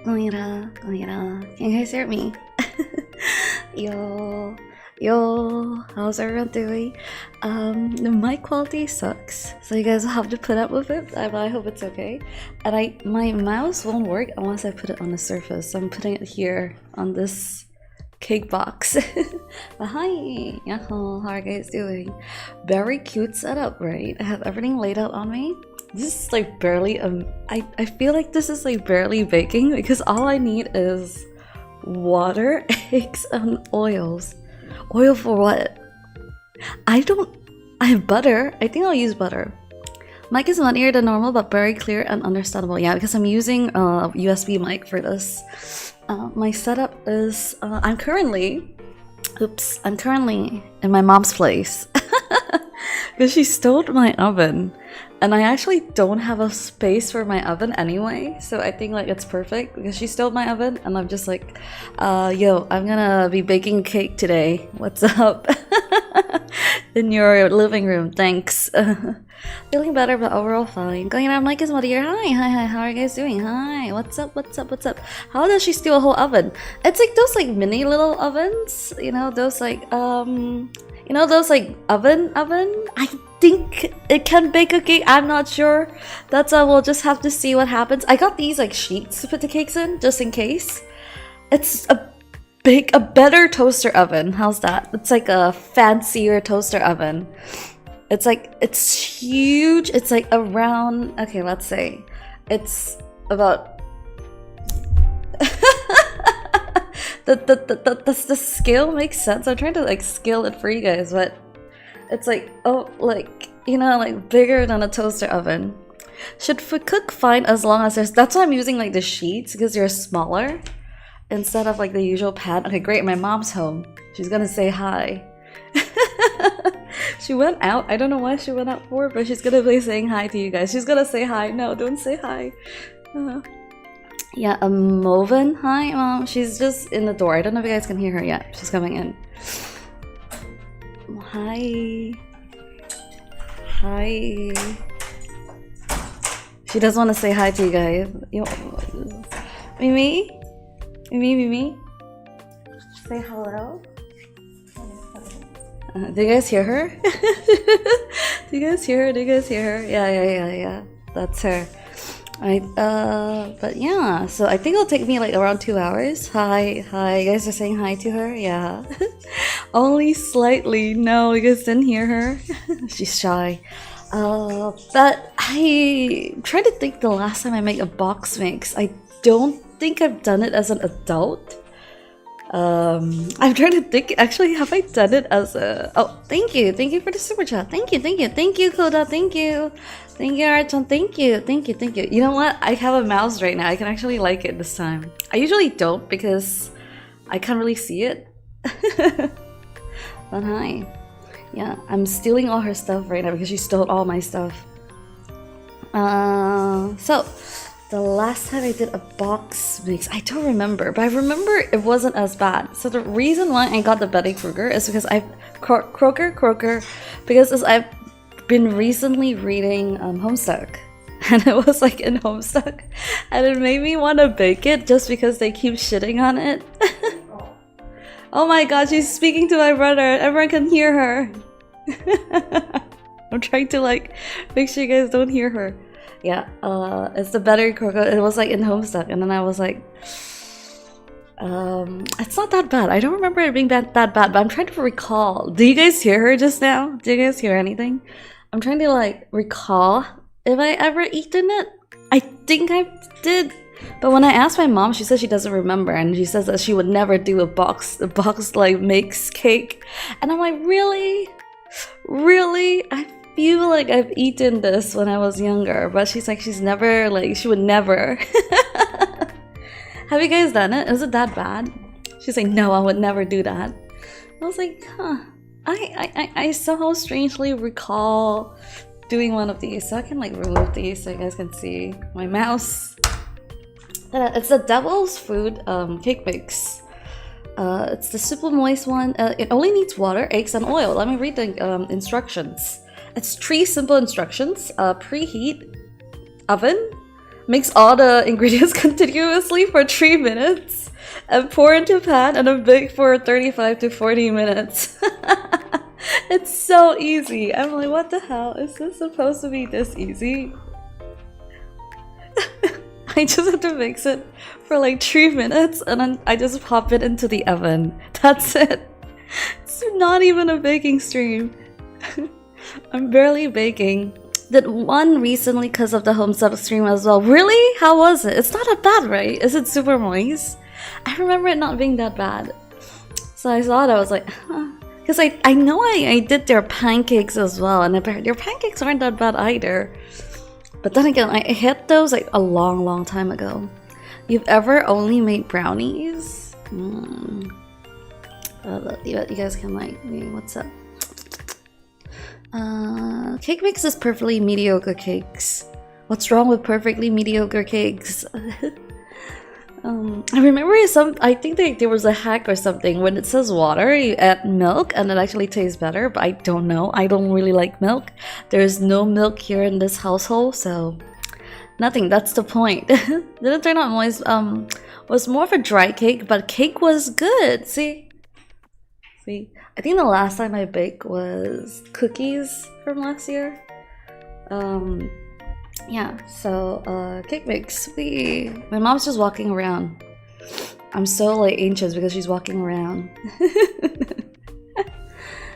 Goira, goira. Can you guys hear me? Yo, yo, how's everyone doing? The mic quality sucks, so you guys will have to put up with it. I hope it's okay. And my mouse won't work unless I put it on the surface, so I'm putting it here on this cake box. But hi, Yahoo, how are you guys doing? Very cute setup, right? I have everything laid out on me. This is like barely I feel like this is like barely baking because all I need is water, eggs, and oils. Oil for what? I have butter. I think I'll use butter. Mic is muddier than normal but very clear and understandable. Yeah, because I'm using a USB mic for this. My setup is I'm currently in my mom's place because she stole my oven. And I actually don't have a space for my oven anyway, so I think like it's perfect because she stole my oven and I'm just like, yo, I'm gonna be baking cake today. What's up? In your living room, thanks. Feeling better, but overall fine. Going around like is muddier. Hi, how are you guys doing? Hi, what's up? How does she steal a whole oven? It's like those like mini little ovens, you know, those like those like oven. I think it can bake a cake. I'm not sure. That's we'll just have to see what happens. I got these like sheets to put the cakes in just in case. It's a better toaster oven. How's that? It's like a fancier toaster oven. It's huge. It's like around, okay, let's say it's about does the scale make sense? I'm trying to like scale it for you guys, but it's like, oh, like, you know, like bigger than a toaster oven. Should cook fine as long as that's why I'm using like the sheets, because they're smaller instead of like the usual pan. Okay, great, my mom's home. She's gonna say hi. She went out. I don't know why she went out for, but she's gonna be saying hi to you guys. She's gonna say hi. No, don't say hi. Yeah, Moven. Hi, Mom. She's just in the door. I don't know if you guys can hear her yet. She's coming in. Hi. Hi. She does want to say hi to you guys. Yo, Mimi? Mimi? Say hello. Do you guys hear her? Do you guys hear her? Yeah. That's her. But yeah, so I think it'll take me like around 2 hours. Hi, you guys are saying hi to her? Yeah. Only slightly. No, you guys didn't hear her. She's shy. But I try to think the last time I made a box mix. I don't think I've done it as an adult. I'm trying to think. Actually, have I done it as a? Oh, thank you for the super chat. Thank you, Koda. Thank you, Archon. Thank you. You know what? I have a mouse right now. I can actually like it this time. I usually don't because I can't really see it. But hi, yeah, I'm stealing all her stuff right now because she stole all my stuff. So. The last time I did a box mix, I don't remember, but I remember it wasn't as bad. So the reason why I got the Betty Crocker is because Crocker, because I've been recently reading Homestuck, and it was like in Homestuck, and it made me want to bake it just because they keep shitting on it. Oh my god, she's speaking to my brother. Everyone can hear her. I'm trying to like make sure you guys don't hear her. Yeah, it's the Battery Crocker. It was like in Homestuck, and then I was like, it's not that bad. I don't remember it being that bad, but I'm trying to recall. Do you guys hear her just now? Do you guys hear anything? I'm trying to like recall if I ever eaten it. I think I did, but when I asked my mom, she said she doesn't remember, and she says that she would never do a box like makes cake, and I'm like, really? I feel like I've eaten this when I was younger, but she's like, she would never. Have you guys done it? Is it that bad? She's like, no, I would never do that. I was like, huh. I somehow strangely recall doing one of these, so I can like remove these so you guys can see my mouse. It's the Devil's Food cake mix. It's the super moist one. It only needs water, eggs, and oil. Let me read the instructions. It's 3 simple instructions. Preheat oven, Mix all the ingredients continuously for 3 minutes and pour into a pan and then bake for 35 to 40 minutes. It's so easy. I'm like, what the hell? Is this supposed to be this easy? I just have to mix it for like 3 minutes and then I just pop it into the oven. That's it. It's not even a baking stream. I'm barely baking. Did one recently because of the home sub stream as well. Really? How was it? It's not that bad, right? Is it super moist? I remember it not being that bad. So I saw it, I was like, huh. Because I know I did their pancakes as well, and their pancakes aren't that bad either. But then again, I hit those like a long time ago. You've ever only made brownies? You guys can like me. What's up? Cake mix is perfectly mediocre cakes. What's wrong with perfectly mediocre cakes? I remember I think there was a hack or something. When it says water, you add milk and it actually tastes better, but I don't know. I don't really like milk. There's no milk here in this household, so nothing. That's the point. Didn't turn out moist. Was more of a dry cake, but cake was good. See? I think the last time I baked was cookies from last year. Yeah, so cake mix. My mom's just walking around. I'm so like anxious because she's walking around.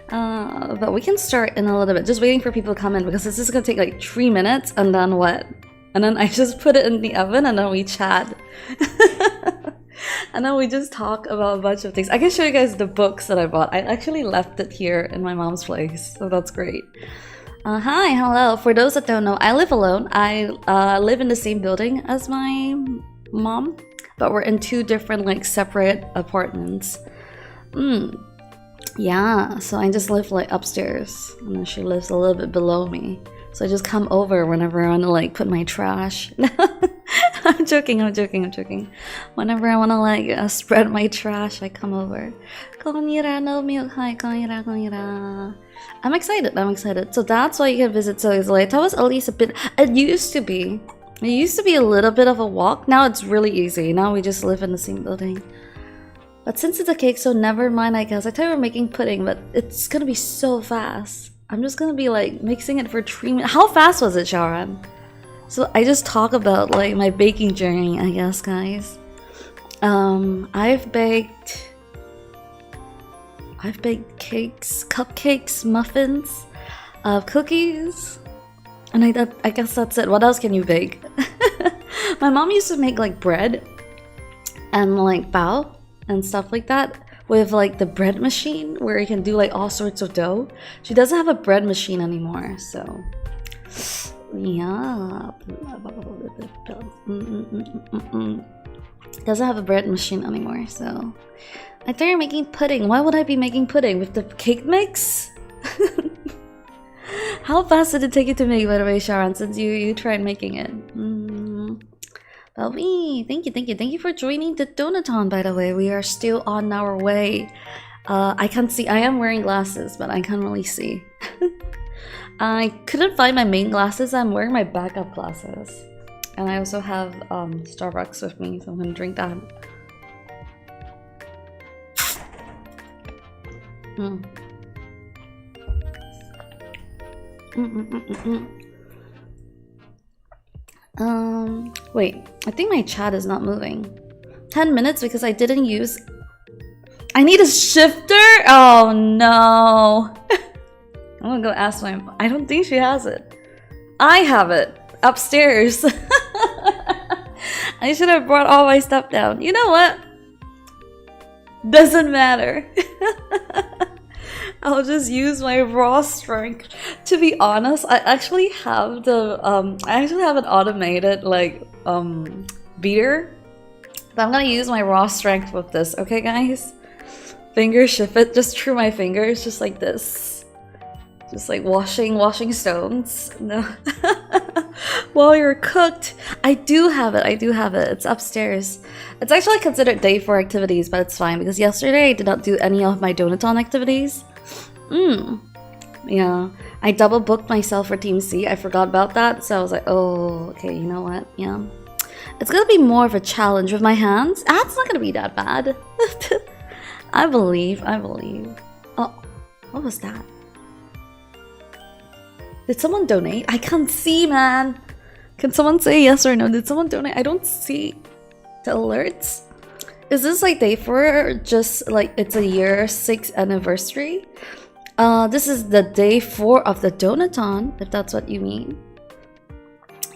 But we can start in a little bit. Just waiting for people to come in because this is gonna take like 3 minutes, and then what? And then I just put it in the oven and then we chat. And then we just talk about a bunch of things. I can show you guys the books that I bought. I actually left it here in my mom's place, so that's great. Hi, hello. For those that don't know, I live alone. I live in the same building as my mom, but we're in 2 different like separate apartments. Yeah, so I just live like upstairs, and then she lives a little bit below me. So I just come over whenever I want to like put my trash. I'm joking. Whenever I want to like spread my trash, I come over. Konnichiwa, no milk. Hi, konnichiwa. I'm excited. So that's why you can visit so easily. That was at least a bit. It used to be a little bit of a walk. Now it's really easy. Now we just live in the same building. But since it's a cake, so never mind, I guess. I thought we were making pudding, but it's gonna be so fast. I'm just gonna be like mixing it for 3 minutes. How fast was it, Sharon? So I just talk about like my baking journey, I guess, guys. I've baked cakes, cupcakes, muffins, cookies, and I guess that's it. What else can you bake? My mom used to make like bread and like bao and stuff like that with like the bread machine where you can do like all sorts of dough. She doesn't have a bread machine anymore, so yeah. Doesn't have a bread machine anymore, so I thought you're making pudding. Why would I be making pudding with the cake mix? How fast did it take you to make, by the way, Sharon, since you tried making it? Belby, thank you for joining the Donothon, by the way. We are still on our way. I can't see. I am wearing glasses, but I can't really see. I couldn't find my main glasses. I'm wearing my backup glasses. And I also have Starbucks with me, so I'm gonna drink that. Wait, I think my chat is not moving. 10 minutes because I didn't use... I need a shifter? Oh no. I'm gonna go ask my... I don't think she has it. I have it upstairs. I should have brought all my stuff down. You know what? Doesn't matter. I'll just use my raw strength. To be honest, I actually have the an automated like beater. But I'm gonna use my raw strength with this, okay guys? Finger shift it just through my fingers, just like this. Just like washing stones. No. While you're cooked. I do have it. It's upstairs. It's actually considered day 4 activities, but it's fine because yesterday I did not do any of my Donothon activities. Yeah. I double booked myself for Team C. I forgot about that, so I was like, oh, okay, you know what? Yeah. It's gonna be more of a challenge with my hands. Ah, it's not gonna be that bad. I believe. Oh, what was that? Did someone donate? I can't see, man. Can someone say yes or no? Did someone donate? I don't see the alerts. Is this like day 4 or just like it's a year 6 anniversary? This is the day 4 of the Donothon, if that's what you mean.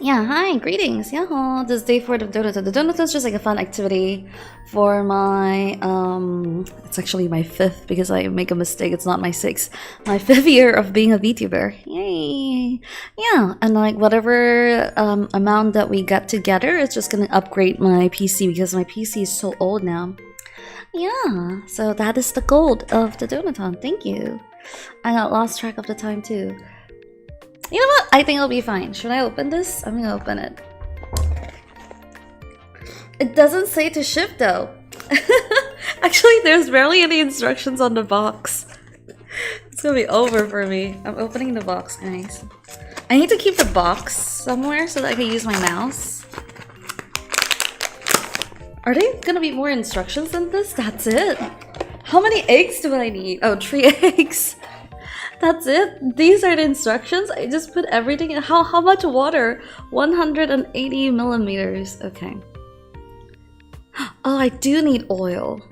Yeah, hi, greetings. Yeah, this is day 4 of the Donothon. The Donothon is just like a fun activity for my it's actually my 5th because I make a mistake. It's not my 6th. My 5th year of being a VTuber. Yay! Yeah, and like whatever amount that we get together, it's just gonna upgrade my PC because my PC is so old now. Yeah, so that is the goal of the Donothon. Thank you. I got lost track of the time too. You know what? I think it'll be fine. Should I open this? I'm gonna open it. It doesn't say to ship though. Actually, there's barely any instructions on the box. It's gonna be over for me. I'm opening the box, guys. I need to keep the box somewhere so that I can use my mouse. Are there gonna be more instructions than this? That's it. How many eggs do I need? Oh, 3 eggs. That's it? These are the instructions? I just put everything in. How much water? 180 millimeters. Okay. Oh, I do need oil.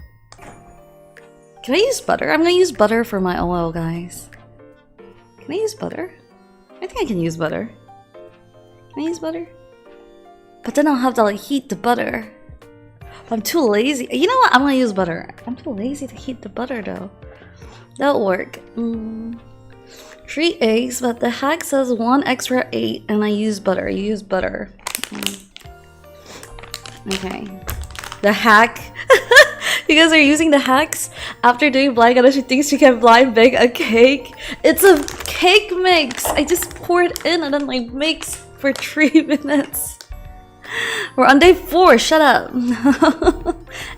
Can I use butter? I'm gonna use butter for my oil, guys. Can I use butter? I think I can use butter. Can I use butter? But then I'll have to like heat the butter. I'm too lazy. You know what? I'm gonna use butter. I'm too lazy to heat the butter though. That'll work. 3 eggs, but the hack says 1 extra 8 and I use butter. You use butter. Okay. The hack. You guys are using the hacks? After doing blind gotta she thinks she can blind bake a cake. It's a cake mix. I just pour it in and then like mix for 3 minutes. We're on day 4, shut up.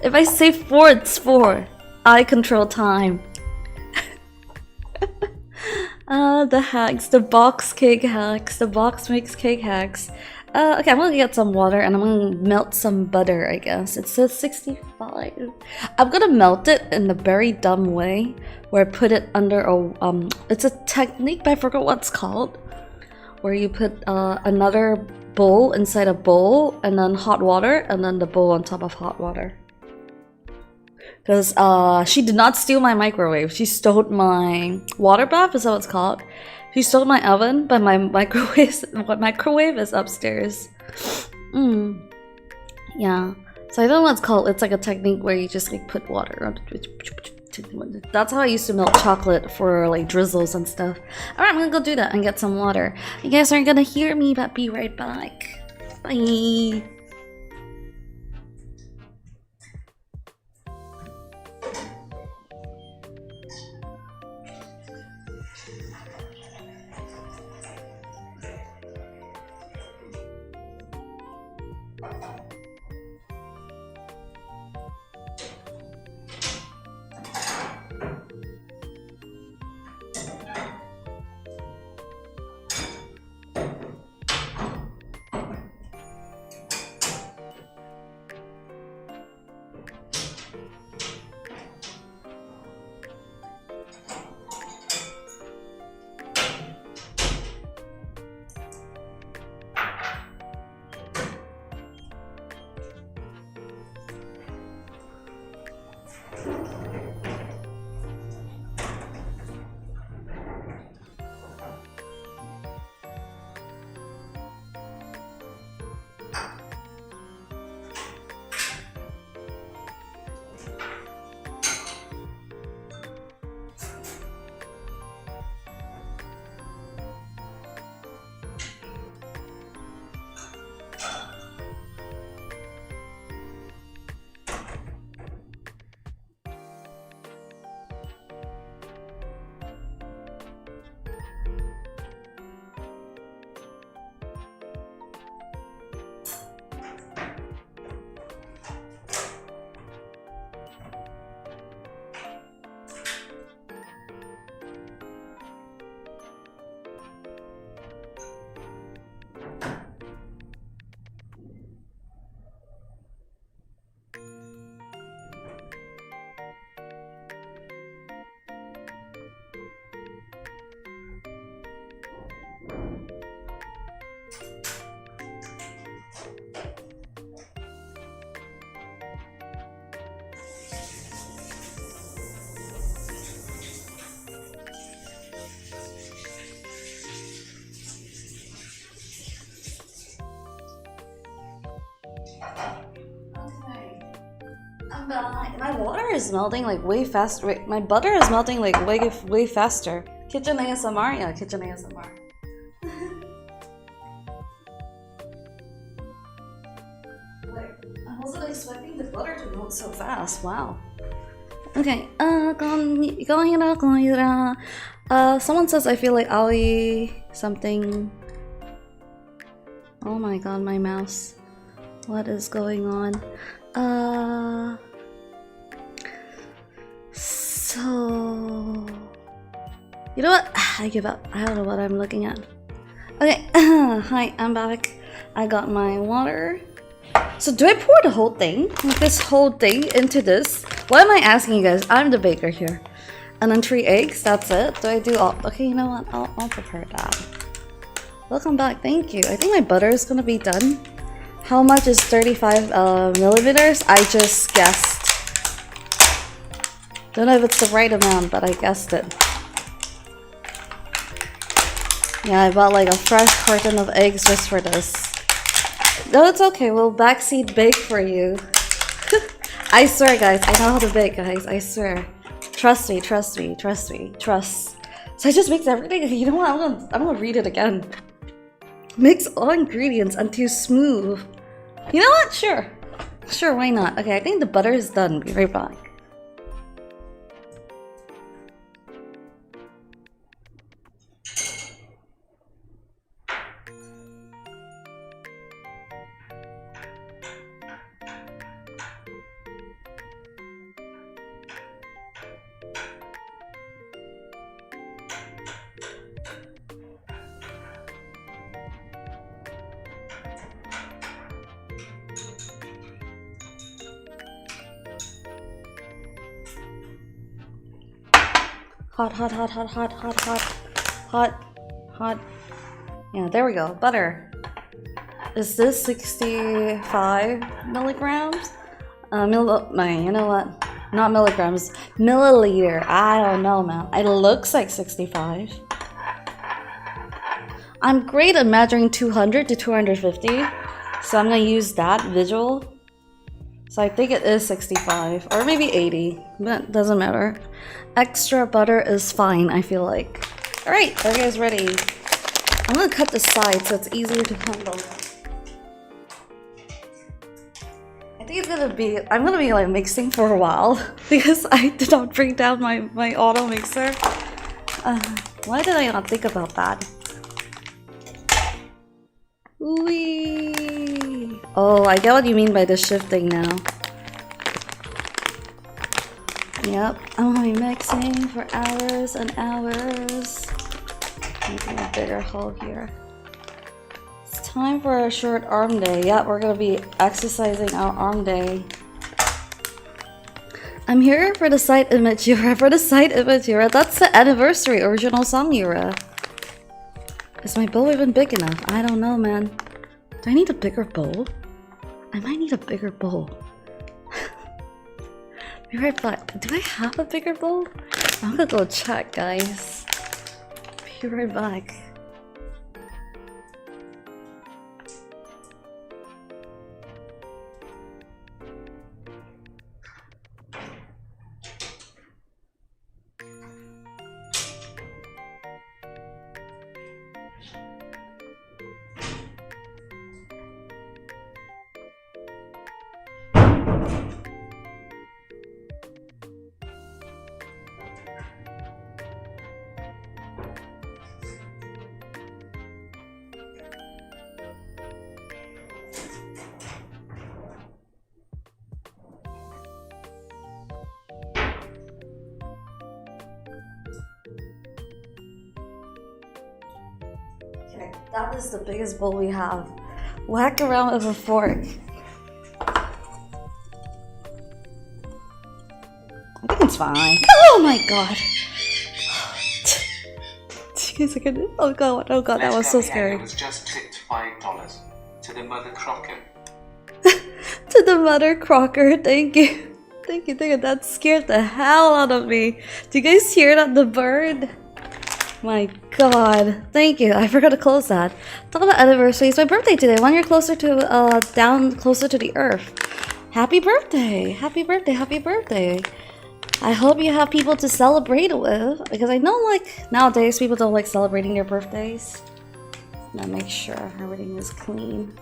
If I say 4, it's 4. I control time. The hacks, the box cake hacks, the box makes cake hacks. Okay, I'm gonna get some water and I'm gonna melt some butter, I guess. It says 65. I'm gonna melt it in a very dumb way where I put it under a it's a technique, but I forgot what it's called. Where you put another bowl inside a bowl and then hot water and then the bowl on top of hot water. Because she did not steal my microwave. She stole my water bath, is that what it's called? She stole my oven, but my microwave is upstairs. Yeah. So I don't know what it's called. It's like a technique where you just like put water. That's how I used to melt chocolate for like drizzles and stuff. Alright, I'm gonna go do that and get some water. You guys aren't gonna hear me, but be right back. Bye. My water is melting like way faster. Wait, my butter is melting like way faster. Kitchen ASMR? Yeah, kitchen ASMR. I wasn't expecting the butter to melt so fast. Wow. Okay. Someone says I feel like Aoi something. Oh my god, my mouse. What is going on? So you know what? I give up. I don't know what I'm looking at. Okay. Hi, I'm back. I got my water. So do I pour the whole thing? Like this whole thing into this? Why am I asking you guys? I'm the baker here. And then 3 eggs, that's it? Do I do all? Okay, you know what? I'll prepare that. Welcome back, thank you. I think my butter is gonna be done. How much is 35 millimeters? I just guessed. Don't know if it's the right amount, but I guessed it. Yeah, I bought like a fresh carton of eggs just for this. No, it's okay. We'll backseat bake for you. I swear, guys. I know how to bake, guys. I swear. Trust me, trust me, trust me, trust. So I just mix everything. You know what? I'm gonna read it again. Mix all ingredients until smooth. You know what? Sure. Sure, why not? Okay, I think the butter is done. Be right back. Hot, hot, hot, hot, hot, hot, hot, hot, hot. Yeah, there we go. Butter. Is this 65 milligrams? You know what? Not milligrams. Milliliter. I don't know, man. It looks like 65. I'm great at measuring 200 to 250. So I'm gonna use that visual. So I think it is 65 or maybe 80, but it doesn't matter. Extra butter is fine, I feel like. All right, are you guys ready? I'm gonna cut the sides so it's easier to handle. I think I'm gonna be like mixing for a while because I did not bring down my auto mixer. Why did I not think about that? Wee. Oh, I get what you mean by the shifting now. Yep, I'm gonna be mixing for hours and hours. Making a bigger hole here. It's time for a short arm day. Yep, we're gonna be exercising our arm day. I'm here for the site image, Yura. For the site image, Yura. That's the anniversary original song, Yura. Is my bowl even big enough? I don't know, man. Do I need a bigger bowl? I might need a bigger bowl. Be right back. Do I have a bigger bowl? I'm gonna go check, guys. Be right back. That is the biggest bowl we have. Whack around with a fork. I think it's fine. Oh my god. Oh god, oh god, that was so scary. It was just tipped $5 to the Mother Crocker. To the Mother Crocker, thank you. Thank you, thank you. That scared the hell out of me. Do you guys hear that? The bird? My god, thank you. I forgot to close that. Talk about anniversary. It's my birthday today. 1 year closer to down closer to the earth. Happy birthday! Happy birthday! Happy birthday! I hope you have people to celebrate with, because I know like nowadays people don't like celebrating their birthdays. Now make sure everything is clean.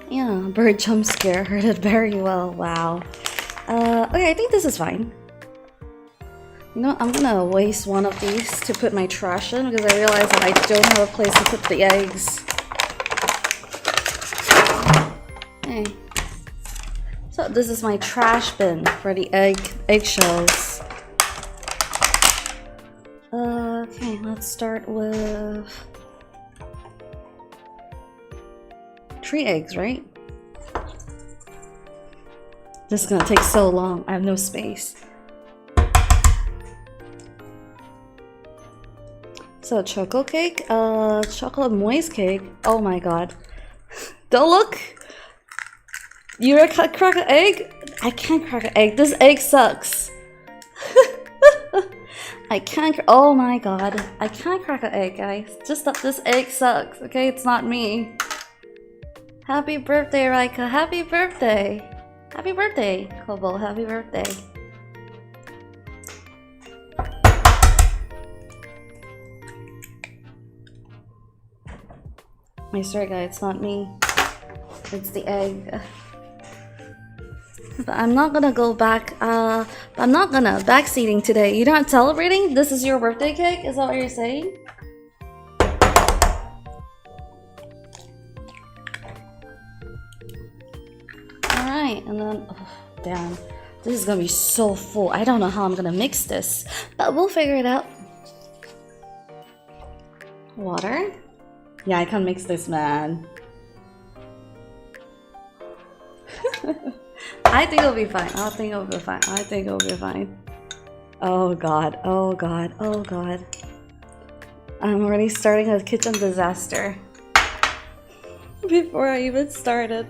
Yeah, bird jump scare, heard it very well. Wow. Okay, I think this is fine. You know, I'm gonna waste one of these to put my trash in because I realized that I don't have a place to put the eggs. Okay. So this is my trash bin for the eggshells. Okay, let's start with 3 eggs, right? This is gonna take so long. I have no space. So chocolate cake, chocolate moist cake. Oh my god! Don't look. Yura can't crack an egg? I can't crack an egg. This egg sucks. I can't. Oh my god! I can't crack an egg, guys. Just that this egg sucks. Okay, it's not me. Happy birthday, Rika. Happy birthday. Happy birthday, Kobo. Happy birthday. I swear, guys, it's not me. It's the egg. But I'm not gonna go back. I'm not gonna backseating today. You're not celebrating? This is your birthday cake? Is that what you're saying? Alright, and then... Oh, damn. This is gonna be so full. I don't know how I'm gonna mix this. But we'll figure it out. Water? Yeah, I can mix this, man. I think it'll be fine. I think it'll be fine. I think it'll be fine. Oh god. Oh god. Oh god. I'm already starting a kitchen disaster. Before I even started.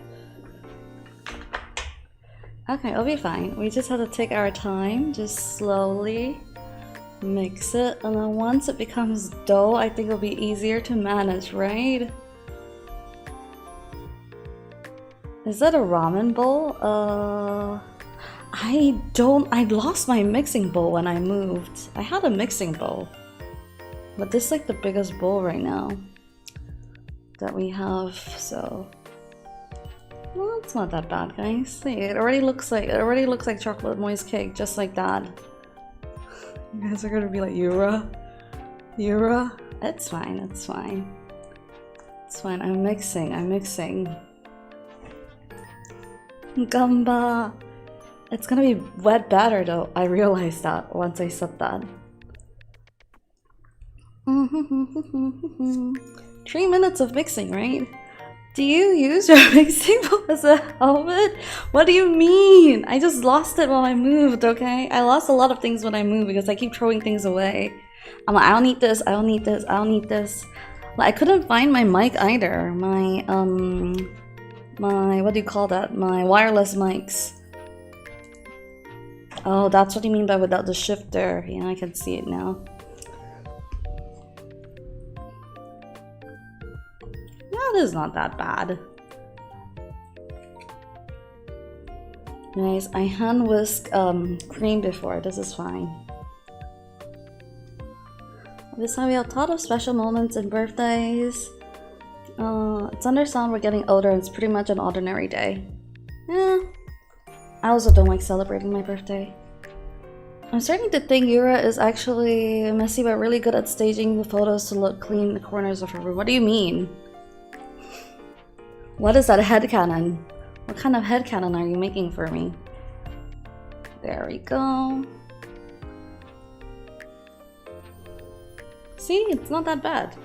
Okay, it'll be fine. We just have to take our time. Just slowly mix it. And then once it becomes dough, I think it'll be easier to manage, right? Is that a ramen bowl? I lost my mixing bowl when I moved. I had a mixing bowl. But this is like the biggest bowl right now that we have, so... Well, it's not that bad, guys. See, it already looks like chocolate moist cake, just like that. You guys are gonna be like, Yura? Yura? It's fine, it's fine. It's fine, I'm mixing. Gamba! It's gonna be wet batter though. I realized that once I said that. 3 minutes of mixing, right? Do you use your mixing bowl as a helmet? What do you mean? I just lost it when I moved, okay? I lost a lot of things when I moved because I keep throwing things away. I'm like, I don't need this, I don't need this, I don't need this. Like, I couldn't find my mic either. My, what do you call that? My wireless mics. Oh, that's what you mean by without the shifter. Yeah, I can see it now. Yeah, this is not that bad. Guys, I hand whisk cream before. This is fine. This time we have a lot of special moments and birthdays. It's understandable we're getting older and it's pretty much an ordinary day. Yeah. I also don't like celebrating my birthday. I'm starting to think Yura is actually messy but really good at staging the photos to look clean in the corners of her room. What do you mean? What is that headcanon? What kind of headcanon are you making for me? There we go. See, it's not that bad.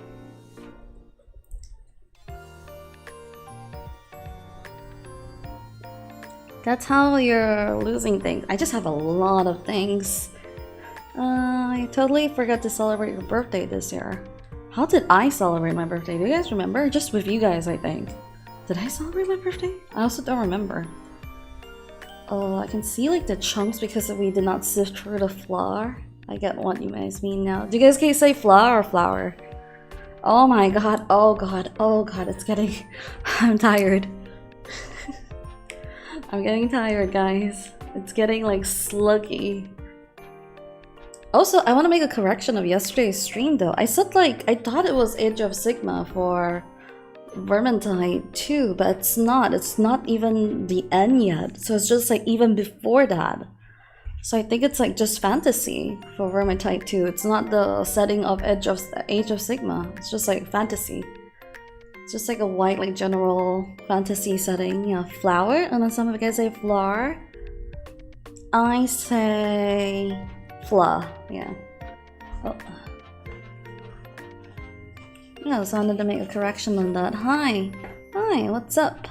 That's how you're losing things. I just have a lot of things. I totally forgot to celebrate your birthday this year. How did I celebrate my birthday? Do you guys remember? Just with you guys, I think. Did I celebrate my birthday? I also don't remember. Oh, I can see like the chunks because we did not sift through the flour. I get what you guys mean now. Do you guys say flour or flour? Oh my god, oh god, oh god, it's getting... I'm tired. I'm getting tired, guys. It's getting like sluggy. Also, I want to make a correction of yesterday's stream though. I said like, I thought it was Age of Sigma for Vermintide 2, but it's not. It's not even the end yet. So it's just like even before that. So I think it's like just fantasy for Vermintide 2. It's not the setting of Age of Sigma. It's just like fantasy. It's just like a white, like general fantasy setting. Yeah, flower. And then some of you guys say flower. I say fla. Yeah. Oh. Yeah, I just wanted to make a correction on that. Hi. Hi, what's up?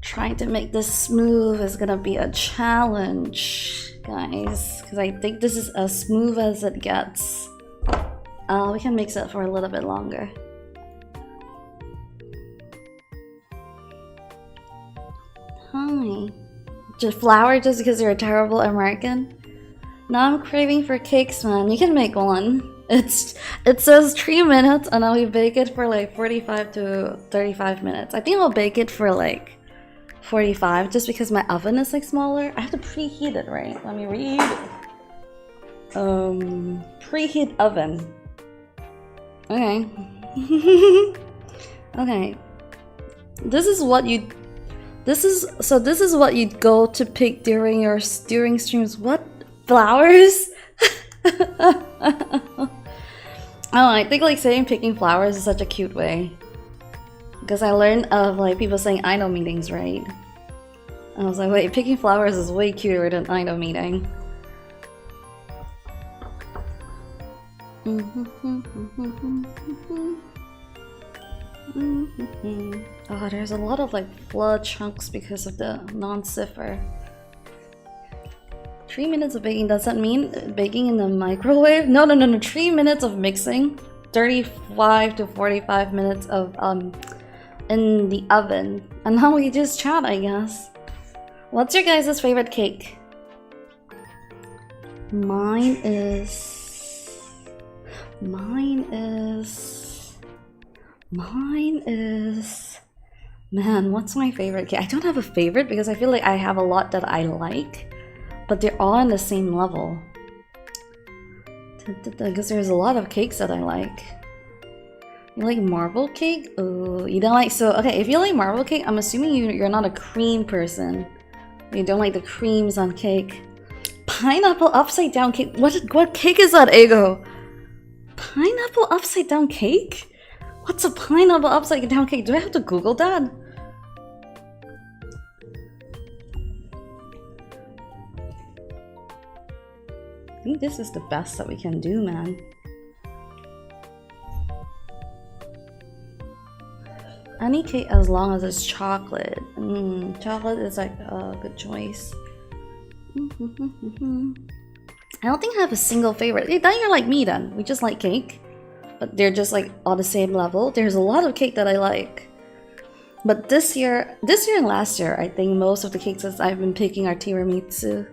Trying to make this smooth is gonna be a challenge, guys. Because I think this is as smooth as it gets. We can mix it for a little bit longer. Hi. Just flour just because you're a terrible American? Now I'm craving for cakes, man. You can make one. It says 3 minutes and I'll bake it for like 45 to 35 minutes. I think I'll bake it for like 45 just because my oven is like smaller. I have to preheat it, right? Let me read. Preheat oven. Okay. Okay. This is what you go to pick during streams. What? Flowers? Oh, I think like saying picking flowers is such a cute way. Because I learned of like people saying idol meetings, right? I was like, wait, picking flowers is way cuter than idol meeting. Oh, there's a lot of like flood chunks because of the non-cipher. 3 minutes of baking, does that mean baking in the microwave? No, 3 minutes of mixing. 35 to 45 minutes of in the oven. And now we just chat, I guess. What's your guys' favorite cake? Mine is... Man, what's my favorite cake? I don't have a favorite because I feel like I have a lot that I like. But they're all on the same level. Because there's a lot of cakes that I like. You like marble cake? Oh, you don't like... So, okay, if you like marble cake, I'm assuming you're not a cream person. You don't like the creams on cake. Pineapple upside down cake? What cake is that, Ego? Pineapple upside down cake? What's a pineapple upside down cake? Do I have to Google that? I think this is the best that we can do, man. Any cake as long as it's chocolate. Chocolate is like a good choice. I don't think I have a single favorite. Hey, then you're like me then. We just like cake. But they're just like on the same level. There's a lot of cake that I like. But this year and last year, I think most of the cakes that I've been picking are tiramisu.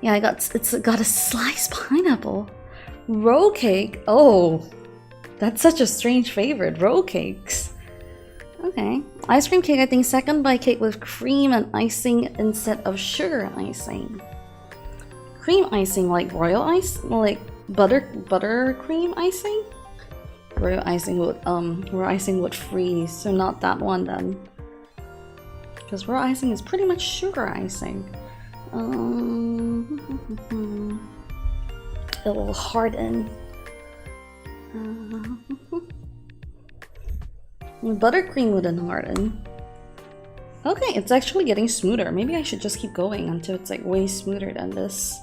Yeah, it's got a sliced pineapple. Roll cake. Oh, that's such a strange favorite. Roll cakes. Okay. Ice cream cake, I think second by cake with cream and icing instead of sugar icing. Cream icing like royal ice? Like buttercream icing? Royal icing would freeze, so not that one then. Because raw icing is pretty much sugar icing. It will harden. Buttercream wouldn't harden. Okay, it's actually getting smoother. Maybe I should just keep going until it's like way smoother than this.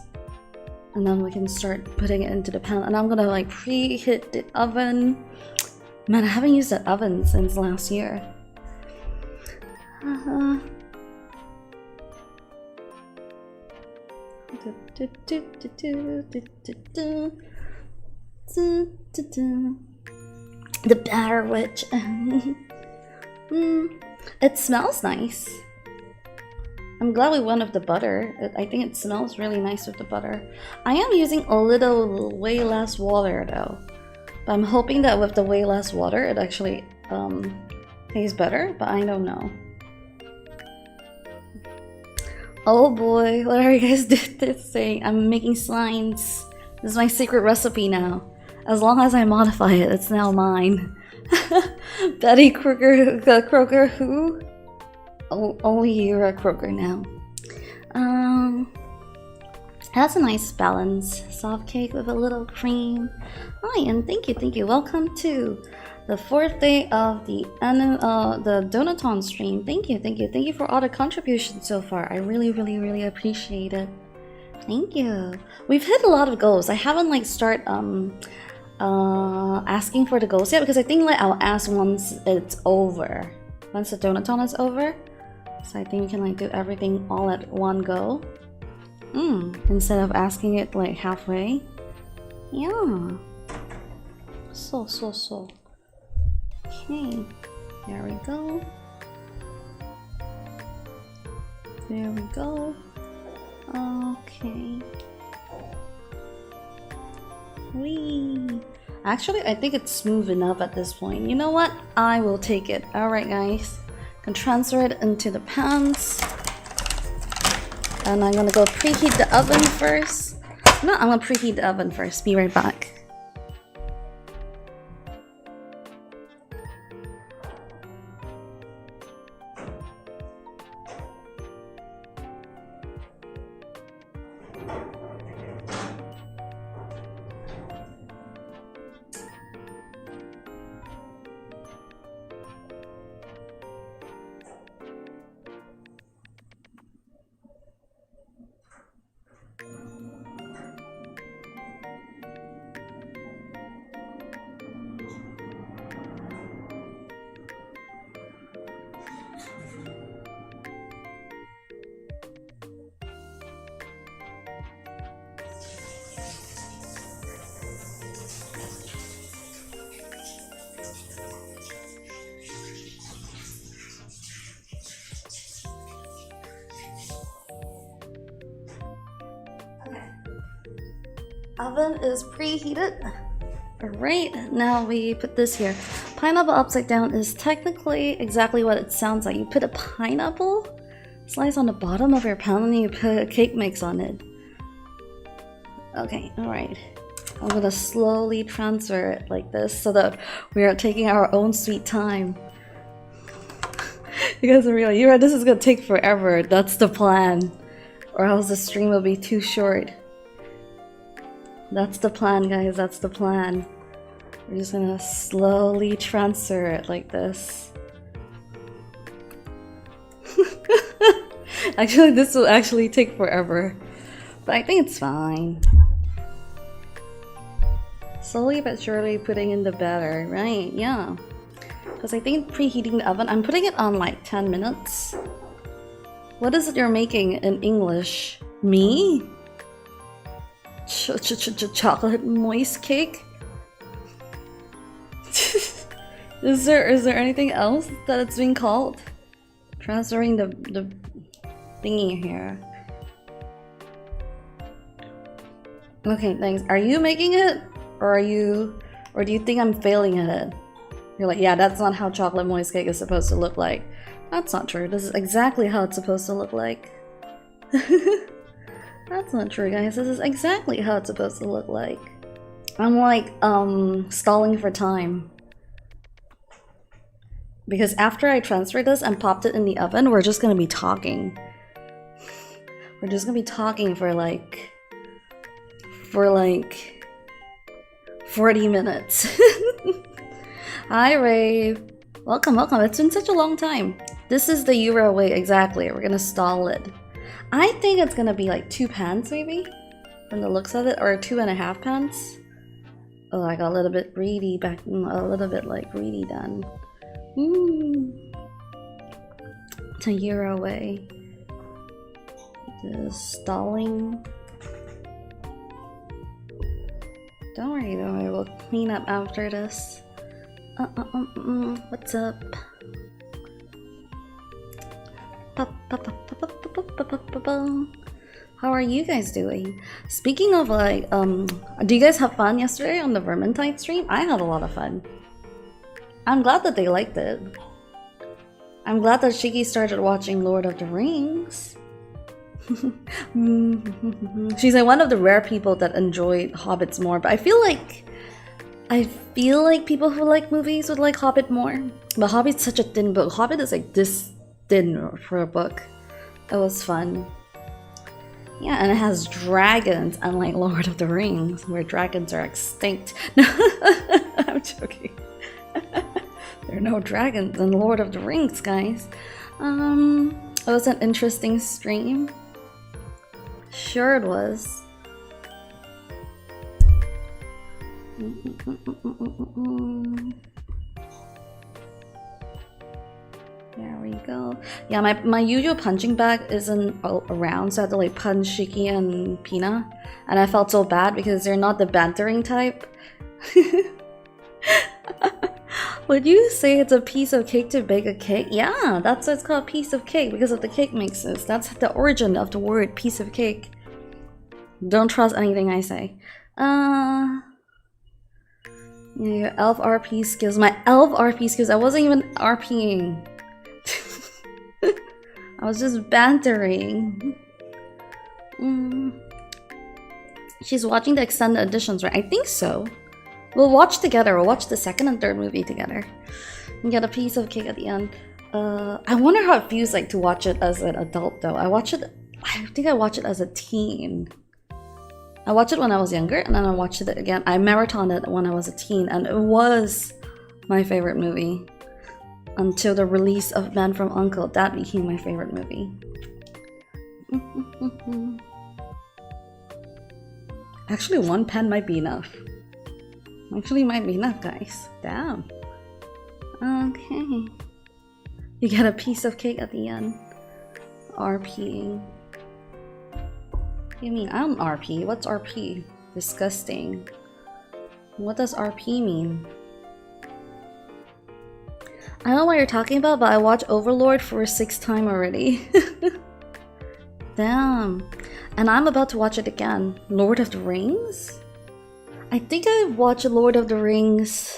And then we can start putting it into the pan. And I'm gonna like preheat the oven. Man, I haven't used that oven since last year. The Batterwitc. It smells nice. I'm glad we went with the butter. I think it smells really nice with the butter. I am using a little way less water though. But I'm hoping that with the way less water it actually tastes better, but I don't know. Oh boy, what are you guys saying? I'm making slimes. This is my secret recipe now. As long as I modify it, it's now mine. Betty Crocker who? Oh, only Yura Crocker now. That's a nice balance. Soft cake with a little cream. Hi, and thank you. Welcome to the 4th day of the Donothon stream. Thank you for all the contributions so far. I really appreciate it. Thank you. We've hit a lot of goals. I haven't like start asking for the goals yet because I think like I'll ask once it's over. Once the Donothon is over. So I think we can like do everything all at one go. Instead of asking it like halfway. Yeah. So. Okay. There we go. Okay. Whee! Actually, I think it's smooth enough at this point. You know what? I will take it. Alright, guys. Can transfer it into the pans. And I'm gonna go preheat the oven first. No, I'm gonna preheat the oven first. Be right back. Oven is preheated. Alright, now we put this here. Pineapple upside down is technically exactly what it sounds like. You put a pineapple slice on the bottom of your pan and you put a cake mix on it. Okay, alright. I'm gonna slowly transfer it like this so that we are taking our own sweet time. You guys are really, Yura, this is gonna take forever. That's the plan. Or else the stream will be too short. That's the plan, guys. That's the plan. We're just gonna slowly transfer it like this. Actually, this will actually take forever. But I think it's fine. Slowly but surely putting in the batter, right? Yeah. Because I think preheating the oven, I'm putting it on like 10 minutes. What is it you're making in English? Me? Chocolate moist cake? Is there anything else that it's being called? Transferring the thingy here. Okay, thanks. Are you making it? Or do you think I'm failing at it? You're like, yeah, that's not how chocolate moist cake is supposed to look like. That's not true. This is exactly how it's supposed to look like. That's not true, guys. This is exactly how it's supposed to look like. I'm like, stalling for time. Because after I transfer this and popped it in the oven, we're just gonna be talking. We're just gonna be talking for like 40 minutes. Hi, Rave. Welcome. It's been such a long time. This is the Yura way, exactly. We're gonna stall it. I think it's gonna be like 2 pans, maybe? From the looks of it, or 2.5 pans. Oh, I got a little bit greedy back, a little bit like greedy then. It's a Yura way. Just stalling. Don't worry, we'll clean up after this. What's up? How are you guys doing? Speaking of like, do you guys have fun yesterday on the Vermintide stream? I had a lot of fun. I'm glad that they liked it. I'm glad that Shiki started watching Lord of the Rings. She's like one of the rare people that enjoyed Hobbits more, but I feel like people who like movies would like Hobbit more. But Hobbit's such a thin book. Hobbit is like this thin for a book. It was fun. Yeah, and it has dragons, unlike Lord of the Rings, where dragons are extinct. No, I'm joking. There are no dragons in Lord of the Rings, guys. It was an interesting stream. Sure it was. There we go. Yeah, my usual punching bag isn't around, so I had to like punch Shiki and Pina. And I felt so bad because they're not the bantering type. Would you say it's a piece of cake to bake a cake? Yeah, that's why it's called piece of cake, because of the cake mixes. That's the origin of the word piece of cake. Don't trust anything I say. Your elf RP skills. My elf RP skills. I wasn't even RPing. I was just bantering. She's watching the extended editions, right? I think so. We'll watch together. We'll watch the second and third movie together. And get a piece of cake at the end. I wonder how it feels like to watch it as an adult, though. I think I watched it as a teen. I watched it when I was younger, and then I watched it again. I marathoned it when I was a teen, and it was my favorite movie. Until the release of Man from U.N.C.L.E. That became my favorite movie. Actually, one pen might be enough. Actually, might be enough, guys. Damn. Okay. You get a piece of cake at the end. RP. What do you mean? I don't RP. What's RP? Disgusting. What does RP mean? I don't know what you're talking about, but I watched Overlord for a 6th time already. Damn. And I'm about to watch it again. Lord of the Rings? I think I watched Lord of the Rings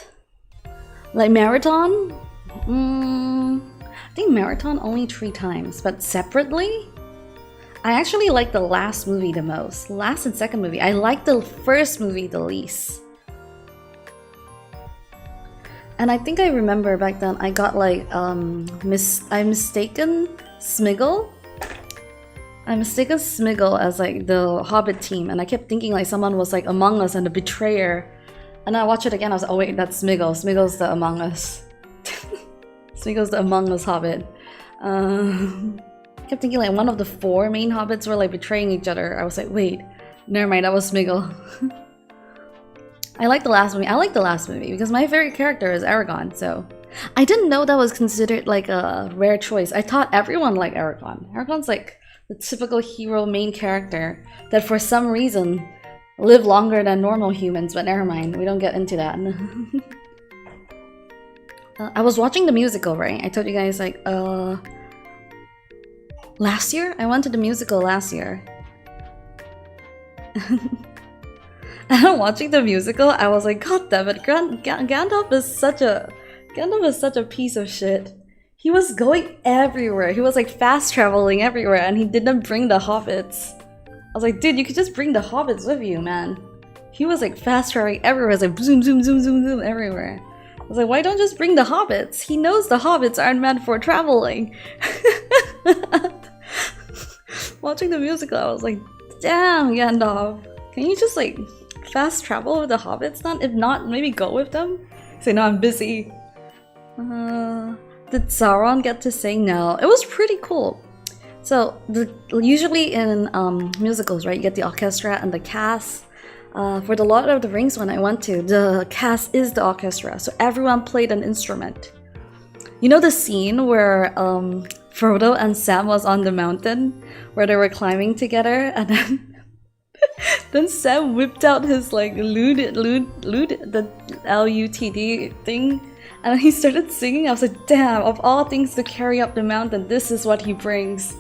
like marathon. I think marathon only 3 times, but separately. I actually like the last movie the most. Last and second movie. I like the first movie the least. And I think I remember back then I got like I'm mistaken Smiggle. I mistaken Smiggle as like the Hobbit team, and I kept thinking like someone was like Among Us and the betrayer. And I watched it again, I was like, oh wait, that's Smiggle. Smiggle's the Among Us. Smiggle's the Among Us Hobbit. I kept thinking like one of the 4 main Hobbits were like betraying each other. I was like, wait, never mind, that was Smiggle. I like the last movie. I like the last movie because my favorite character is Aragorn, so I didn't know that was considered like a rare choice. I thought everyone liked Aragorn. Aragorn's like the typical hero main character that for some reason live longer than normal humans, but never mind, we don't get into that. I was watching the musical, right? I told you guys like last year? I went to the musical last year. And watching the musical, I was like, God damn it, Gandalf is such a piece of shit. He was going everywhere. He was like fast traveling everywhere, and he didn't bring the hobbits. I was like, dude, you could just bring the hobbits with you, man. He was like fast traveling everywhere. It was like zoom, zoom, zoom, zoom, zoom everywhere. I was like, why don't just bring the hobbits? He knows the hobbits aren't meant for traveling. Watching the musical, I was like, damn, Gandalf. Can you just like fast travel with the hobbits then? If not, maybe go with them? Say, no, I'm busy. Did Sauron get to sing? No. It was pretty cool. So, usually in musicals, right, you get the orchestra and the cast. For the Lord of the Rings one I went to, the cast is the orchestra, so everyone played an instrument. You know the scene where Frodo and Sam was on the mountain, where they were climbing together, and then Sam whipped out his like lute, the L-U-T-D thing, and he started singing. I was like, damn, of all things to carry up the mountain, this is what he brings.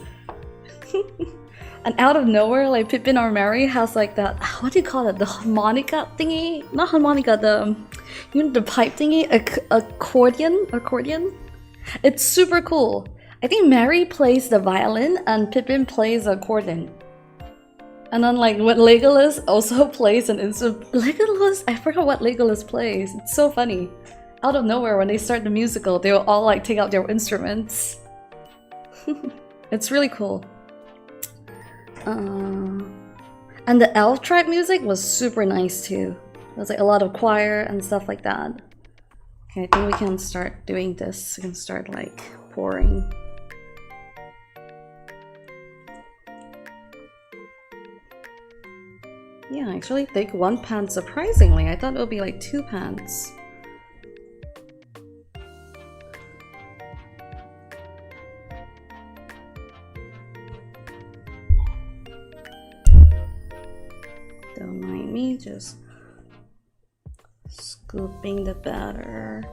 And out of nowhere, like Pippin or Merry has like that, what do you call it? The harmonica thingy? Not harmonica, the pipe thingy? Accordion? It's super cool. I think Mary plays the violin and Pippin plays a accordion. And then like when Legolas also plays an instrument. Legolas, I forgot what Legolas plays. It's so funny. Out of nowhere when they start the musical, they will all like take out their instruments. It's really cool. And the elf tribe music was super nice too. There's like a lot of choir and stuff like that. Okay, I think we can start doing this. We can start like pouring. Yeah, I actually think 1 pan surprisingly. I thought it would be like 2 pans. Don't mind me, just scooping the batter.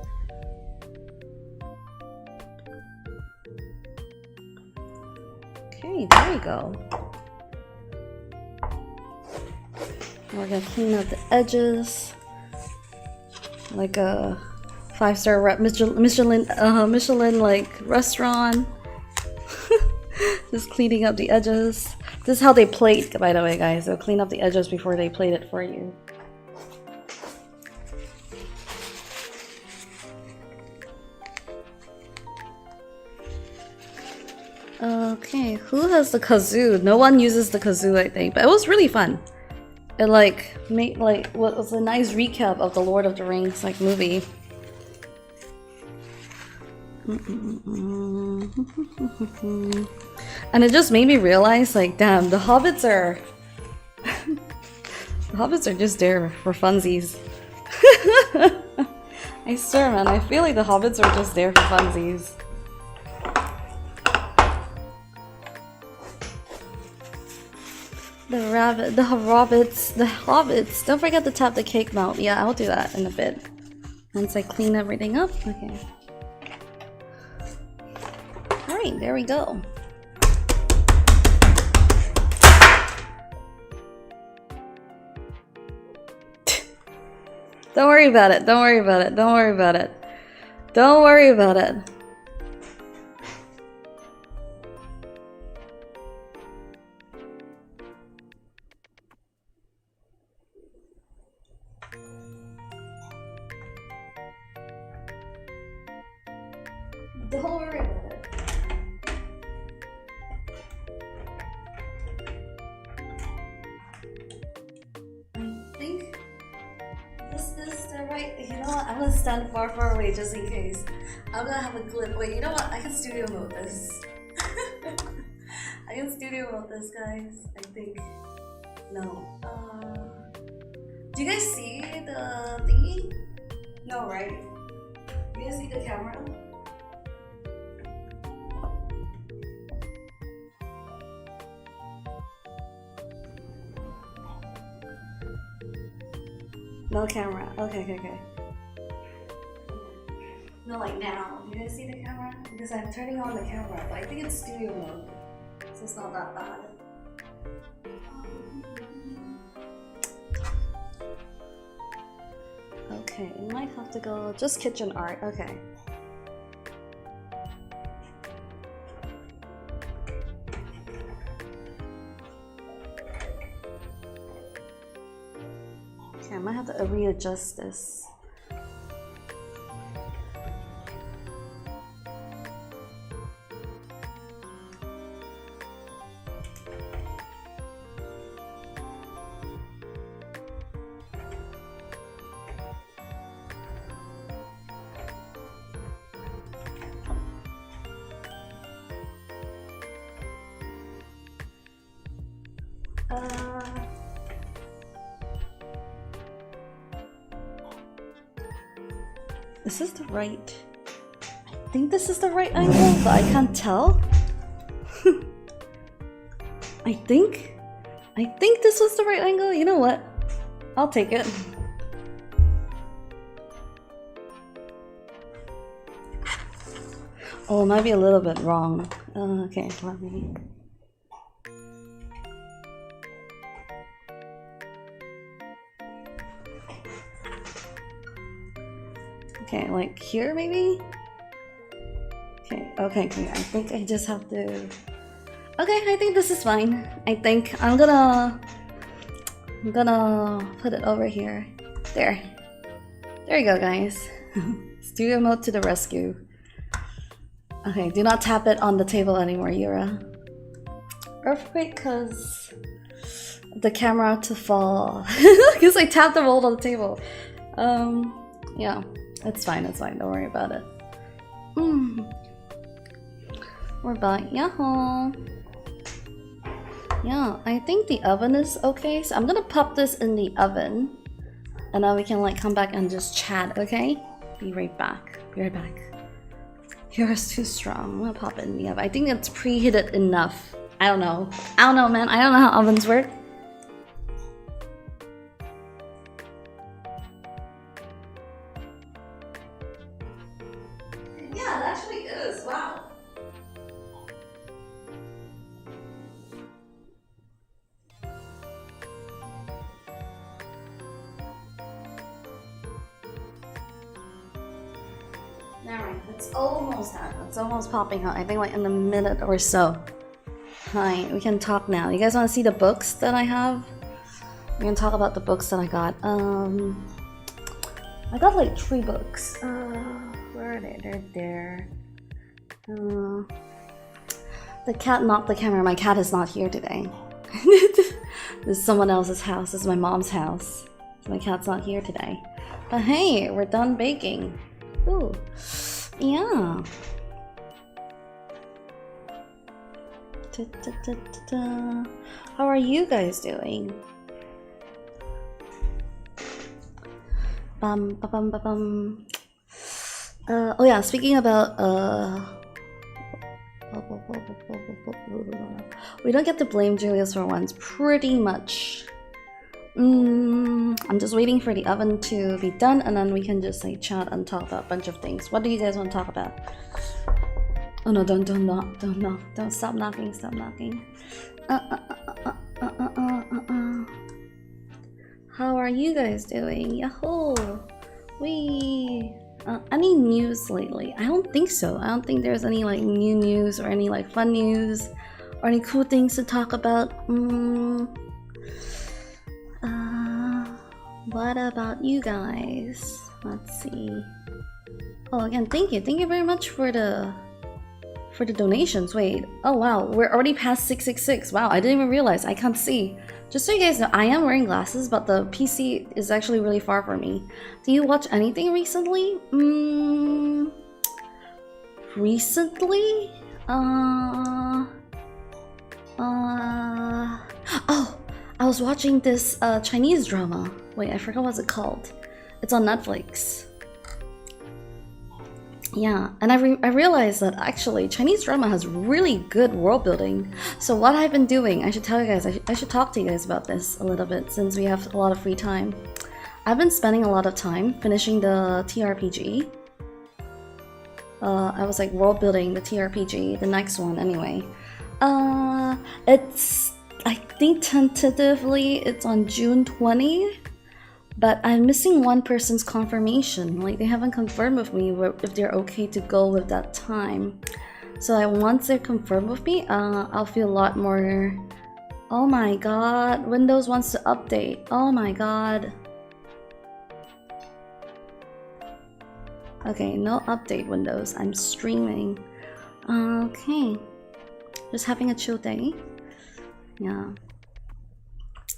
Okay, there we go. We're gonna clean up the edges like a 5-star Michelin like restaurant. Just cleaning up the edges. This is how they plate, by the way, guys. They'll clean up the edges before they plate it for you. Okay, who has the kazoo? No one uses the kazoo, I think, but it was really fun. It like made like what was a nice recap of the Lord of the Rings like movie. And it just made me realize like, damn, the hobbits are the hobbits are just there for funsies. I swear, man, I feel like the hobbits are just there for funsies. The hobbits. Don't forget to tap the cake melt. Yeah, I'll do that in a bit. Once I clean everything up. Okay. Alright, there we go. Don't worry about it. Don't worry about it. Don't worry about it. Don't worry about it. Don't worry about it. I think this is the right. You know what? I'm gonna stand far, far away just in case. I'm gonna have a clip. Wait, you know what? I can studio mode this. I can studio mode this, guys. I think. No. Do you guys see the thingy? No, right? Do you guys see the camera? No camera. Okay. No, like now. Do you guys see the camera? Because I'm turning on the camera, but I think it's studio mode, so it's not that bad. Okay, it might have to go just kitchen art. Okay. I might have to readjust this. Is this the right? I think this is the right angle, but I can't tell. I think this was the right angle. You know what? I'll take it. Oh, it might be a little bit wrong. Okay, let me. Okay, like here maybe? Okay. I think I just have to. Okay, I think this is fine. I think I'm gonna put it over here. There you go, guys. Studio mode to the rescue. Okay, do not tap it on the table anymore, Yura. Earthquake, cause the camera to fall. Because I tapped the mold on the table. Yeah, it's fine. Don't worry about it. We're back. Yahoo! Yeah, I think the oven is okay. So I'm gonna pop this in the oven. And then we can like come back and just chat, okay? Be right back. Yura's too strong. I'm gonna pop it in the oven. I think it's preheated enough. I don't know, man. I don't know how ovens work. Yeah, it actually is. Wow. Alright, it's almost done. It's almost popping out. I think like in a minute or so. Hi, we can talk now. You guys want to see the books that I have? We can talk about the books that I got. I got like 3 books. Where are they? They're there. The cat knocked the camera. My cat is not here today. This is someone else's house. This is my mom's house. So my cat's not here today. But hey, we're done baking. Ooh, yeah. How are you guys doing? Oh yeah, speaking about we don't get to blame Julius for once, pretty much. I'm just waiting for the oven to be done and then we can just like chat and talk about a bunch of things. What do you guys want to talk about? Oh no, don't knock. Don't stop knocking. How are you guys doing? Yahoo! Any news lately? I don't think so. I don't think there's any like new news or any like fun news or any cool things to talk about. What about you guys? Let's see. Oh, again, thank you very much for the donations. Wait, oh wow, we're already past 666. Wow, I didn't even realize. I can't see. Just so you guys know, I am wearing glasses, but the PC is actually really far from me. Do you watch anything recently? Recently? Oh, I was watching this Chinese drama. Wait, I forgot what's it called. It's on Netflix. Yeah, and I realized that actually Chinese drama has really good world building. So what I've been doing, I should tell you guys, I should talk to you guys about this a little bit since we have a lot of free time. I've been spending a lot of time finishing the TRPG. I was like world building the TRPG, the next one anyway. It's, I think tentatively it's on June 20. But I'm missing one person's confirmation. Like they haven't confirmed with me if they're okay to go with that time. So once they're confirmed with me, I'll feel a lot more. Oh my god, Windows wants to update. Oh my god. Okay, no update Windows. I'm streaming. Okay. Just having a chill day. Yeah.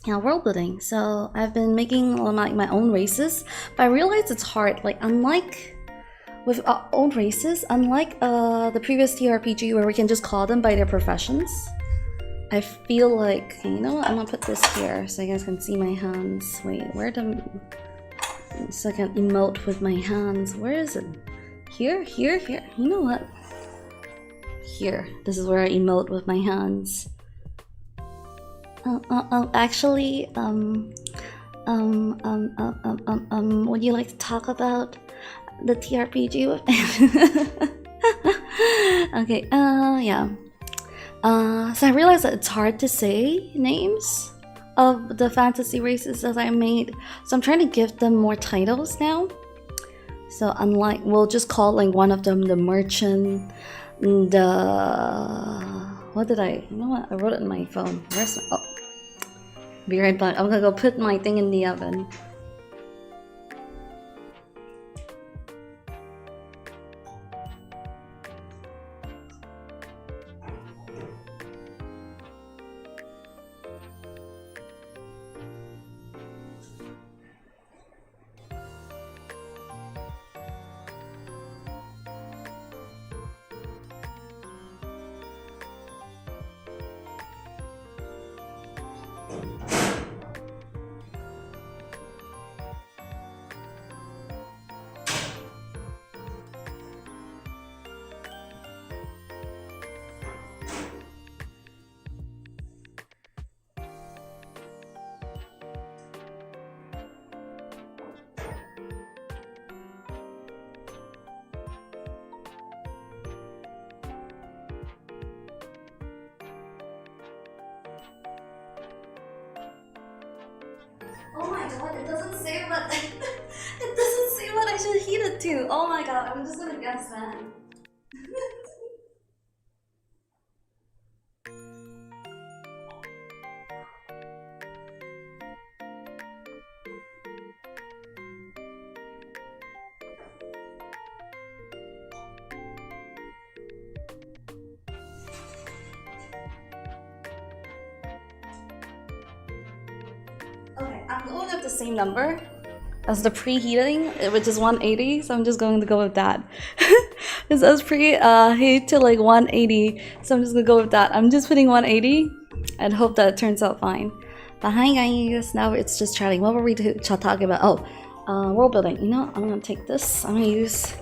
Yeah, world building. So I've been making my own races, but I realized it's hard. Like unlike with our own races, unlike the previous TRPG where we can just call them by their professions, I feel like, you know what, I'm gonna put this here so you guys can see my hands. Wait, where the, so I can emote with my hands. Where is it? Here. You know what? Here. This is where I emote with my hands. Actually, would you like to talk about the TRPG with Okay, yeah. So I realized that it's hard to say names of the fantasy races that I made. So I'm trying to give them more titles now. So unlike, we'll just call like one of them the merchant, What did I... You know what? I wrote it in my phone. Where's my... Oh. Be right back. I'm gonna go put my thing in the oven. Oh my god, it doesn't say what it doesn't say what I should heat it to. Oh my god, I'm just gonna guess that. Okay, I'm going with the same number as the preheating, which is 180, so I'm just going to go with that. It says preheat to like 180, so I'm just gonna go with that. I'm just putting 180 and hope that it turns out fine. But hi guys, now it's just chatting. What were we talking about? Oh, world building. You know, I'm gonna take this. I'm gonna use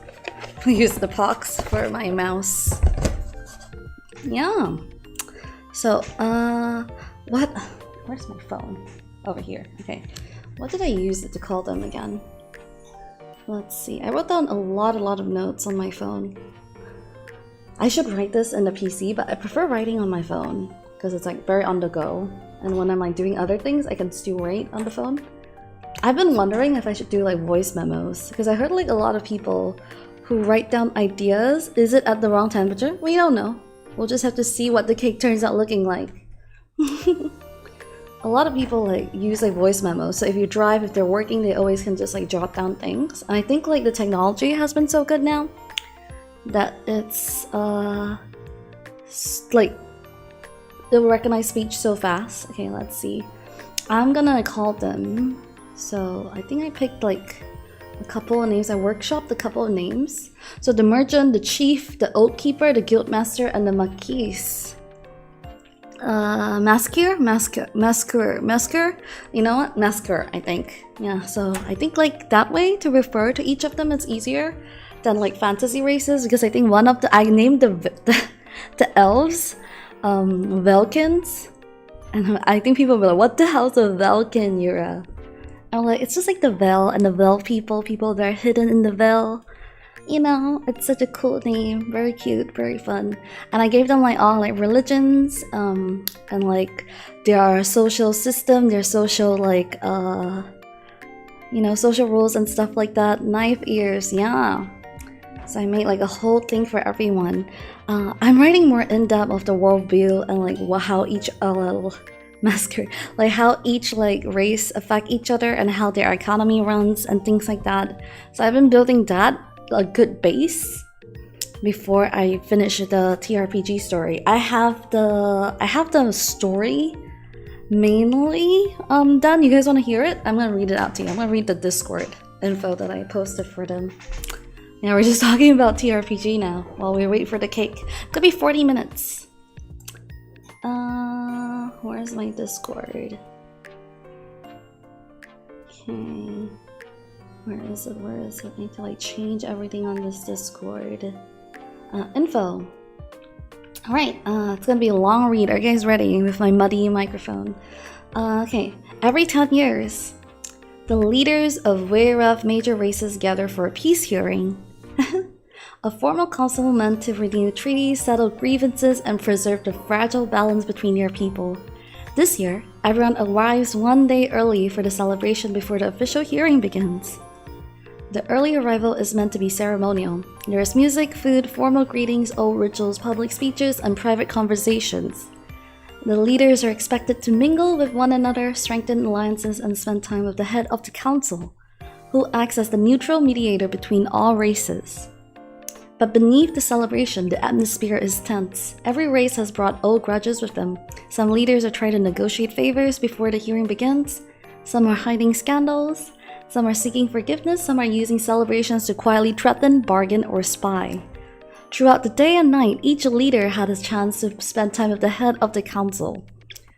the box for my mouse. Yeah. So, what? Where's my phone? Over here. Okay. What did I use it to call them again? Let's see. I wrote down a lot of notes on my phone. I should write this in the PC, but I prefer writing on my phone because it's like very on the go. And when I'm like doing other things, I can still write on the phone. I've been wondering if I should do like voice memos because I heard like a lot of people who write down ideas. Is it at the wrong temperature? We don't know. We'll just have to see what the cake turns out looking like. A lot of people like use like voice memos, so if you drive, if they're working, they always can just like jot down things. And I think like the technology has been so good now that it's like it'll recognize speech so fast. Okay, let's see. I'm gonna call them. So I think I picked like a couple of names. I workshopped a couple of names. So the merchant, the chief, the oath keeper, the guild master, and the marquise. Masker? You know what? Masker, I think. Yeah, so I think like that way to refer to each of them is easier than like fantasy races, because I think one of the I named the elves Velkins, and I think people will be like, what the hell's a Velkin, Yura? I'm like, it's just like the Vel and the Vel people that are hidden in the Vel. You know, it's such a cool name, very cute, very fun. And I gave them like all like religions, and like their social system, their social like you know, social rules and stuff like that. Knife ears, yeah. So I made like a whole thing for everyone. I'm writing more in depth of the world view and like how each massacre, like how each like race affect each other and how their economy runs and things like that. So I've been building that a good base before I finish the TRPG story. I have the story mainly done. You guys want to hear it? I'm gonna read it out to you. I'm gonna read the Discord info that I posted for them. Yeah, we're just talking about TRPG now while we wait for the cake. Could be 40 minutes. Where's my Discord? Okay. Where is it? Where is it? I need to like change everything on this Discord. Info. Alright, it's gonna be a long read. Are you guys ready with my muddy microphone? Okay. Every 10 years, the leaders of whereof major races gather for a peace hearing. A formal council meant to renew treaties, settle grievances, and preserve the fragile balance between your people. This year, everyone arrives one day early for the celebration before the official hearing begins. The early arrival is meant to be ceremonial. There is music, food, formal greetings, old rituals, public speeches, and private conversations. The leaders are expected to mingle with one another, strengthen alliances, and spend time with the head of the council, who acts as the neutral mediator between all races. But beneath the celebration, the atmosphere is tense. Every race has brought old grudges with them. Some leaders are trying to negotiate favors before the hearing begins. Some are hiding scandals. Some are seeking forgiveness. Some are using celebrations to quietly threaten, bargain, or spy. Throughout the day and night, each leader had a chance to spend time with the head of the council.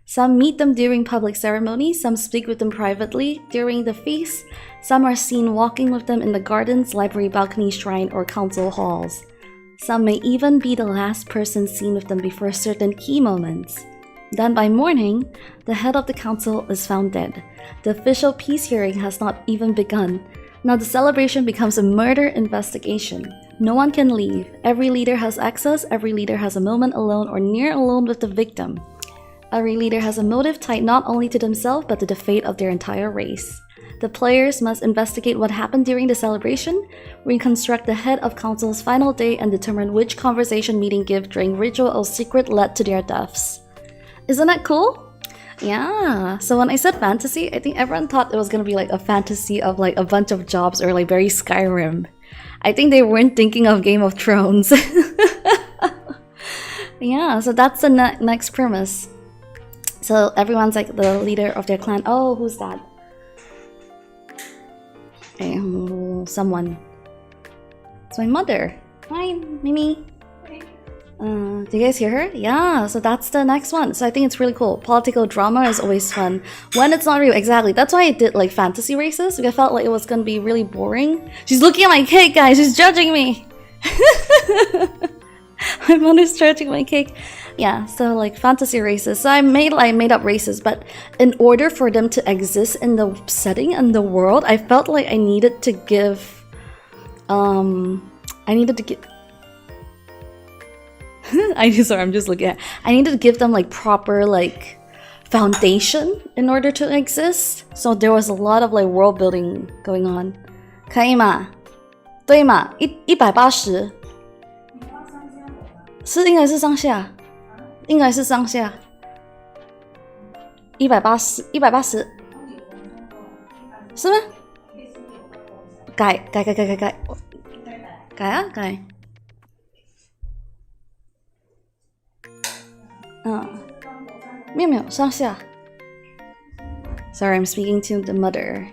Some meet them during public ceremonies, some speak with them privately during the feast, some are seen walking with them in the gardens, library, balcony, shrine, or council halls. Some may even be the last person seen with them before certain key moments. Then by morning, the head of the council is found dead. The official peace hearing has not even begun. Now the celebration becomes a murder investigation. No one can leave. Every leader has access, every leader has a moment alone or near alone with the victim. Every leader has a motive tied not only to themselves but to the fate of their entire race. The players must investigate what happened during the celebration, reconstruct the head of council's final day, and determine which conversation meeting gift during ritual or secret led to their deaths. Isn't that cool? Yeah, so when I said fantasy, I think everyone thought it was gonna be like a fantasy of like a bunch of jobs or like very Skyrim. I think they weren't thinking of Game of Thrones. Yeah, so that's the next premise. So everyone's like the leader of their clan. Oh, who's that? Okay, someone. It's my mother. Hi, Mimi. Do you guys hear her? Yeah, so that's the next one. So I think it's really cool. Political drama is always fun. When it's not real, exactly. That's why I did like fantasy races. Because I felt like it was gonna be really boring. She's looking at my cake, guys. She's judging me. My mother's judging my cake. Yeah, so like fantasy races. So I made up races, but in order for them to exist in the setting and the world, I felt like I needed to give I needed to give them like proper like foundation in order to exist. So there was a lot of like world building going on. 可以吗？对吗？180是应该是上下。应该是上下180是吗？改啊改。没有上下。Sorry, I'm speaking to the mother.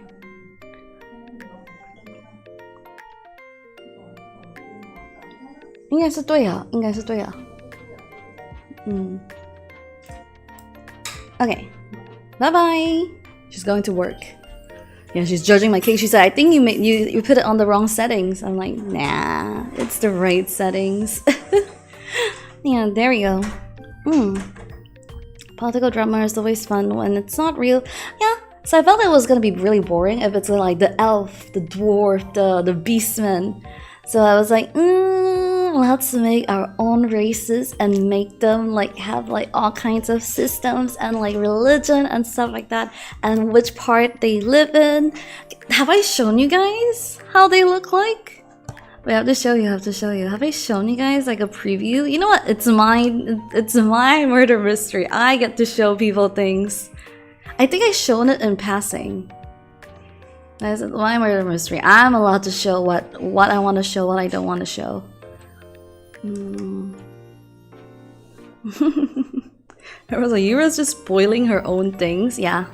应该是对啊。Okay. Bye-bye. She's going to work. Yeah, she's judging my cake. She said, I think you put it on the wrong settings. I'm like, nah, it's the right settings. Yeah, there we go. Political drama is always fun when it's not real. Yeah, so I felt it was gonna be really boring if it's like the elf, the dwarf, the beastman. So I was like, let's make our own races and make them like have like all kinds of systems and like religion and stuff like that, and which part they live in. Have I shown you guys how they look like? Wait, I have to show you. Have I shown you guys like a preview? You know what? It's my murder mystery. I get to show people things. I think I've shown it in passing. That's my murder mystery. I'm allowed to show what I want to show, what I don't want to show. Yura's just spoiling her own things. Yeah,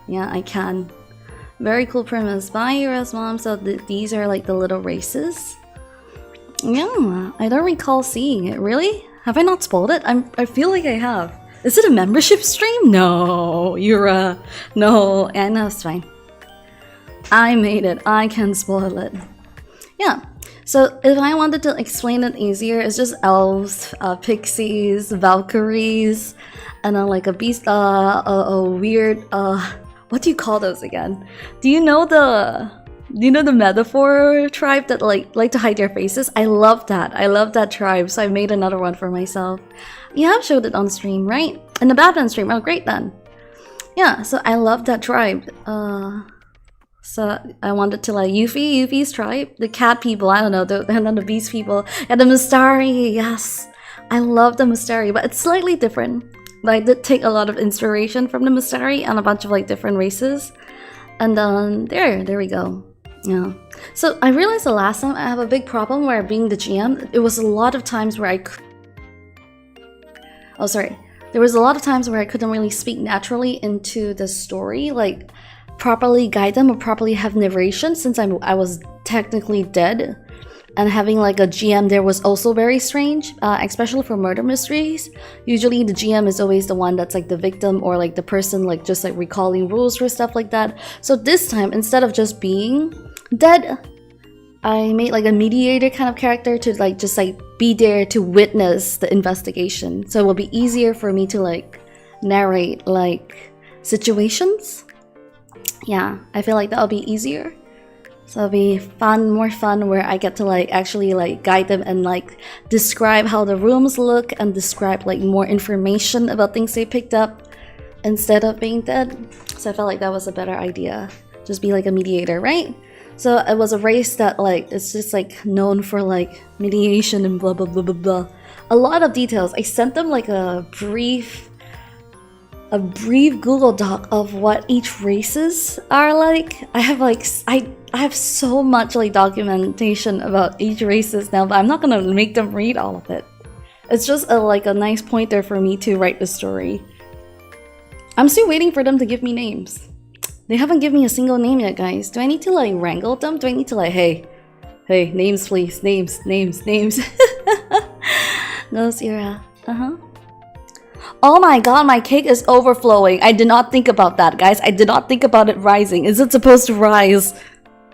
I can. Very cool premise. Bye, Yura's mom. So these are like the little races. Yeah, I don't recall seeing it. Really? Have I not spoiled it? I feel like I have. Is it a membership stream? No, Yura. No, and no, it's fine. I made it. I can spoil it. Yeah. So if I wanted to explain it easier, it's just elves, pixies, valkyries, and then like a beast, a weird, what do you call those again? Do you know the metaphor tribe that like to hide their faces? I love that tribe, so I made another one for myself. You have showed it on stream, right? In the Batman stream. Oh, great then. Yeah, so I love that tribe. So I wanted to like Yuffie's tribe, the cat people, I don't know, and then the beast people, and the Mistari, yes. I love the Mistari, but it's slightly different. But I did take a lot of inspiration from the Mistari and a bunch of like different races. And then there we go. Yeah. So I realized the last time I have a big problem where being the GM, it was a lot of times where there was a lot of times where I couldn't really speak naturally into the story, like properly guide them or properly have narration since I was technically dead. And having like a GM there was also very strange, especially for murder mysteries. Usually the GM is always the one that's like the victim or like the person like just like recalling rules for stuff like that. So this time, instead of just being dead, I made like a mediator kind of character to like just like be there to witness the investigation. So it will be easier for me to like narrate like situations. Yeah, I feel like that'll be easier. So it'll be fun, more fun, where I get to like actually like guide them and like describe how the rooms look and describe like more information about things they picked up instead of being dead. So I felt like that was a better idea. Just be like a mediator, right? So it was a race that like it's just like known for like mediation and blah blah blah blah blah. A lot of details. I sent them like a brief Google Doc of what each races are like. I have so much like documentation about each races now, but I'm not gonna make them read all of it. It's just like a nice pointer for me to write the story. I'm still waiting for them to give me names. They haven't given me a single name yet, guys. Do I need to like wrangle them? Do I need to like, hey, names please, names. Those Yura. Oh my god, my cake is overflowing. I did not think about that, guys. I did not think about it rising. Is it supposed to rise?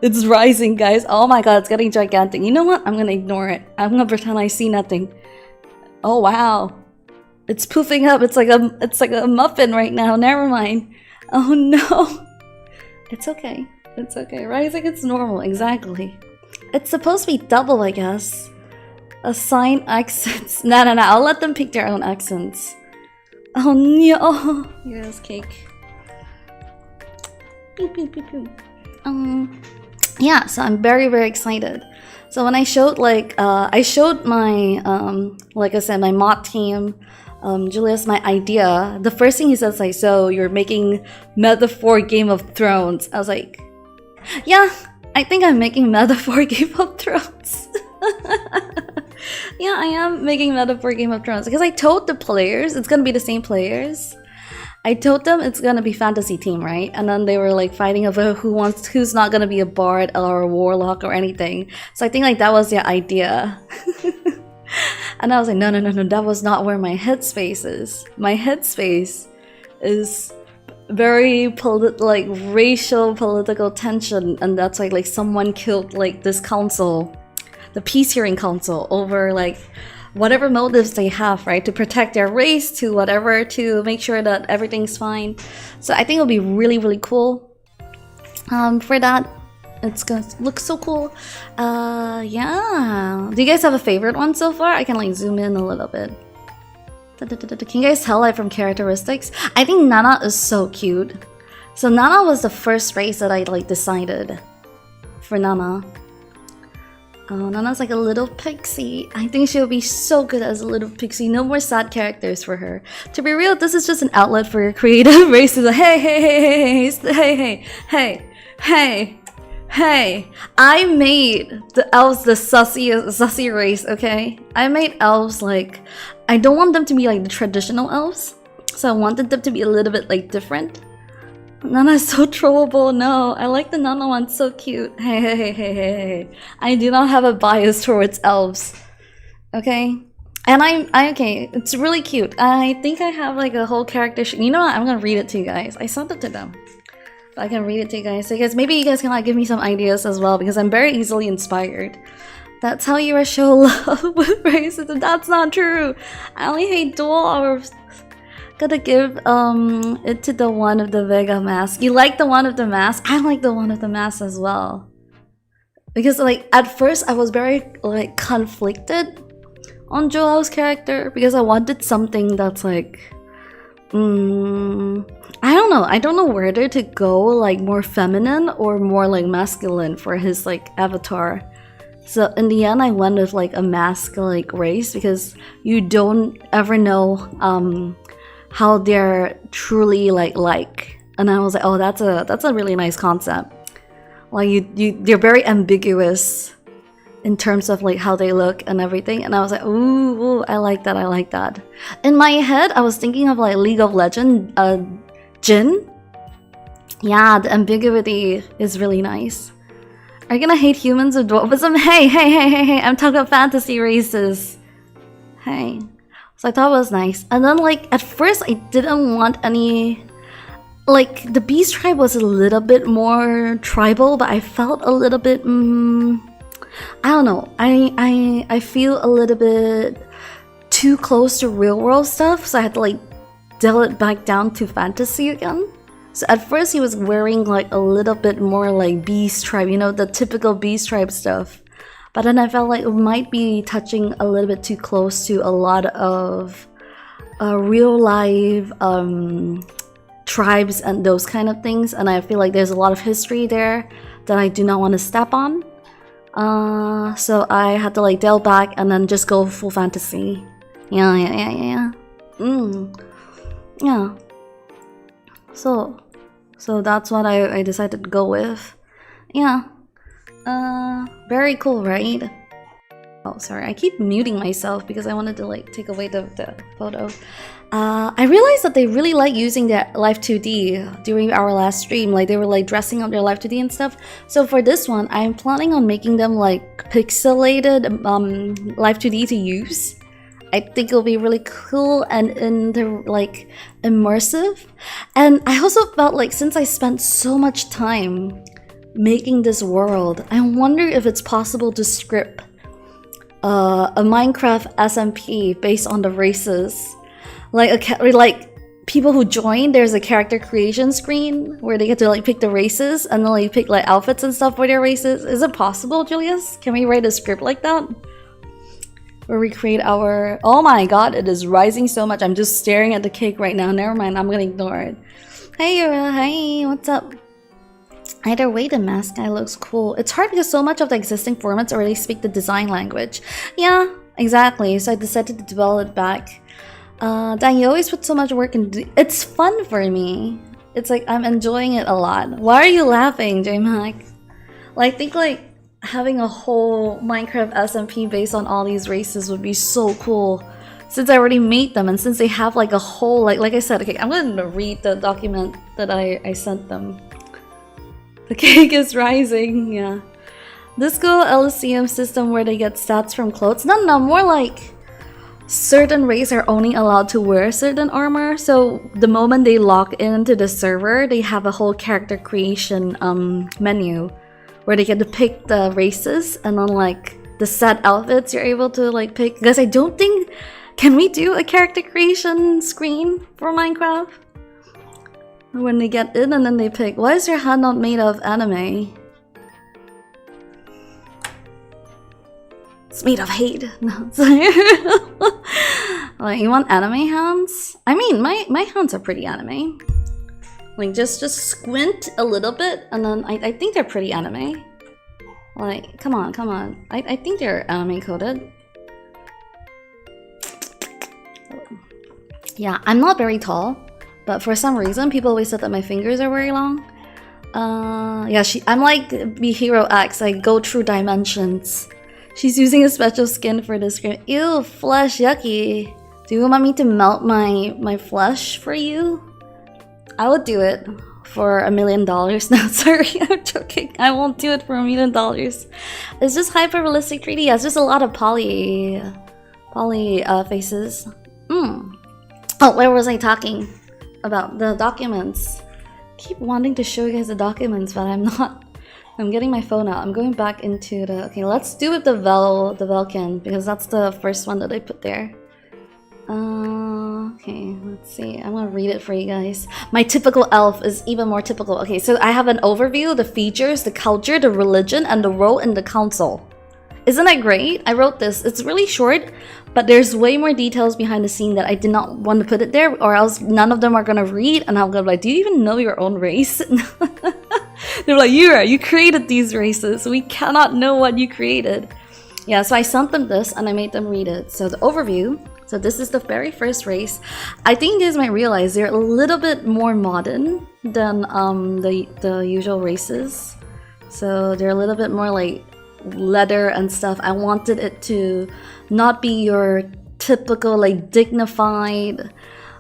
It's rising, guys. Oh my god, it's getting gigantic. You know what? I'm gonna ignore it. I'm gonna pretend I see nothing. Oh wow. It's poofing up. It's like a muffin right now. Never mind. Oh no. It's okay. It's okay. Rising, it's normal. Exactly. It's supposed to be double, I guess. Assign accents. No. I'll let them pick their own accents. Oh no! Yes, cake. Yeah, so I'm very, very excited. So when I showed like, I showed my, like I said, my mod team, Julius, my idea. The first thing he says like, so you're making metaphor Game of Thrones. I was like, yeah, I think I'm making metaphor Game of Thrones. Yeah, I am making metaphor Game of Thrones because I told the players it's gonna be the same players. I told them it's gonna be fantasy team, right? And then they were like fighting over who's not gonna be a bard or a warlock or anything. So I think like that was their idea. And I was like, no, that was not where my headspace is. My headspace is very like racial political tension, and that's like someone killed like this council, the peace hearing council, over like whatever motives they have, right, to protect their race, to whatever, to make sure that everything's fine. So I think it'll be really, really cool. For that, it's gonna look so cool. Yeah. Do you guys have a favorite one so far? I can like zoom in a little bit. Can you guys tell like from characteristics? I think Nana is so cute. So Nana was the first race that I like decided for Nana. Oh, Nana's like a little pixie. I think she'll be so good as a little pixie. No more sad characters for her. To be real, this is just an outlet for your creative races. Like, hey. I made the elves the sussy race, okay? I made elves like, I don't want them to be like the traditional elves. So I wanted them to be a little bit like different. Nana's so trollable. No, I like the Nana one. So cute. Hey. I do not have a bias towards elves. Okay? And I okay, it's really cute. I think I have like a whole character. You know what? I'm gonna read it to you guys. I sent it to them. But I can read it to you guys. So maybe you guys can like give me some ideas as well, because I'm very easily inspired. That's how you show love with racism. That's not true. I only hate dwarves. Gotta give it to the one of the Vega mask. You like the one of the mask? I like the one of the mask as well. Because like at first I was very like conflicted on Joel's character because I wanted something that's like I I don't know. I don't know whether to go like more feminine or more like masculine for his like avatar. So in the end, I went with like a masculine like, race because you don't ever know how they're truly like. And I was like, oh, that's a really nice concept. Like they're very ambiguous in terms of like how they look and everything. And I was like, ooh, I like that. I like that. In my head, I was thinking of like League of Legends, Jin. Yeah, the ambiguity is really nice. Are you gonna hate humans with dwarfism? Hey, I'm talking about fantasy races. Hey. So I thought it was nice. And then like, at first I didn't want any... Like, the beast tribe was a little bit more tribal, but I felt a little bit... I don't know. I feel a little bit too close to real world stuff, so I had to like dial it back down to fantasy again. So at first he was wearing like a little bit more like beast tribe, you know, the typical beast tribe stuff. But then I felt like it might be touching a little bit too close to a lot of real life tribes and those kind of things. And I feel like there's a lot of history there that I do not want to step on. So I had to like dial back and then just go full fantasy. Yeah. Yeah. So that's what I decided to go with. Yeah. Very cool, right? Oh, sorry. I keep muting myself because I wanted to like take away the photo. I realized that they really like using their Live 2D during our last stream. Like they were like dressing up their Live 2D and stuff. So for this one, I'm planning on making them like pixelated Live 2D to use. I think it'll be really cool and like immersive. And I also felt like since I spent so much time making this world, I wonder if it's possible to script a Minecraft SMP based on the races. Like people who join, there's a character creation screen where they get to like pick the races and then like pick like outfits and stuff for their races. Is it possible, Julius? Can we write a script like that? Where we create our... Oh my god, it is rising so much. I'm just staring at the cake right now. Never mind, I'm gonna ignore it. Hey Yura, hey, what's up? Either way, the mask guy looks cool. It's hard because so much of the existing formats already speak the design language. Yeah, exactly. So I decided to develop it back. Dan, you always put so much work into... It's fun for me. It's like, I'm enjoying it a lot. Why are you laughing, J-Mac? Like, I think like having a whole Minecraft SMP based on all these races would be so cool. Since I already made them and since they have like a whole... Like I said, okay, I'm gonna read the document that I sent them. The cake is rising, yeah. Disco LCM system where they get stats from clothes. No, more like certain races are only allowed to wear certain armor. So the moment they log into the server, they have a whole character creation menu where they get to pick the races and then like the set outfits you're able to like pick. Because I don't think... Can we do a character creation screen for Minecraft? When they get in and then they pick, why is your hand not made of anime? It's made of hate. No, sorry. Like, you want anime hands? I mean, my hands are pretty anime. Like, just squint a little bit and then I think they're pretty anime. Like, come on. I think they're anime coded. Yeah, I'm not very tall. But for some reason, people always said that my fingers are very long. Yeah, I'm like Be Hero X. I go through dimensions. She's using a special skin for this screen. Ew, flesh, yucky. Do you want me to melt my flesh for you? I would do it for $1 million. No, sorry, I'm joking. I won't do it for $1 million. It's just hyper realistic 3D. Yeah, it's just a lot of poly faces. Oh, where was I talking? About the documents. Keep wanting to show you guys the documents, but I'm not. I'm getting my phone out. I'm going back into the... Okay, let's do with the Velkin, because that's the first one that I put there. Okay, let's see. I'm gonna read it for you guys. My typical elf is even more typical. Okay, so I have an overview, the features, the culture, the religion, and the role in the council. Isn't that great? I wrote this. It's really short, but there's way more details behind the scene that I did not want to put it there, or else none of them are gonna read, and I'm gonna be like, do you even know your own race? They're like, Yura, you created these races. We cannot know what you created. Yeah, so I sent them this and I made them read it. So the overview. So this is the very first race. I think you guys might realize they're a little bit more modern than the usual races. So they're a little bit more like leather and stuff. I wanted it to not be your typical like dignified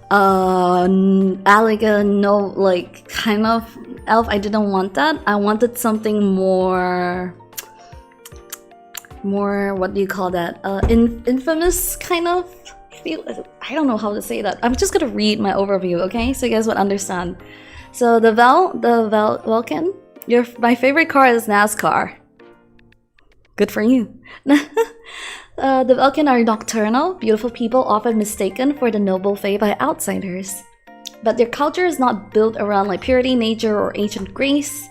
elegant, no, like kind of elf. I didn't want that. I wanted something more, what do you call that? Infamous kind of feel. I don't know how to say that. I'm just gonna read my overview, okay? So you guys would understand. So the Vulcan, my favorite car is NASCAR. Good for you. The Vulcan are nocturnal, beautiful people often mistaken for the noble fae by outsiders. But their culture is not built around like purity, nature, or ancient Greece.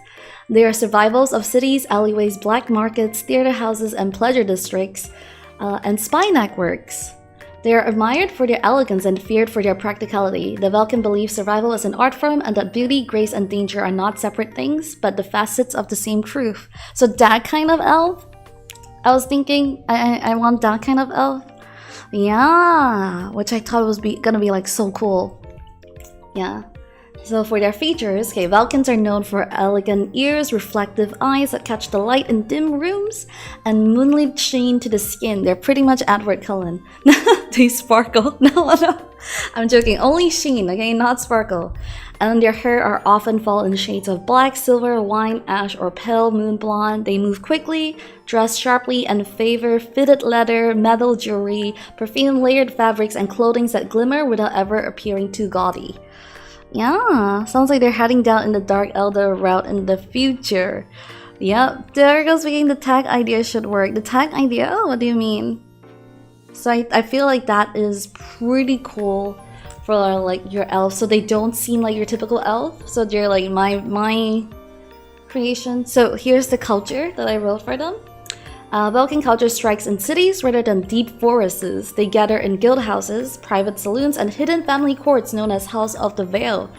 They are survivals of cities, alleyways, black markets, theater houses, and pleasure districts, and spy networks. They are admired for their elegance and feared for their practicality. The Vulcan believes survival is an art form and that beauty, grace, and danger are not separate things, but the facets of the same truth. So that kind of elf? I was thinking, I want that kind of elf. Yeah, which I thought was gonna be like so cool. Yeah. So for their features, okay, Vulcans are known for elegant ears, reflective eyes that catch the light in dim rooms, and moonlit sheen to the skin. They're pretty much Edward Cullen. They sparkle. No, I'm joking. Only sheen, okay, not sparkle. And their hair often fall in shades of black, silver, wine, ash, or pale moon blonde. They move quickly, dress sharply, and favor fitted leather, metal jewelry, perfume, layered fabrics, and clothing that glimmer without ever appearing too gaudy. Yeah, sounds like they're heading down in the Dark Elder route in the future. Yep, there goes speaking. The tag idea should work. The tag idea? Oh, what do you mean? So I feel like that is pretty cool for like your elf, so they don't seem like your typical elf. So they're like my creation. So here's the culture that I wrote for them. Vulcan culture strikes in cities rather than deep forests. They gather in guild houses, private saloons, and hidden family courts known as House of the Veil.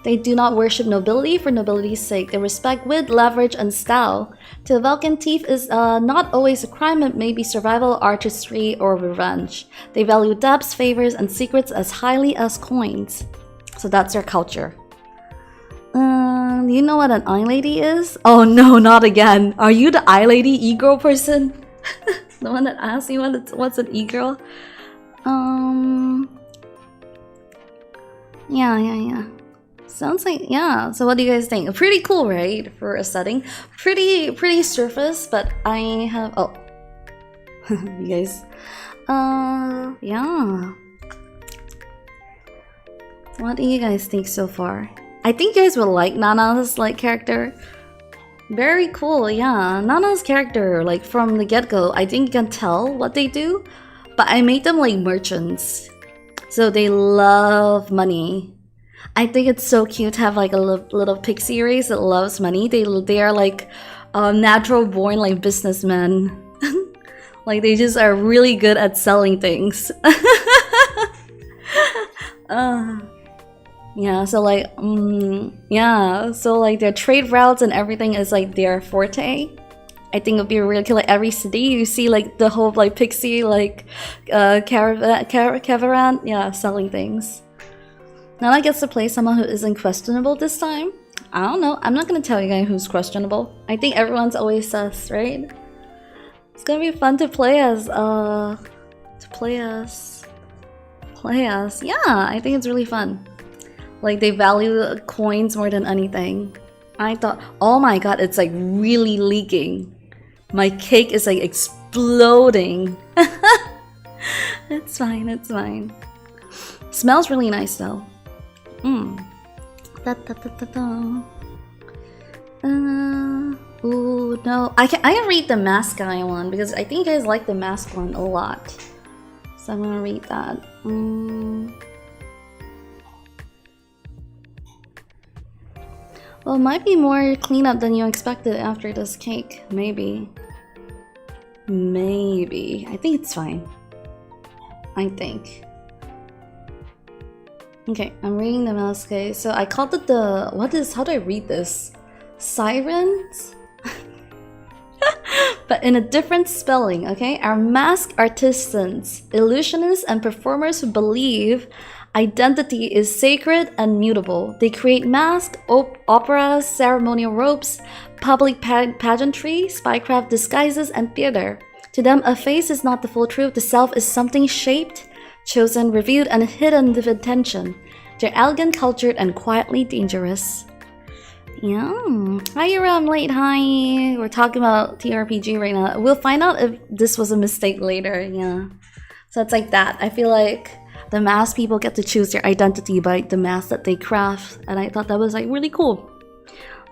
They do not worship nobility for nobility's sake. They respect wit, leverage, and style. To the Vulcan, thief is not always a crime. It may be survival, artistry, or revenge. They value depths, favors, and secrets as highly as coins. So that's their culture. You know what an eye lady is? Oh no, not again. Are you the eye lady e-girl person? The one that asked me what's an e-girl? Yeah. Sounds like, yeah. So what do you guys think? Pretty cool, right? For a setting. Pretty surface, but I have, oh. You guys. Yeah. What do you guys think so far? I think you guys will like Nana's like character. Very cool, yeah. Nana's character, like from the get-go, I think you can tell what they do. But I made them like merchants. So they love money. I think it's so cute to have like a little pixie race that loves money. They are like natural born like businessmen. Like they just are really good at selling things. Yeah, so like, yeah, so like their trade routes and everything is like their forte. I think it'd be really cool. Like every city, you see like the whole like pixie like caravan, yeah, selling things. Nana gets to play someone who isn't questionable this time. I don't know. I'm not gonna tell you guys who's questionable. I think everyone's always sus, right? It's gonna be fun to play as. Yeah, I think it's really fun. Like they value coins more than anything. I thought, oh my god, it's like really leaking. My cake is like exploding. It's fine, it's fine. Smells really nice though. Ooh, no. I can read the mask guy one because I think you guys like the mask one a lot. So I'm gonna read that. Well, it might be more cleanup than you expected after this cake. Maybe. Maybe. I think it's fine. I think. Okay, I'm reading the mask. Okay, so I called it the... How do I read this? Sirens? But in a different spelling, okay? Our mask artisans, illusionists, and performers who believe identity is sacred and mutable. They create masks, operas, ceremonial robes, public pageantry, spycraft disguises, and theater. To them, a face is not the full truth. The self is something shaped, chosen, reviewed, and hidden with intention. They're elegant, cultured, and quietly dangerous. Yeah. Hi, Yura, I'm late. Hi. We're talking about TRPG right now. We'll find out if this was a mistake later. Yeah. So it's like that. I feel like the mask people get to choose their identity by the mask that they craft. And I thought that was like really cool.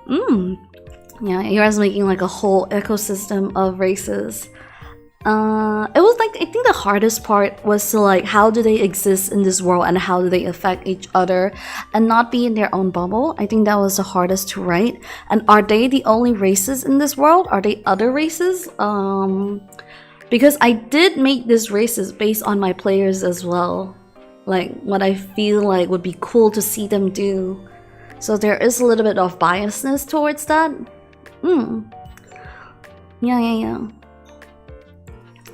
Yeah, Yura's making like a whole ecosystem of races. It was like, I think the hardest part was to like, how do they exist in this world and how do they affect each other and not be in their own bubble. I think that was the hardest to write. And are they the only races in this world? Are they other races? Because I did make these races based on my players as well. Like what I feel like would be cool to see them do. So there is a little bit of biasness towards that. Yeah.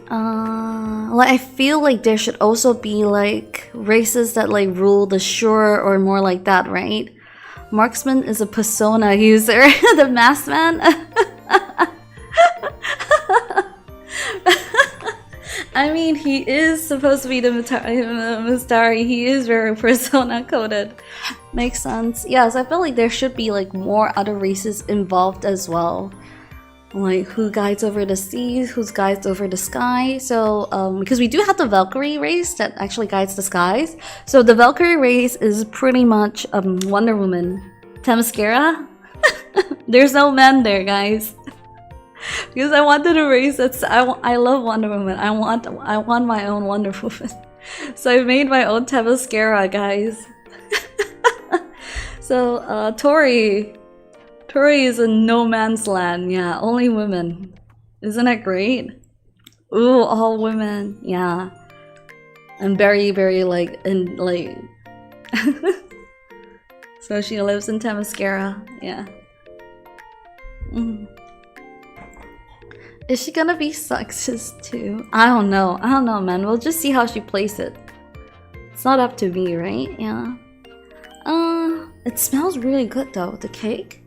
Like I feel like there should also be like races that like rule the shore or more like that, right? Marksman is a persona user. The masked man. I mean, he is supposed to be the Mistari. He is very persona coded. Makes sense. Yeah, so I feel like there should be like more other races involved as well. Like who guides over the seas, who guides over the sky. So because we do have the Valkyrie race that actually guides the skies. So the Valkyrie race is pretty much Wonder Woman. Themyscira. There's no men there, guys. Because I wanted a race that's I love Wonder Woman. I want my own Wonder Woman. So I made my own Themyscira, guys. So Tori is a no man's land. Yeah, only women. Isn't that great? Ooh, all women. Yeah. And very, very like in like. So she lives in Themyscira. Yeah. Is she gonna be sexist too? I don't know, man. We'll just see how she plays it. It's not up to me, right? Yeah. It smells really good though, the cake.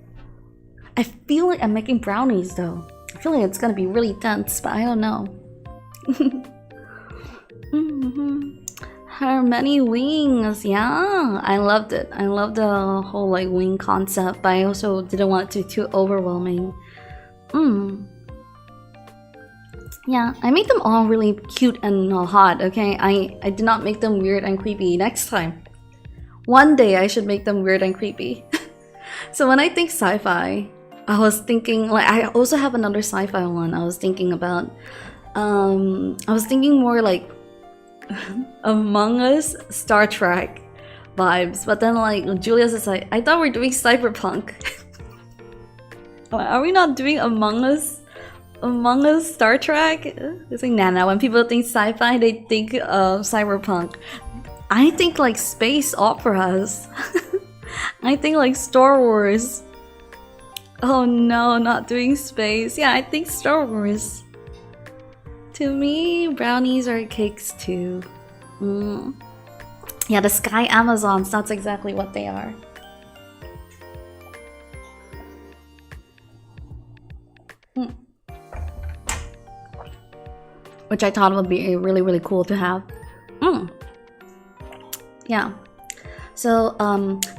I feel like I'm making brownies though. I feel like it's gonna be really dense, but I don't know. Her many wings, yeah. I loved it. I loved the whole like wing concept, but I also didn't want it to be too overwhelming. Yeah, I made them all really cute and hot, okay? I did not make them weird and creepy. Next time. One day I should make them weird and creepy. So when I think sci-fi, I was thinking, like, I also have another sci-fi one I was thinking about. I was thinking more like Among Us, Star Trek vibes. But then like, Julius is like, I thought we were doing cyberpunk. Are we not doing Among Us? Among Us, Star Trek? It's like, nah, when people think sci-fi, they think cyberpunk. I think like space operas. I think like Star Wars. Oh no, not doing space. Yeah, I think Star Wars. To me, brownies are cakes too. Yeah, the Sky Amazons, that's exactly what they are. Which I thought would be really, really cool to have. Yeah. So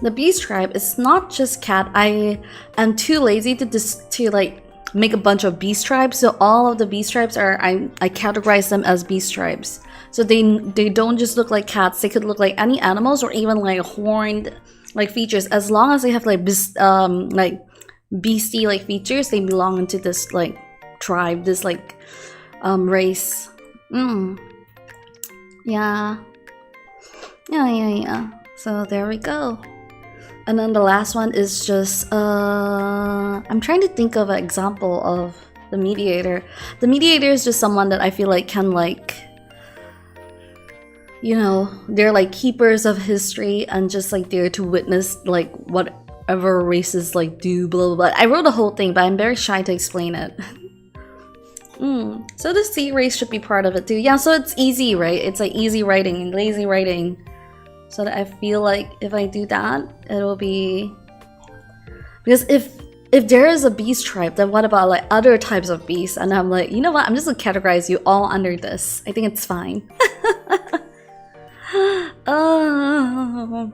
the beast tribe is not just cat. I am too lazy to like make a bunch of beast tribes. So all of the beast tribes are I categorize them as beast tribes. So they don't just look like cats. They could look like any animals or even like horned like features. As long as they have like beastie like features, they belong into this like tribe, this like race. Yeah. So there we go. And then the last one is just I'm trying to think of an example of The mediator. The mediator is just someone that I feel like can like, you know, they're like keepers of history and just like there to witness like whatever races like do blah blah blah. I wrote the whole thing, but I'm very shy to explain it. So the sea race should be part of it too. Yeah, so it's easy, right? It's like easy writing, lazy writing. So that I feel like if I do that, it'll be... Because if there is a beast tribe, then what about like other types of beasts? And I'm like, you know what? I'm just gonna categorize you all under this. I think it's fine. Oh,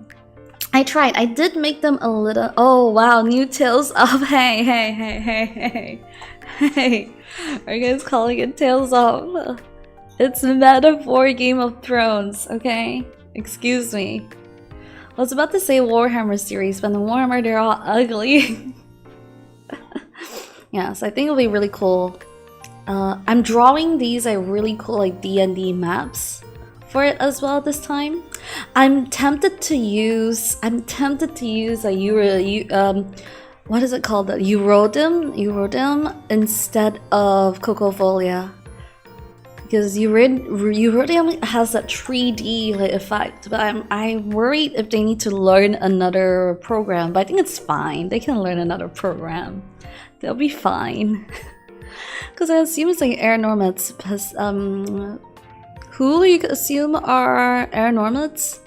I tried. I did make them a little... Oh, wow. New Tales of... Hey. Are you guys calling it Tales of? It's metaphor Game of Thrones, okay? Excuse me. I was about to say Warhammer series, but in Warhammer they're all ugly. Yeah, so I think it'll be really cool. I'm drawing these like really cool like D&D maps for it as well this time. I'm tempted to use a Yura, what is it called? Eurodym instead of Cocofolia. Because Eurodym has that 3D like effect, but I'm worried if they need to learn another program. But I think it's fine. They can learn another program. They'll be fine. Because I assume it's like air normats. Who you could assume are air normats?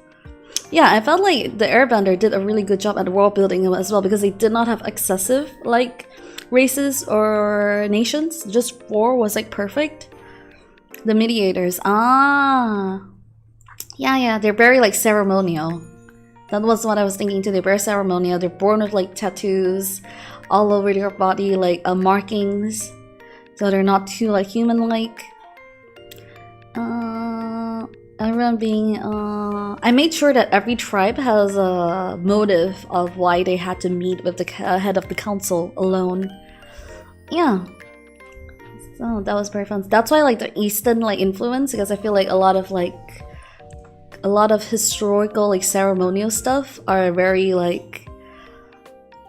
Yeah, I felt like the Airbender did a really good job at world building as well, because they did not have excessive like races or nations. Just 4 was like perfect. The mediators, yeah, they're very like ceremonial. That was what I was thinking too. They're very ceremonial. They're born with like tattoos all over their body, like markings, so they're not too like human-like. Everyone being I made sure that every tribe has a motive of why they had to meet with the head of the council alone. Yeah. So that was very fun. That's why I like the Eastern like influence, because I feel like a lot of historical like ceremonial stuff are very like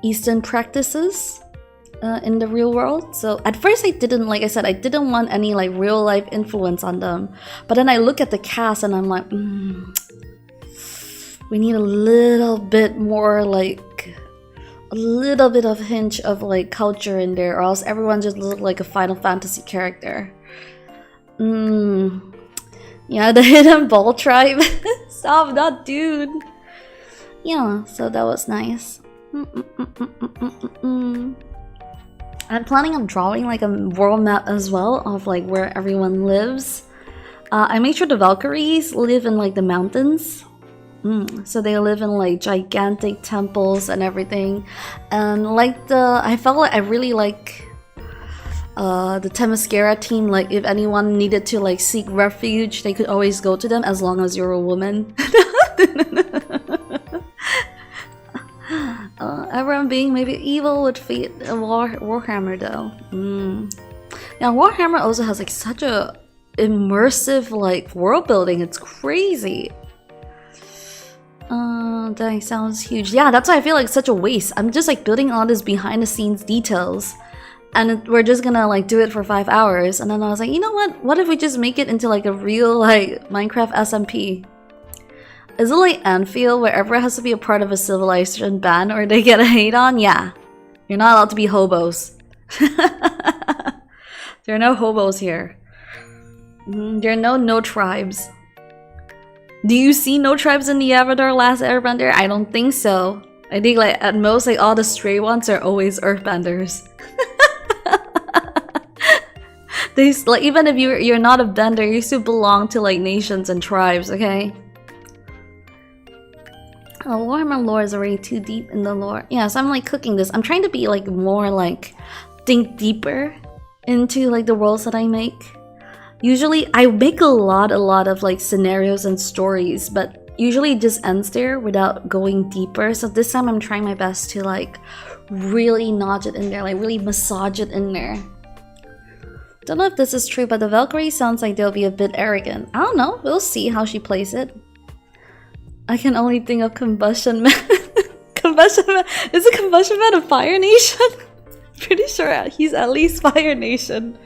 Eastern practices in the real world. So at first I didn't, like I said, I didn't want any like real life influence on them. But then I look at the cast and I'm like, we need a little bit more like a little bit of hint of like culture in there, or else everyone just looks like a Final Fantasy character. Yeah, the hidden ball tribe. Stop that, dude. Yeah, so that was nice. I'm planning on drawing like a world map as well of like where everyone lives. I made sure the Valkyries live in like the mountains. So they live in like gigantic temples and everything. And like I felt like I really like the Themyscira team. Like if anyone needed to like seek refuge, they could always go to them as long as you're a woman. Everyone being maybe evil would fit Warhammer though. Yeah, Warhammer also has like such a immersive like world building. It's crazy. That sounds huge. Yeah, that's why I feel like such a waste. I'm just like building all this behind the scenes details, and we're just gonna like do it for 5 hours. And then I was like, you know what? What if we just make it into like a real like Minecraft SMP? Is it like Anfield, where everyone has to be a part of a civilization ban or they get a hate on? Yeah. You're not allowed to be hobos. There are no hobos here. There are no tribes. Do you see no tribes in the Avatar Last Airbender? I don't think so. I think like at most like all the stray ones are always earthbenders. They like, even if you're not a bender, you still belong to like nations and tribes, okay? Oh, Warhammer lore is already too deep in the lore. Yeah, so I'm like cooking this. I'm trying to be like more like think deeper into like the worlds that I make. Usually I make a lot of like scenarios and stories, but usually it just ends there without going deeper. So this time I'm trying my best to like really notch it in there, like really massage it in there. Don't know if this is true, but the Valkyrie sounds like they'll be a bit arrogant. I don't know, we'll see how she plays it. I can only think of Combustion Man. Combustion Man? Is a Combustion Man a Fire Nation? Pretty sure he's at least Fire Nation.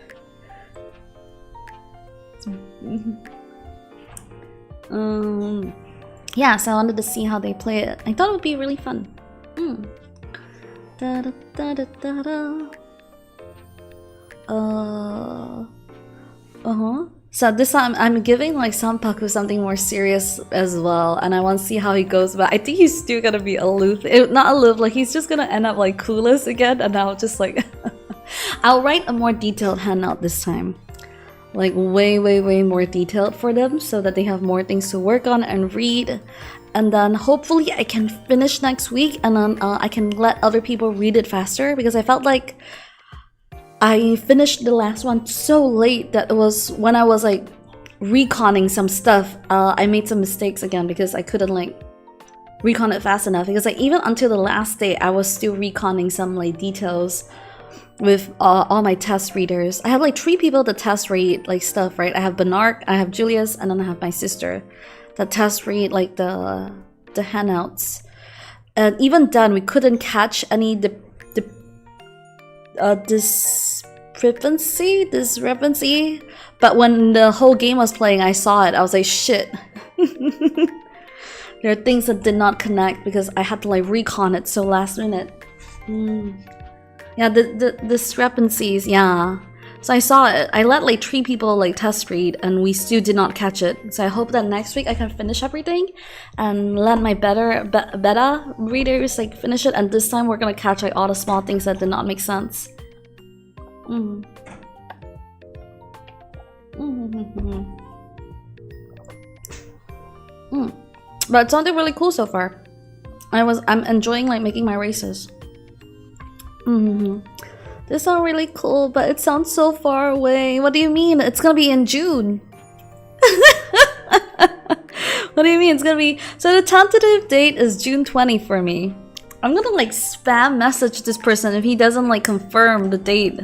Yeah, so I wanted to see how they play it. I thought it would be really fun. Da, da, da, da, da, da. So this time I'm giving like Sanpaku something more serious as well, and I want to see how he goes. But I think he's still gonna be aloof. Not aloof, like he's just gonna end up like clueless again, and I'll just like I'll write a more detailed handout this time, like way more detailed for them, so that they have more things to work on and read. And then hopefully I can finish next week, and then I can let other people read it faster, because I felt like I finished the last one so late that it was when I was like reconning some stuff, I made some mistakes again because I couldn't like recon it fast enough, because like even until the last day I was still reconning some like details with all my test readers. I have like 3 people that test read like stuff, right? I have Bernard, I have Julius, and then I have my sister that test read like the handouts. And even then we couldn't catch any discrepancy, but when the whole game was playing I saw it. I was like, shit. There are things that did not connect because I had to like recon it so last minute. Yeah, the discrepancies, yeah. So I saw it. I let like 3 people like test read and we still did not catch it. So I hope that next week I can finish everything and let my beta readers like finish it, and this time we're gonna catch like all the small things that did not make sense. But it sounded really cool so far. I'm enjoying like making my races. This sounds really cool, but it sounds so far away. What do you mean? It's gonna be in June. What do you mean? It's gonna be... So the tentative date is June 20 for me. I'm gonna like spam message this person if he doesn't like confirm the date.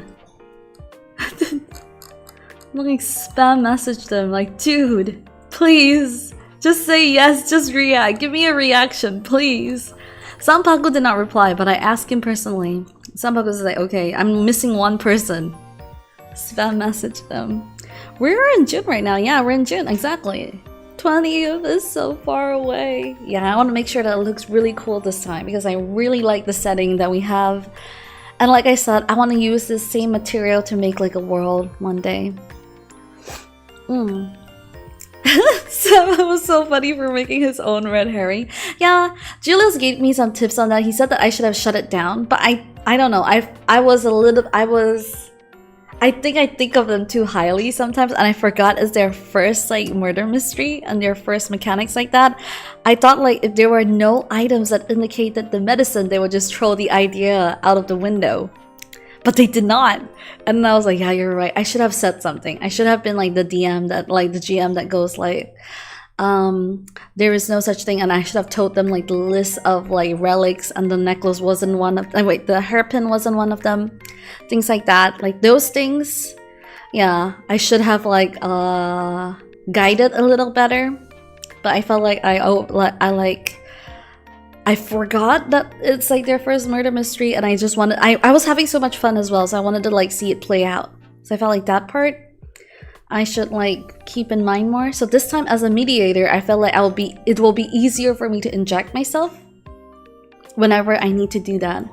I'm gonna like spam message them like, dude, please, just say yes, just react. Give me a reaction, please. Sanpaku did not reply, but I asked him personally. Sanpaku was like, okay, I'm missing one person. Spam message them. We're in June right now. Yeah, we're in June, exactly. 20th is so far away. Yeah, I want to make sure that it looks really cool this time because I really like the setting that we have. And like I said, I want to use this same material to make like a world one day. Sam was so funny for making his own red herring. Yeah, Julius gave me some tips on that. He said that I should have shut it down, but I don't know. I think I think of them too highly sometimes, and I forgot it's their first like murder mystery and their first mechanics like that. I thought like if there were no items that indicated the medicine, they would just throw the idea out of the window. But they did not. And I was like, yeah, you're right. I should have said something. I should have been like the DM that like the GM that goes like, there is no such thing, and I should have told them like the list of like relics, and the necklace wasn't one of them. Wait, the hairpin wasn't one of them. Things like that. Like those things. Yeah, I should have like guided a little better. But I felt like I forgot that it's like their first murder mystery, and I just wanted I was having so much fun as well, so I wanted to like see it play out. So I felt like that part I should like keep in mind more. So this time as a mediator, I felt like it will be easier for me to inject myself whenever I need to do that.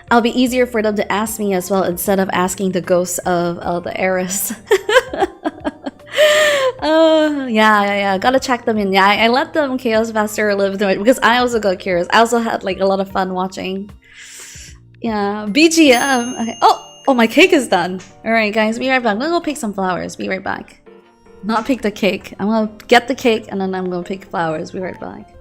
It'll be easier for them to ask me as well instead of asking the ghost of the heiress. Yeah, gotta check them in. Yeah, I let them Chaos Master live through it because I also got curious. I also had like a lot of fun watching. Yeah, BGM. Okay. Oh, my cake is done. Alright guys, be right back. I'm gonna go pick some flowers. Be right back. Not pick the cake. I'm gonna get the cake and then I'm gonna pick flowers. Be right back.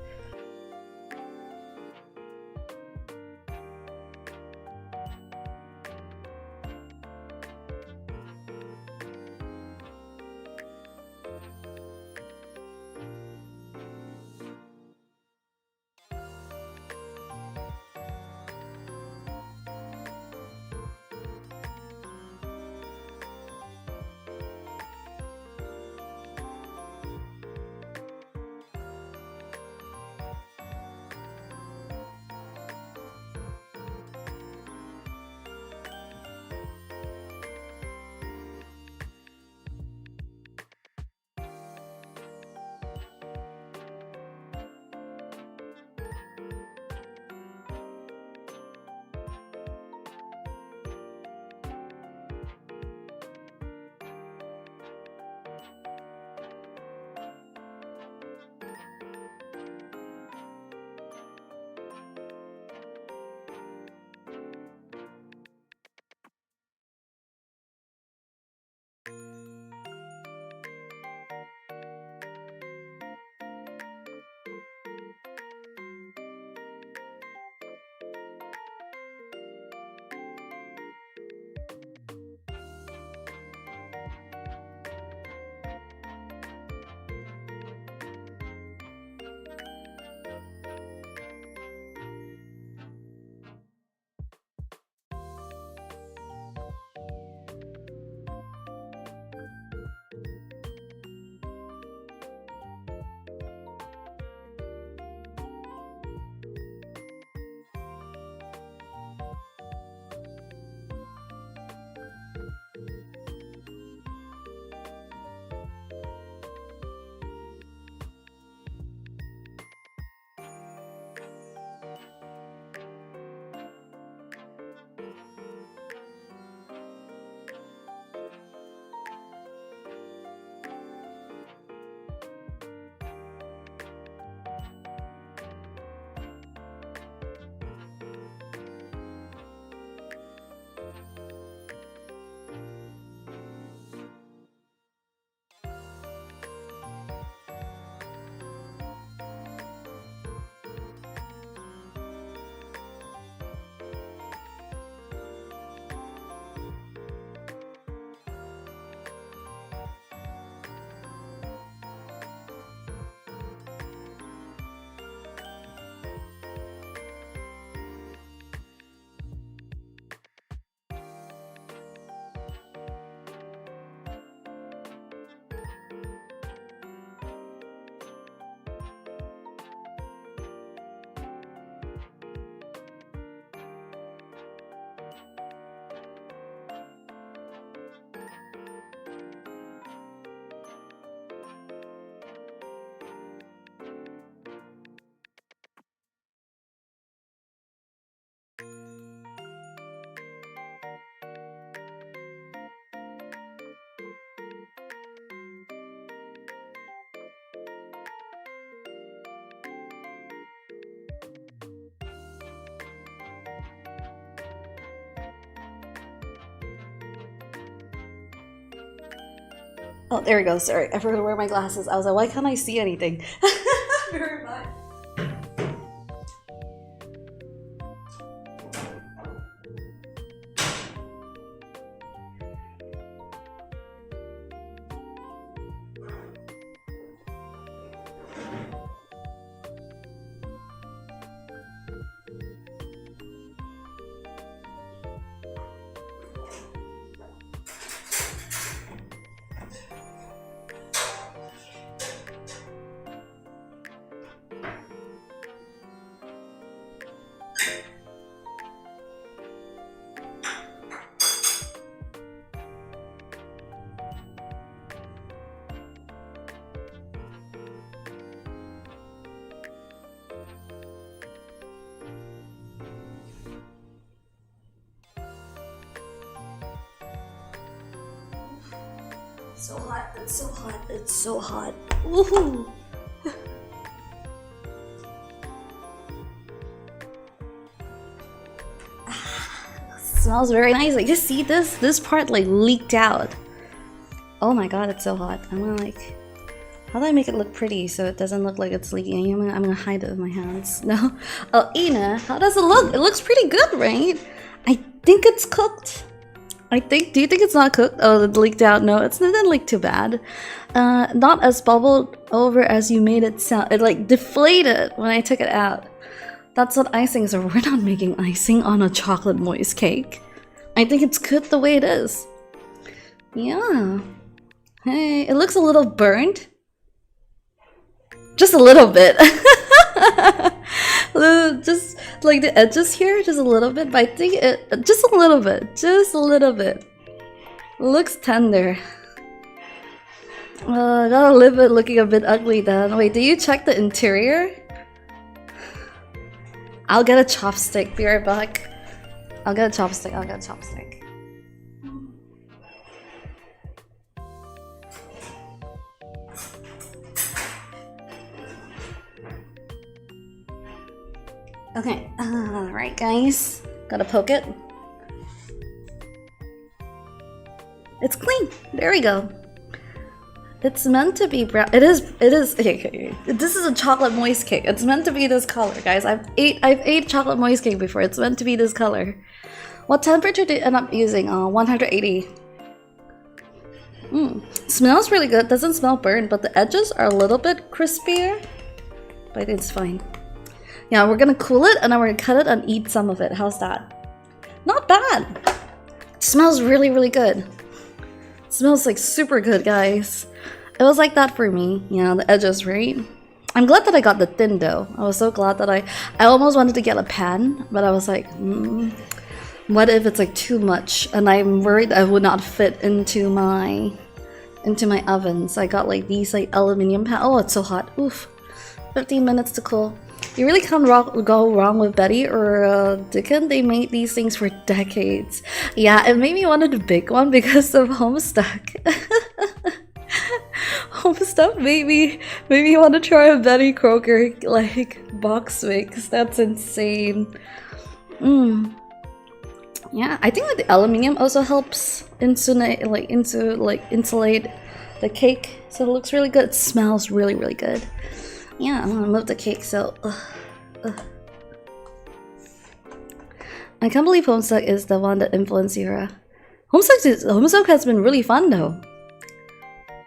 Oh, there we go. Sorry, I forgot to wear my glasses. I was like, why can't I see anything? Very much. So hot, it's so hot, it's so hot. Woohoo! Smells very nice. Like, just see this part like leaked out. Oh my god, it's so hot. I'm gonna like, how do I make it look pretty so it doesn't look like it's leaking? I'm gonna hide it with my hands. No. Oh, Ina, how does it look? It looks pretty good, right? I think it's cooked. Do you think it's not cooked? Oh, it leaked out. No, it didn't leak too bad. Not as bubbled over as you made it sound. It like deflated when I took it out. That's what icing is. We're not making icing on a chocolate moist cake. I think it's cooked the way it is. Yeah. Hey, it looks a little burnt. Just a little bit. Just like the edges here, just a little bit, but I think it just a little bit. Looks tender. Gotta leave it looking a bit ugly then. Wait, do you check the interior? I'll get a chopstick. Be right back. I'll get a chopstick. Okay, alright guys. Gotta poke it. It's clean! There we go. It's meant to be brown. It is, okay. This is a chocolate moist cake. It's meant to be this color, guys. I've ate chocolate moist cake before. It's meant to be this color. What temperature did you end up using? 180. Smells really good. Doesn't smell burnt, but the edges are a little bit crispier. But I think it's fine. Yeah, we're gonna cool it and then we're gonna cut it and eat some of it. How's that? Not bad. It smells really, really good. It smells like super good, guys. It was like that for me. Yeah, the edges, right? I'm glad that I got the thin dough. I was so glad that I almost wanted to get a pan, but I was like, what if it's like too much? And I'm worried I would not fit into my oven. So I got like these like aluminum pan. Oh, it's so hot. Oof. 15 minutes to cool. You really can't go wrong with Betty or Dickon. They made these things for decades. Yeah, it made me want to bake one because of Homestuck. Homestuck made me want to try a Betty Crocker like box mix. That's insane. Yeah, I think that the aluminium also helps insulate the cake, so it looks really good. It smells really, really good. Yeah, I'm gonna move the cake, so... I can't believe Homestuck is the one that influenced Yura. Homestuck has been really fun though.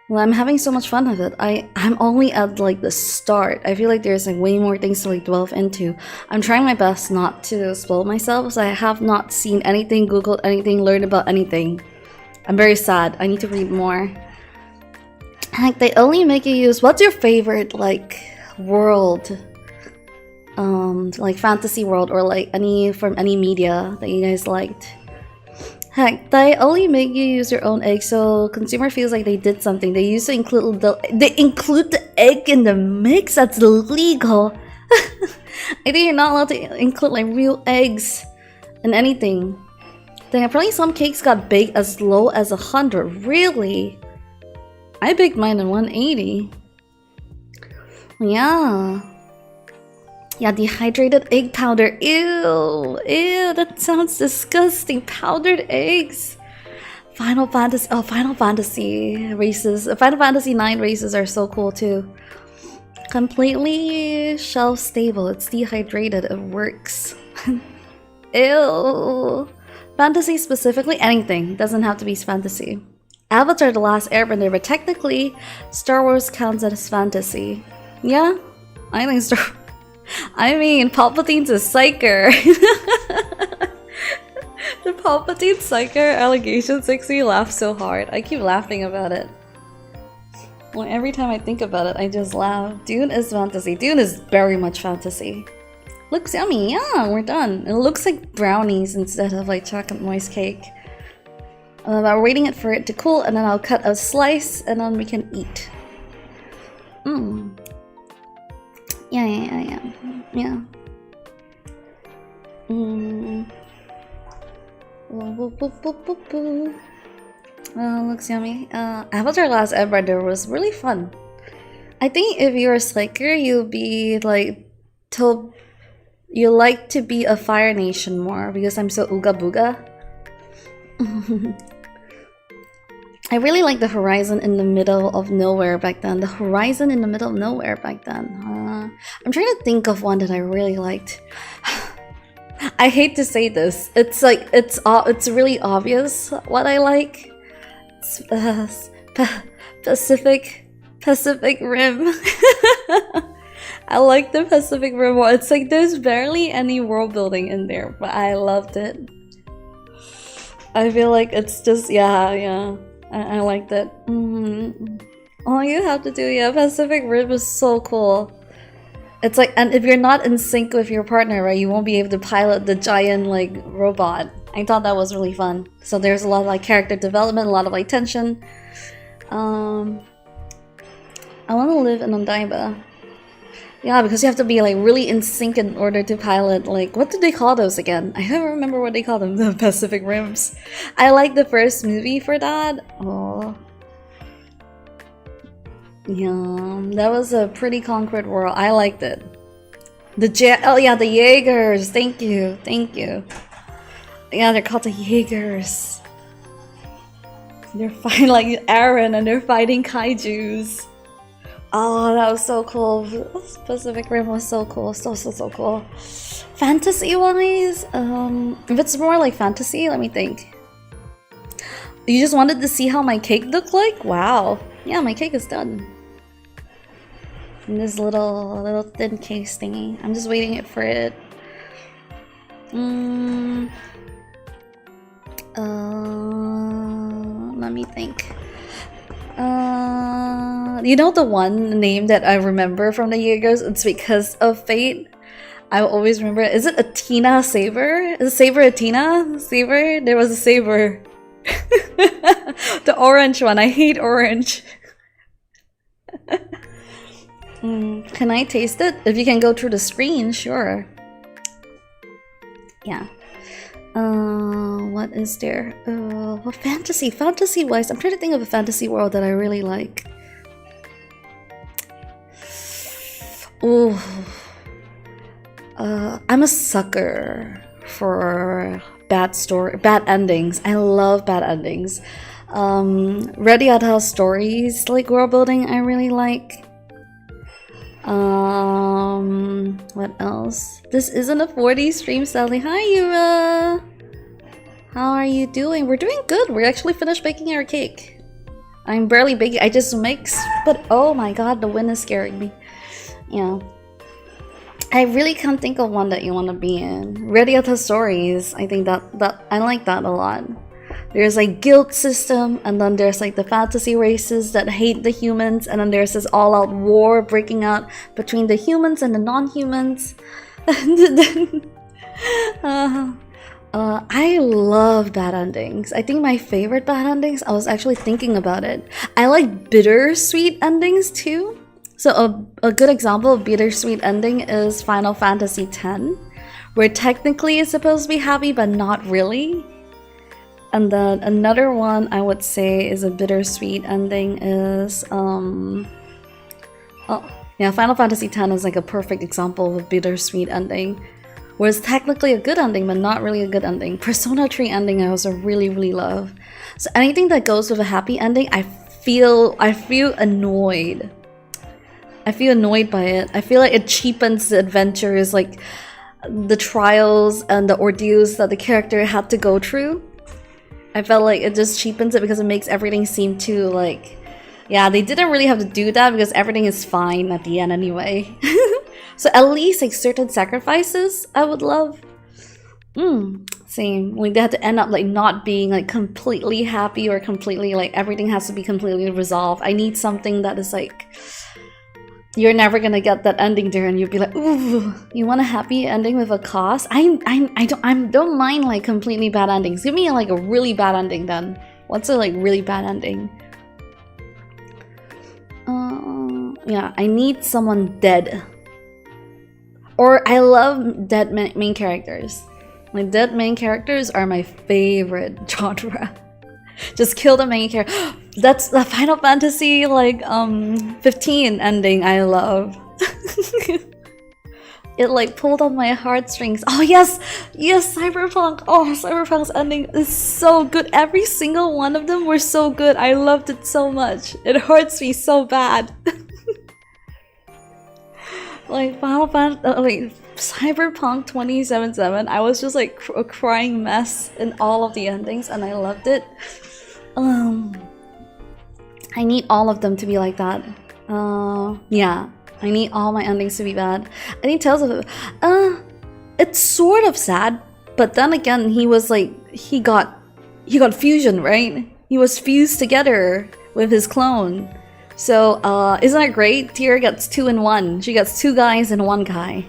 Well, I'm having so much fun with it. I'm only at like the start. I feel like there's like way more things to like delve into. I'm trying my best not to spoil myself, so I have not seen anything, googled anything, learned about anything. I'm very sad. I need to read more. Like, they only make you use... What's your favorite like world, like fantasy world, or like from any media that you guys liked? Heck, they only make you use your own egg, so consumer feels like they did something. They used to include the egg in the mix. That's illegal. I think you're not allowed to include like real eggs in anything. Then apparently some cakes got baked as low as 100. Really? I baked mine at 180. Yeah. Yeah, dehydrated egg powder. Ew. Ew, that sounds disgusting. Powdered eggs. Final Fantasy. Oh, Final Fantasy races. Final Fantasy 9 races are so cool too. Completely shelf stable. It's dehydrated. It works. Ew. Fantasy specifically? Anything. Doesn't have to be fantasy. Avatar: The Last Airbender, but technically Star Wars counts as fantasy. Yeah? I think I mean, Palpatine's a psyker. The Palpatine psyker allegations makes me laugh so hard. I keep laughing about it. Well, every time I think about it, I just laugh. Dune is fantasy. Dune is very much fantasy. Looks yummy. Yeah, we're done. It looks like brownies instead of like chocolate moist cake. I'm waiting it for it to cool, and then I'll cut a slice, and then we can eat. Mmm. Yeah. Mmm. Looks yummy. Avatar: Last Airbender was really fun. I think if you're a slaker, you'll be like told you like to be a Fire Nation more because I'm so ooga booga. I really like the horizon in the middle of nowhere back then. The horizon in the middle of nowhere back then. I'm trying to think of one that I really liked. I hate to say this. It's like it's really obvious what I like. It's, Pacific Rim. I like the Pacific Rim one. It's like there's barely any world building in there, but I loved it. I feel like it's just yeah. I liked it. All you have to do, yeah, Pacific Rim is so cool. It's like, and if you're not in sync with your partner, right, you won't be able to pilot the giant like robot. I thought that was really fun. So there's a lot of like character development, a lot of like tension. I want to live in Ondaiba. Yeah, because you have to be like really in sync in order to pilot, like, what did they call those again? I don't remember what they call them, the Pacific Rims. I like the first movie for that. Oh. Yeah, that was a pretty conquered world. I liked it. The Jaegers. Thank you. Yeah, they're called the Jaegers. They're fighting like Aaron and they're fighting kaijus. Oh, that was so cool. Pacific Rim was so cool. So cool. Fantasy-wise, if it's more like fantasy, let me think. You just wanted to see how my cake looked like? Wow. Yeah, my cake is done. In this little thin case thingy. I'm just waiting for it. Let me think. You know the one name that I remember from the Jaegers? It's because of Fate. I always remember it. Is it Athena Saber? Is Saber Athena? Saber? There was a Saber. The orange one. I hate orange. Can I taste it? If you can go through the screen, sure. Yeah. What is there? What fantasy-wise, I'm trying to think of a fantasy world that I really like. Ooh. I'm a sucker for bad endings. I love bad endings. Red Yata stories, like world building, I really like. What else? This isn't a 4D stream, sadly. Hi, Yura! How are you doing? We're doing good. We actually finished baking our cake. I'm barely baking. I just mixed, but oh my god, the wind is scaring me. Yeah. I really can't think of one that you want to be in. Red Yata stories. I think that I like that a lot. There's like guild system, and then there's like the fantasy races that hate the humans, and then there's this all-out war breaking out between the humans and the non-humans. I love bad endings. I think my favorite bad endings, I was actually thinking about it. I like bittersweet endings too. So a good example of bittersweet ending is Final Fantasy X, where technically it's supposed to be happy, but not really. And then another one I would say is a bittersweet ending is Final Fantasy X is like a perfect example of a bittersweet ending, was technically a good ending, but not really a good ending. Persona 3 ending I also really love. So anything that goes with a happy ending, I feel annoyed. I feel annoyed by it. I feel like it cheapens the adventures, like the trials and the ordeals that the character had to go through. I felt like it just cheapens it because it makes everything seem too like, yeah, they didn't really have to do that because everything is fine at the end anyway. So at least like certain sacrifices I would love. Same. Like they had to end up like not being like completely happy or completely like everything has to be completely resolved. I need something that is like, you're never gonna get that ending there and you'll be like, ooh, you want a happy ending with a cost? I don't mind like completely bad endings. Give me like a really bad ending then. What's a like really bad ending? Yeah, I need someone dead. Or I love dead main characters. Like dead main characters are my favorite genre. Just kill the main character. That's the Final Fantasy like 15 ending I love. It like pulled on my heartstrings. Oh yes! Yes, Cyberpunk! Oh, Cyberpunk's ending is so good. Every single one of them were so good. I loved it so much. It hurts me so bad. Like Final Fantasy, Cyberpunk 2077, I was just like a crying mess in all of the endings and I loved it. I need all of them to be like that. Yeah, I need all my endings to be bad. I need Tales of it. It's sort of sad, but then again, he was like, he got fusion, right? He was fused together with his clone. So, isn't that great? Tyr gets 2 in 1. She gets 2 guys and 1 guy.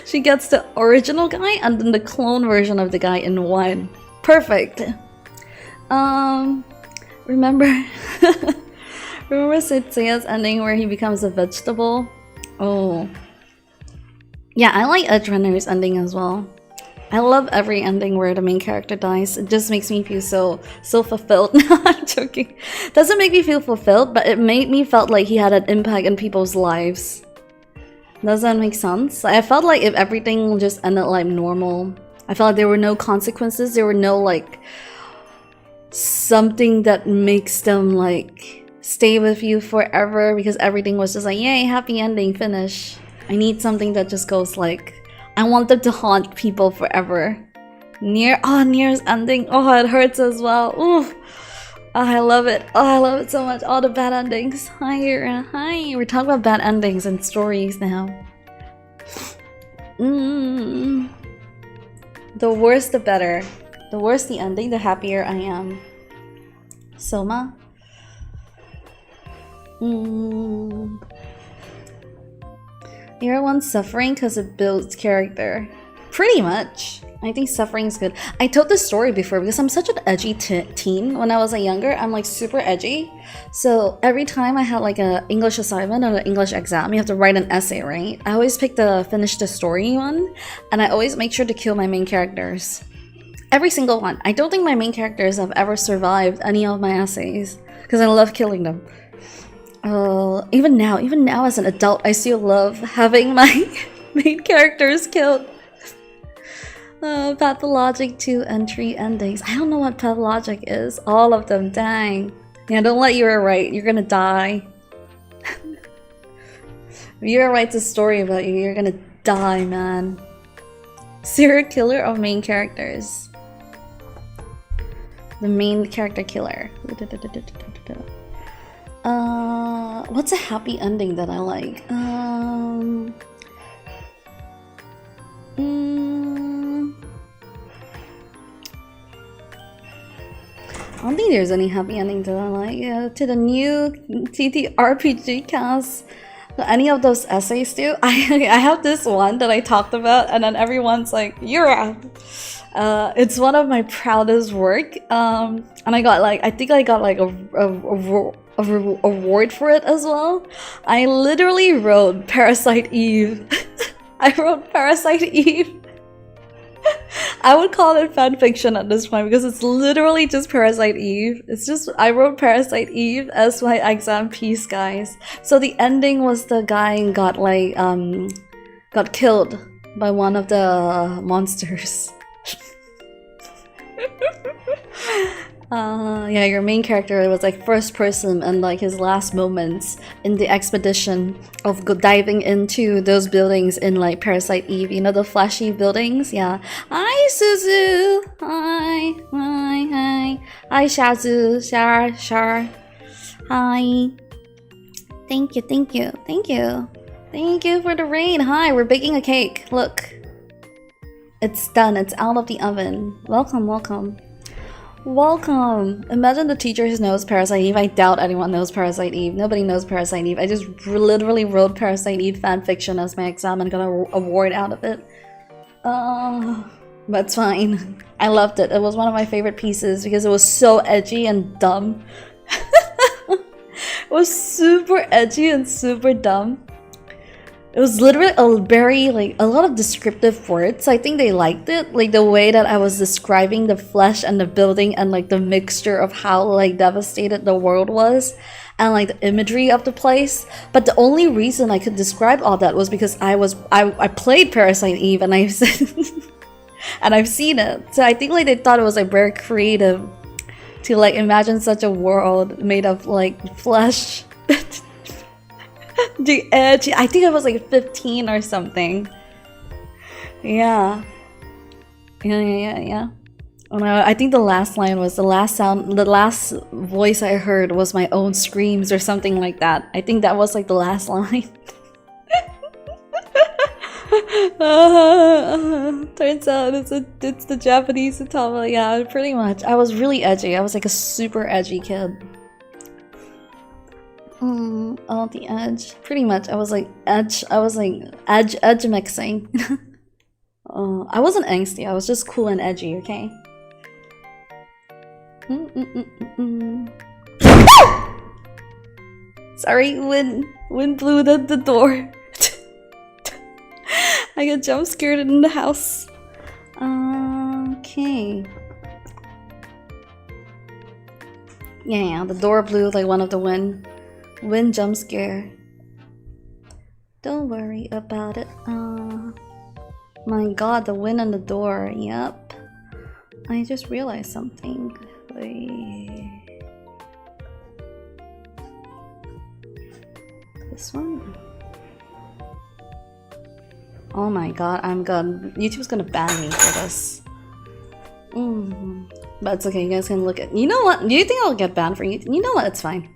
She gets the original guy and then the clone version of the guy in 1. Perfect. Remember Sid Seiyah's ending where he becomes a vegetable? Oh. Yeah, I like Edge Runner's ending as well. I love every ending where the main character dies. It just makes me feel so fulfilled. No, I'm joking. Doesn't make me feel fulfilled, but it made me felt like he had an impact in people's lives. Does that make sense? I felt like if everything just ended like normal, I felt like there were no consequences. There were no like something that makes them like stay with you forever because everything was just like, yay, happy ending, finish. I need something that just goes like, I want them to haunt people forever. Nier's ending. Oh, it hurts as well. Ooh. Oh, I love it. Oh, I love it so much. All the bad endings. Hi, Yura. Hi. We're talking about bad endings and stories now. The worse the better. The worse the ending, the happier I am. Soma? Yura wants suffering because it builds character. Pretty much. I think suffering is good. I told this story before because I'm such an edgy teen. When I was younger, I'm like super edgy. So every time I had like an English assignment or an English exam, you have to write an essay, right? I always pick the finish the story one, and I always make sure to kill my main characters. Every single one. I don't think my main characters have ever survived any of my essays because I love killing them. Even now as an adult, I still love having my main characters killed. Pathologic 2 entry endings. I don't know what Pathologic is. All of them, dang. Yeah, don't let Yura write. You're gonna die. If Yura writes a story about you, you're gonna die, man. Serial killer of main characters. The main character killer. What's a happy ending that I like? I don't think there's any happy ending that I like. To the new TTRPG cast, any of those essays do. I have this one that I talked about, and then everyone's like, Yura! It's one of my proudest work, and I got like, I think I got like a award for it as well. I literally wrote Parasite Eve. I wrote Parasite Eve. I would call it fanfiction at this point because it's literally just Parasite Eve. It's just, I wrote Parasite Eve as my exam piece, guys. So the ending was the guy got like, got killed by one of the monsters. Yeah, your main character was like first person and like his last moments in the expedition of diving into those buildings in like Parasite Eve, you know, the flashy buildings. Yeah. Hi Suzu. Hi. Hi Shazu. Shar. Hi. Thank you for the rain. Hi, we're baking a cake. Look. It's done. It's out of the oven. Welcome. Imagine the teachers knows Parasite Eve. I doubt anyone knows Parasite Eve. Nobody knows Parasite Eve. I just literally wrote Parasite Eve fanfiction as my exam and got an award out of it. But it's fine. I loved it. It was one of my favorite pieces because it was so edgy and dumb. It was super edgy and super dumb. It was literally a lot of descriptive words. I think they liked it, like the way that I was describing the flesh and the building and like the mixture of how like devastated the world was and like the imagery of the place. But the only reason I could describe all that was because I played Parasite Eve and I've and I've seen it. So I think like they thought it was like very creative to like imagine such a world made of like flesh. The edge. I think I was like 15 or something. Yeah. And I think the last line was the last voice I heard was my own screams or something like that. I think that was like the last line. Turns out it's the Japanese Utama. Yeah, pretty much. I was really edgy. I was like a super edgy kid. Oh, the edge. Pretty much. I was like edge mixing. I wasn't angsty. I was just cool and edgy, okay? Sorry, wind blew the door. I got jump scared in the house. Okay. Yeah, the door blew like one of the wind jump scare. Don't worry about it. My god, the wind on the door. Yep. I just realized something. Wait. This one? Oh my god, I'm good. YouTube's gonna ban me for this. But it's okay, you guys can look at. You know what? Do you think I'll get banned for YouTube? You know what? It's fine.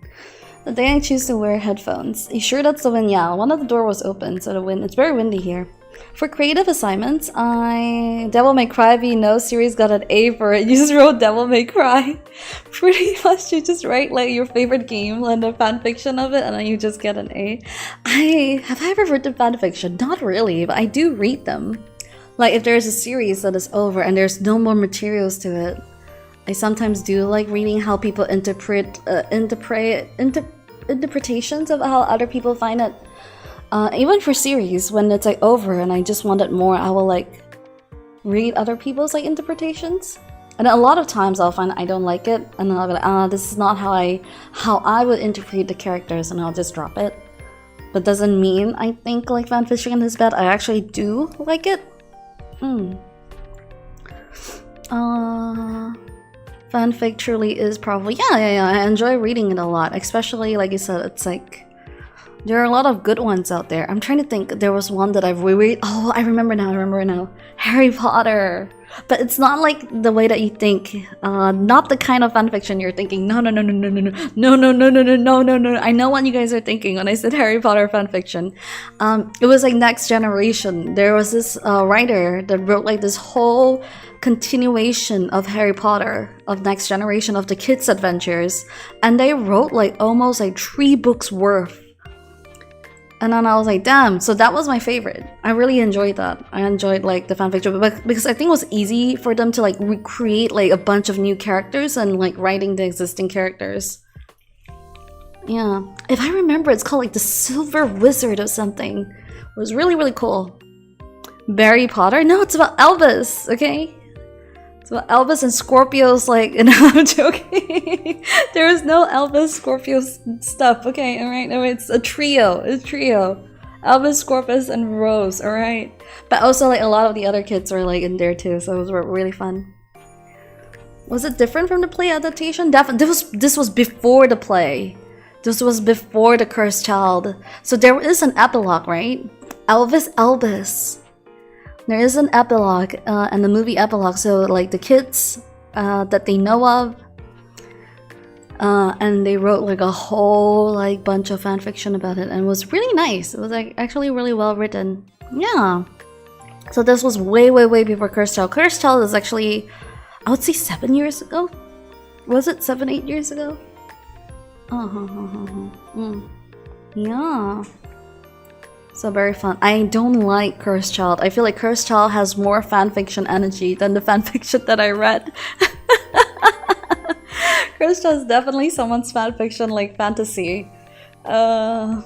The day I choose to wear headphones. You sure that's the wind? Yeah, one of the door was open, so the wind. It's very windy here. For creative assignments, Devil May Cry V No series got an A for it. You just wrote Devil May Cry. Pretty much, you just write like your favorite game and the fanfiction of it, and then you just get an A. Have I ever written fanfiction? Not really, but I do read them. Like if there's a series that is over and there's no more materials to it, I sometimes do like reading how people interpretations of how other people find it. Even for series, when it's like over and I just wanted more, I will like read other people's like interpretations. And a lot of times I'll find I don't like it, and then I'll be like, this is not how I would interpret the characters, and I'll just drop it. But doesn't mean I think like fanfiction is bad. I actually do like it. Fanfic truly is probably yeah. I enjoy reading it a lot, especially like you said. It's like there are a lot of good ones out there. I'm trying to think. There was one that I've reread. Oh, I remember now. Harry Potter. But it's not like the way that you think. Not the kind of fanfiction you're thinking. No. I know what you guys are thinking when I said Harry Potter fanfiction. It was like Next Generation. There was this writer that wrote like this whole continuation of Harry Potter, of Next Generation, of the kids' adventures, and they wrote like almost like 3 books worth. And then I was like, damn, so that was my favorite. I really enjoyed that. I enjoyed like the fanfiction, but because I think it was easy for them to like recreate like a bunch of new characters and like writing the existing characters. Yeah, if I remember, it's called like the Silver Wizard or something. It was really, really cool. Barry Potter? No, it's about Elvis, okay? It's about Elvis and Scorpios, like, and I'm joking. There is no Elvis Scorpio stuff, okay? Alright, no, it's a trio. Albus, Scorpus, and Rose. All right, but also like a lot of the other kids were like in there too, so it was really fun. Was it different from the play adaptation? This was before the play. This was before the Cursed Child. So there is an epilogue, right? Albus. There is an epilogue, and the movie epilogue. So like the kids that they know of, and they wrote like a whole like bunch of fan fiction about it, and it was really nice. It was like actually really well written. Yeah. So this was way before Cursed Child. Cursed Child is actually, I would say 7 years ago. Was it 7-8 years ago? Yeah. So very fun. I don't like Cursed Child. I feel like Cursed Child has more fanfiction energy than the fanfiction that I read. Cursed Child is definitely someone's fanfiction, like fantasy. Yeah,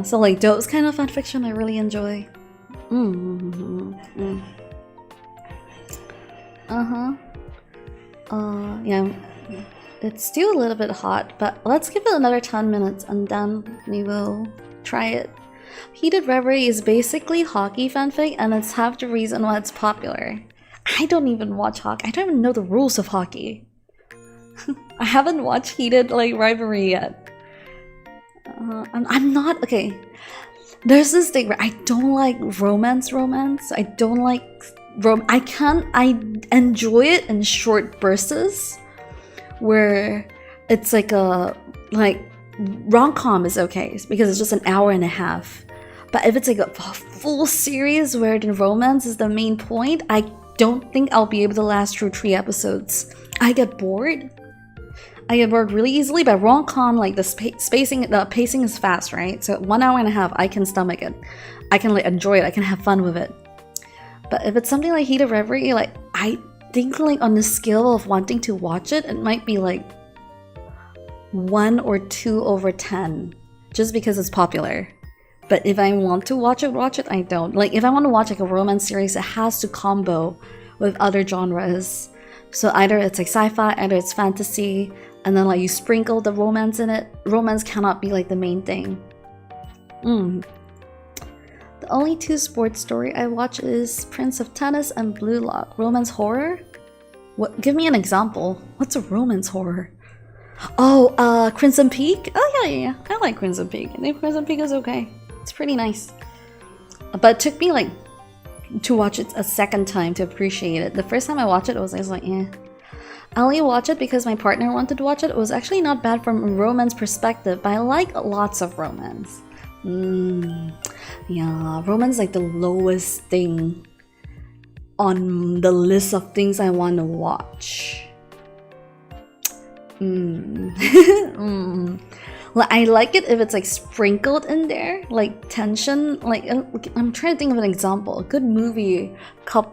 so like those kind of fanfiction I really enjoy. Yeah. It's still a little bit hot, but let's give it another 10 minutes and then we will try it. Heated Reverie is basically hockey fanfic, and it's half the reason why it's popular. I don't even watch hockey. I don't even know the rules of hockey. I haven't watched Heated like Rivalry yet. I'm not okay. There's this thing where I don't like romance. I don't like I enjoy it in short bursts where it's like a rom-com is okay because it's just an hour and a half. But if it's like a full series where the romance is the main point, I don't think I'll be able to last through 3 episodes. I get bored. Really easily, but rom-com, like the pacing is fast, right? So 1 hour and a half, I can stomach it. I can like enjoy it. I can have fun with it. But if it's something like Heated Reverie, like I think like on the scale of wanting to watch it, it might be like 1 or 2 over 10, just because it's popular. But if I want to watch it, I don't. Like if I want to watch like a romance series, it has to combo with other genres. So either it's like sci-fi, either it's fantasy, and then like you sprinkle the romance in it. Romance cannot be like the main thing. The only 2 sports story I watch is Prince of Tennis and Blue Lock. Romance horror? What? Give me an example. What's a romance horror? Oh, Crimson Peak? Oh yeah. I like Crimson Peak. I think Crimson Peak is okay. It's pretty nice. But it took me like to watch it a second time to appreciate it. The first time I watched it, I was like, eh. I only watched it because my partner wanted to watch it. It was actually not bad from a romance perspective, but I like lots of romance. Yeah, romance is like the lowest thing on the list of things I want to watch. Like, I like it if it's like sprinkled in there, like tension. Like I'm trying to think of an example. A good movie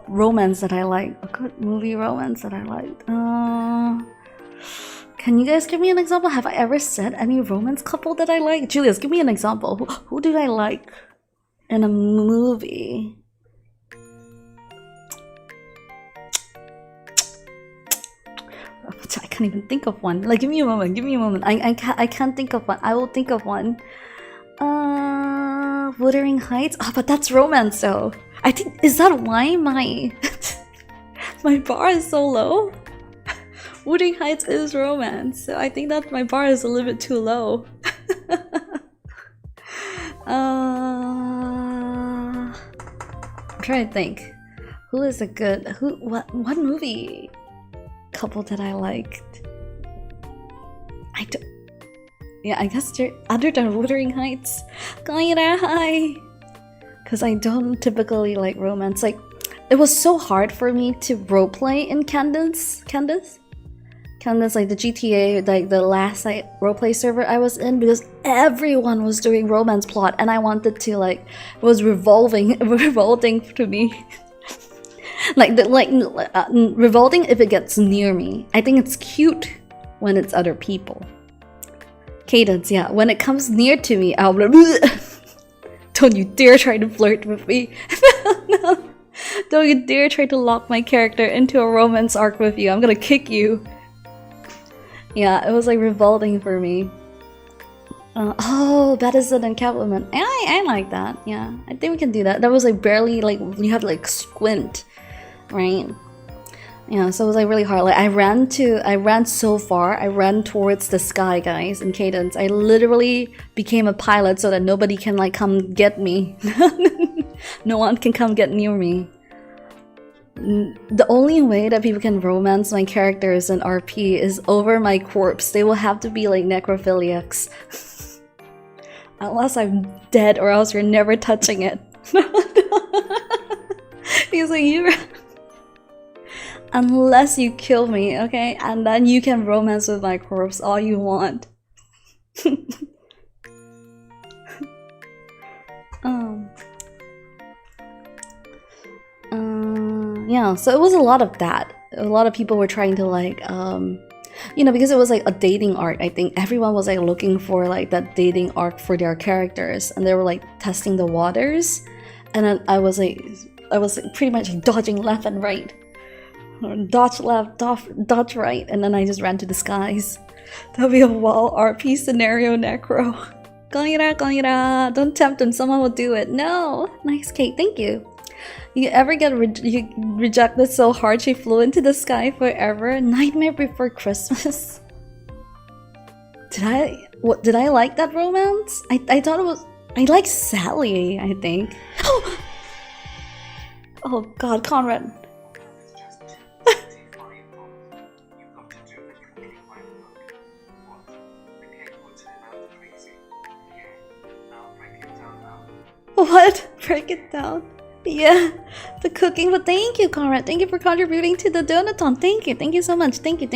romance that I like. Can you guys give me an example? Have I ever said any romance couple that I like? Julius, give me an example. Who do I like in a movie? I can't even think of one. Like, give me a moment. I can't think of one. I will think of one. Wuthering Heights. Oh, but that's romance though. I think, is that why my my bar is so low? Wuthering Heights is romance, so I think that my bar is a little bit too low. I'm trying to think. Who is a good what movie couple that I liked? I guess they're other than Wuthering Heights. Hi. Because I don't typically like romance. Like, it was so hard for me to roleplay in Candace, like the GTA, like the last like roleplay server I was in, because everyone was doing romance plot, and I wanted to like, it was revolting to me. Revolting if it gets near me. I think it's cute when it's other people. Cadence, yeah. When it comes near to me, I'll don't you dare try to flirt with me. No. Don't you dare try to lock my character into a romance arc with you. I'm gonna kick you. Yeah, it was like revolting for me. Oh, Batterwitc and Catwoman. I like that. Yeah, I think we can do that. That was like barely like you had to like squint, right? Yeah, so it was like really hard. Like I ran so far. I ran towards the sky, guys, in Cadence. I literally became a pilot so that nobody can like come get me. No one can come get near me. The only way that people can romance my characters in RP is over my corpse. They will have to be like necrophiliacs. Unless I'm dead or else you're never touching it. He's like, Yura. Unless you kill me, okay? And then you can romance with my corpse all you want. Yeah, so it was a lot of that. A lot of people were trying to like, you know, because it was like a dating arc. I think everyone was like looking for like that dating arc for their characters, and they were like testing the waters. And then I was like pretty much like, dodging left and right, dodge left, dodge right, and then I just ran to the skies. That'll be a wall RP scenario, Necro. Konira, don't tempt him. Someone will do it. No, nice cake. Thank you. You ever get rejected so hard she flew into the sky forever? Nightmare Before Christmas. Did I like that romance? I thought it was. I like Sally, I think. Oh god, Conrad. What? Break it down. Yeah, the cooking, but thank you, Conrad. Thank you for contributing to the Donothon. Thank you so much. Thank you.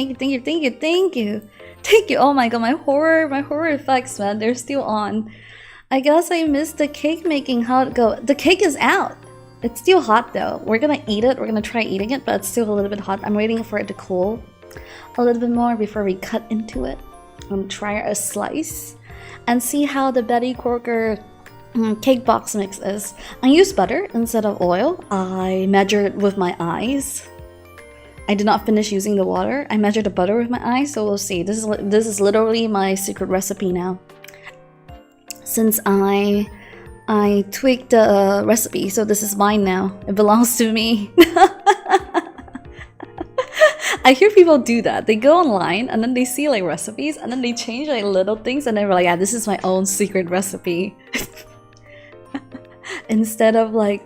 Oh my god, my horror effects, man, they're still on. I guess I missed the cake making. How'd it go? The cake is out. It's still hot though. We're gonna eat it. We're gonna try eating it, but it's still a little bit hot. I'm waiting for it to cool a little bit more before we cut into it. I'm try a slice and see how the Betty Crocker cake box mix is. I use butter instead of oil. I measured with my eyes. I did not finish using the water. I measured the butter with my eyes, so we'll see. This is literally my secret recipe now. Since I tweaked the recipe, so this is mine now. It belongs to me. I hear people do that. They go online and then they see like recipes and then they change like little things and they're like, yeah, this is my own secret recipe. Instead of like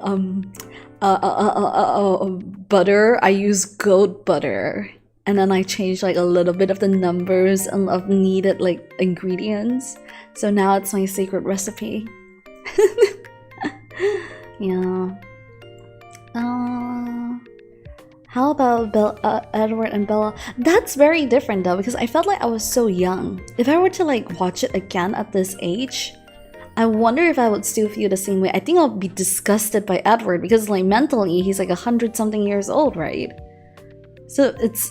butter, I use goat butter, and then I change like a little bit of the numbers and of needed like ingredients. So now it's my secret recipe. Yeah. How about Edward and Bella? That's very different though, because I felt like I was so young. If I were to like watch it again at this age, I wonder if I would still feel the same way. I think I'll be disgusted by Edward because like mentally he's like 100-something years old, right? So it's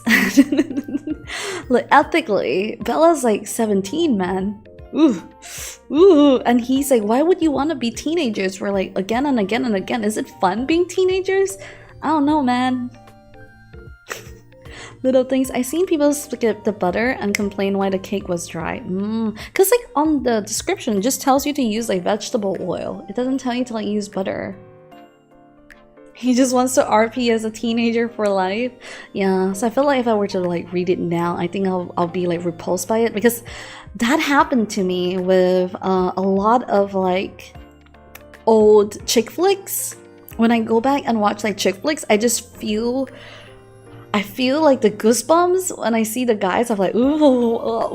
like ethically, Bella's like 17, man. Ooh, and he's like, why would you want to be teenagers for like again and again and again? Is it fun being teenagers? I don't know, man. Little things. I seen people skip the butter and complain why the cake was dry. Cause like on the description it just tells you to use like vegetable oil. It doesn't tell you to like use butter. He just wants to RP as a teenager for life. Yeah, so I feel like if I were to like read it now, I think I'll be like repulsed by it, because that happened to me with a lot of like old chick flicks. When I go back and watch like chick flicks, I feel like the goosebumps when I see the guys. I'm like, ooh.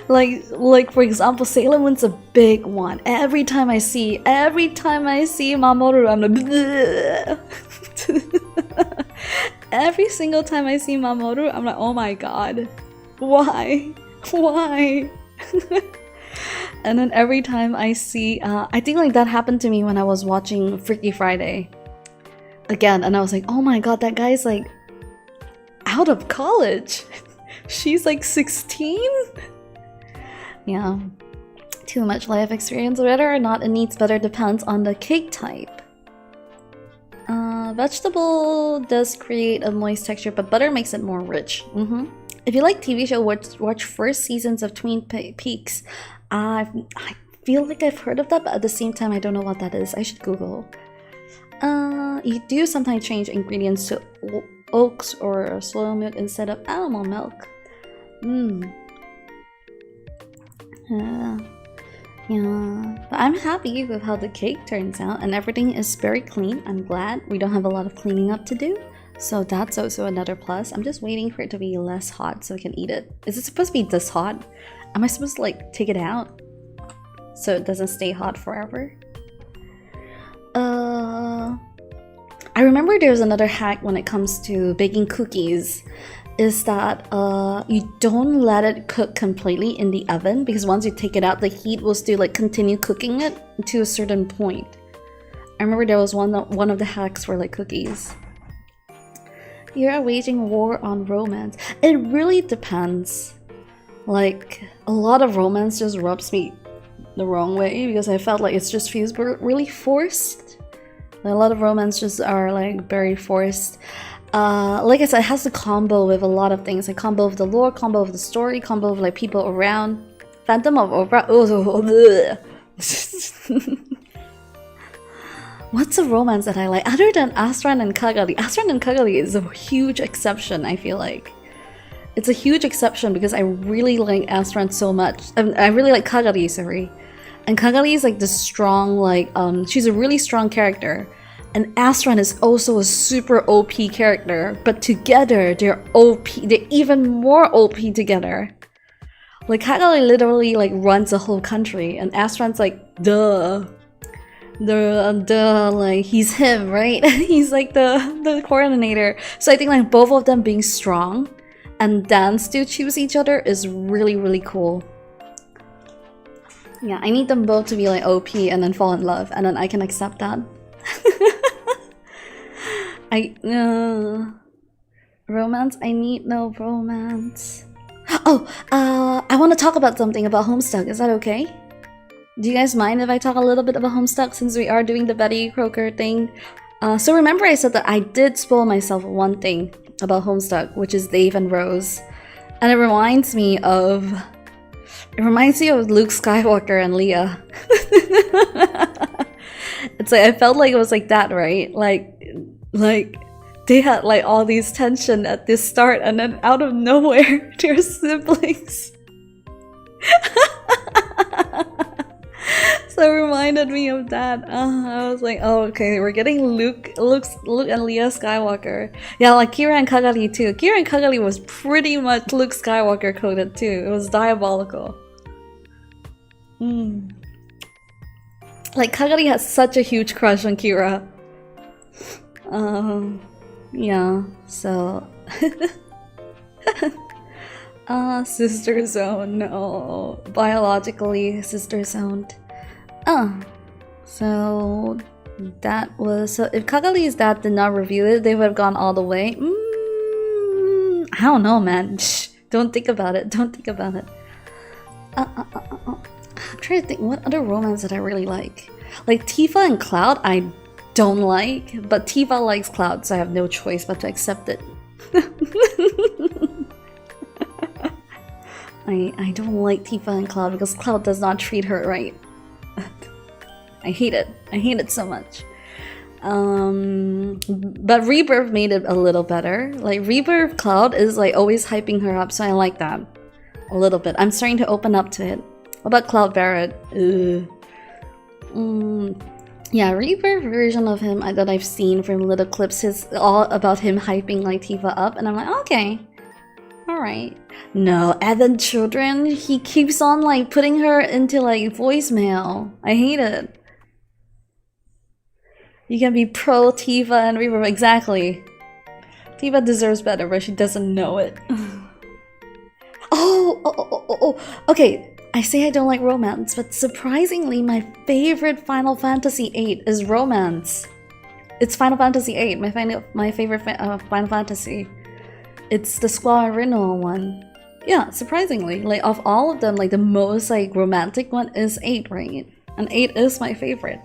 like for example, Sailor Moon's a big one. Every time I see Mamoru, I'm like every single time I see Mamoru, I'm like, oh my god, why? And then every time I see, I think like that happened to me when I was watching Freaky Friday again, and I was like, oh my god, that guy's like out of college. She's like 16? Yeah. Too much life experience. Whether or not it needs butter depends on the cake type. Vegetable does create a moist texture, but butter makes it more rich. If you like TV show, watch first seasons of Twin Peaks. I feel like I've heard of that, but at the same time, I don't know what that is. I should Google. You do sometimes change ingredients to oats or soy milk instead of animal milk. Yeah, but I'm happy with how the cake turns out, and everything is very clean. I'm glad we don't have a lot of cleaning up to do, so that's also another plus. I'm just waiting for it to be less hot so I can eat it. Is it supposed to be this hot? Am I supposed to like take it out so it doesn't stay hot forever? I remember there's another hack when it comes to baking cookies, is that you don't let it cook completely in the oven, because once you take it out, the heat will still like continue cooking it to a certain point. I remember there was one of the hacks for like cookies. You're waging war on romance. It really depends. Like, a lot of romance just rubs me the wrong way, because I felt like it just feels really forced. A lot of romance just are like very forced. Like I said, it has to combo with a lot of things. Like combo with the lore, combo with the story, combo with like people around. Phantom of Opera. What's a romance that I like other than Astran and Kagali? Astran and Kagali is a huge exception, I feel like. It's a huge exception because I really like Astran so much. I really like Kagali, sorry. And Kagali is like the strong, like, she's a really strong character. And Astran is also a super OP character. But together, they're OP. They're even more OP together. Like, Kagali literally, like, runs a whole country. And Astran's like, duh. Like, he's him, right? He's like the coordinator. So I think, like, both of them being strong and then still choose each other is really, really cool. Yeah, I need them both to be like OP and then fall in love, and then I can accept that. Romance? I need no romance. Oh, I want to talk about something about Homestuck. Is that okay? Do you guys mind if I talk a little bit about Homestuck since we are doing the Betty Crocker thing? So remember I said that I did spoil myself one thing about Homestuck, which is Dave and Rose. And it reminds me of Luke Skywalker and Leia. It's like, I felt like it was like that, right? Like they had like all these tension at the start, and then out of nowhere, they're siblings. So it reminded me of that. I was like, oh, okay, we're getting Luke and Leia Skywalker. Yeah, like Kira and Kagali too. Kira and Kagali was pretty much Luke Skywalker coded too. It was diabolical. Like, Kagali has such a huge crush on Kira. Yeah, so... sister zone, no. Biologically sister zoned. So... that was... So if Kagali's dad did not review it, they would have gone all the way. I don't know, man. Shh, don't think about it. Don't think about it. I'm trying to think, what other romance that I really like? Like Tifa and Cloud, I don't like, but Tifa likes Cloud, so I have no choice but to accept it. I don't like Tifa and Cloud because Cloud does not treat her right. I hate it. I hate it so much. But Rebirth made it a little better. Like Rebirth Cloud is like always hyping her up, so I like that a little bit. I'm starting to open up to it. What about Cloud Barrett? Yeah, Rebirth version of him that I've seen from little clips is all about him hyping like Tifa up, and I'm like, okay, alright. No, Evan Children, he keeps on like putting her into like voicemail. I hate it. You can be pro Tifa and Rebirth, exactly. Tifa deserves better, but she doesn't know it. Okay. I say I don't like romance, but surprisingly, my favorite Final Fantasy VIII is romance. It's Final Fantasy VIII, my favorite Final Fantasy. It's the Squall Renewal one. Yeah, surprisingly, like of all of them, like the most like romantic one is 8, right? And 8 is my favorite.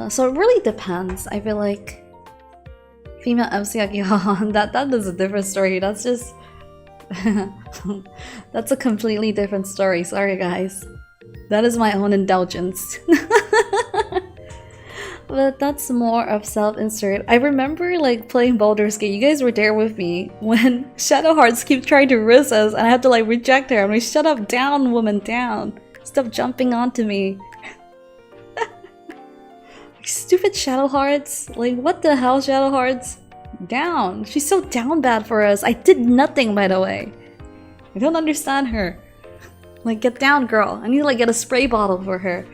So it really depends. I feel like Female MC that is a different story. That's just that's a completely different story. Sorry guys. That is my own indulgence. But that's more of self-insert. I remember like playing Baldur's Gate. You guys were there with me when Shadow Hearts keep trying to risk us and I had to like reject her. I'm like, shut up, down, woman, down. Stop jumping onto me. Stupid Shadow Hearts. Like, what the hell, Shadow Hearts? Down. She's so down bad for us. I did nothing, by the way. I don't understand her. Like, get down, girl. I need to like get a spray bottle for her.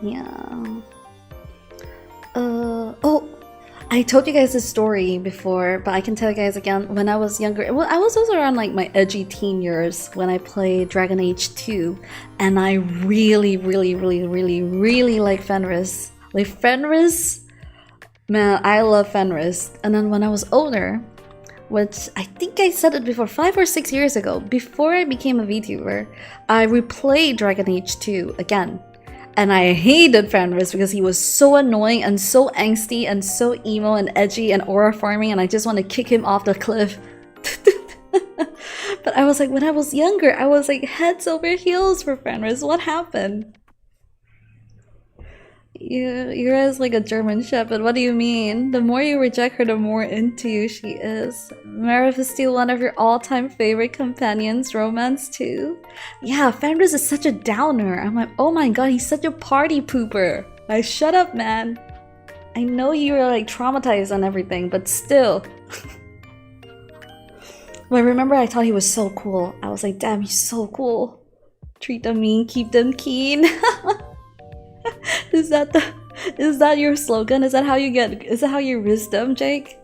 Yeah. Oh, I told you guys this story before, but I can tell you guys again. When I was younger, well, I was also around like my edgy teen years when I played Dragon Age 2, and I really like Fenris. Like Fenris, man, I love Fenris. And then when I was older, which I think I said it before, 5 or 6 years ago, before I became a VTuber, I replayed Dragon Age 2 again. And I hated Fenris because he was so annoying and so angsty and so emo and edgy and aura farming, and I just want to kick him off the cliff. But I was like, when I was younger, I was like heads over heels for Fenris. What happened? Yura is like a German shepherd. What do you mean? The more you reject her, the more into you she is. Marif is still one of your all-time favorite companions. Romance too. Yeah, Fenris is such a downer. I'm like, oh my god, he's such a party pooper. Like, shut up, man. I know you're like traumatized and everything, but still. But I remember I thought he was so cool. I was like, damn, he's so cool. Treat them mean, keep them keen. Is that your slogan? Is that how you risk them, Jake?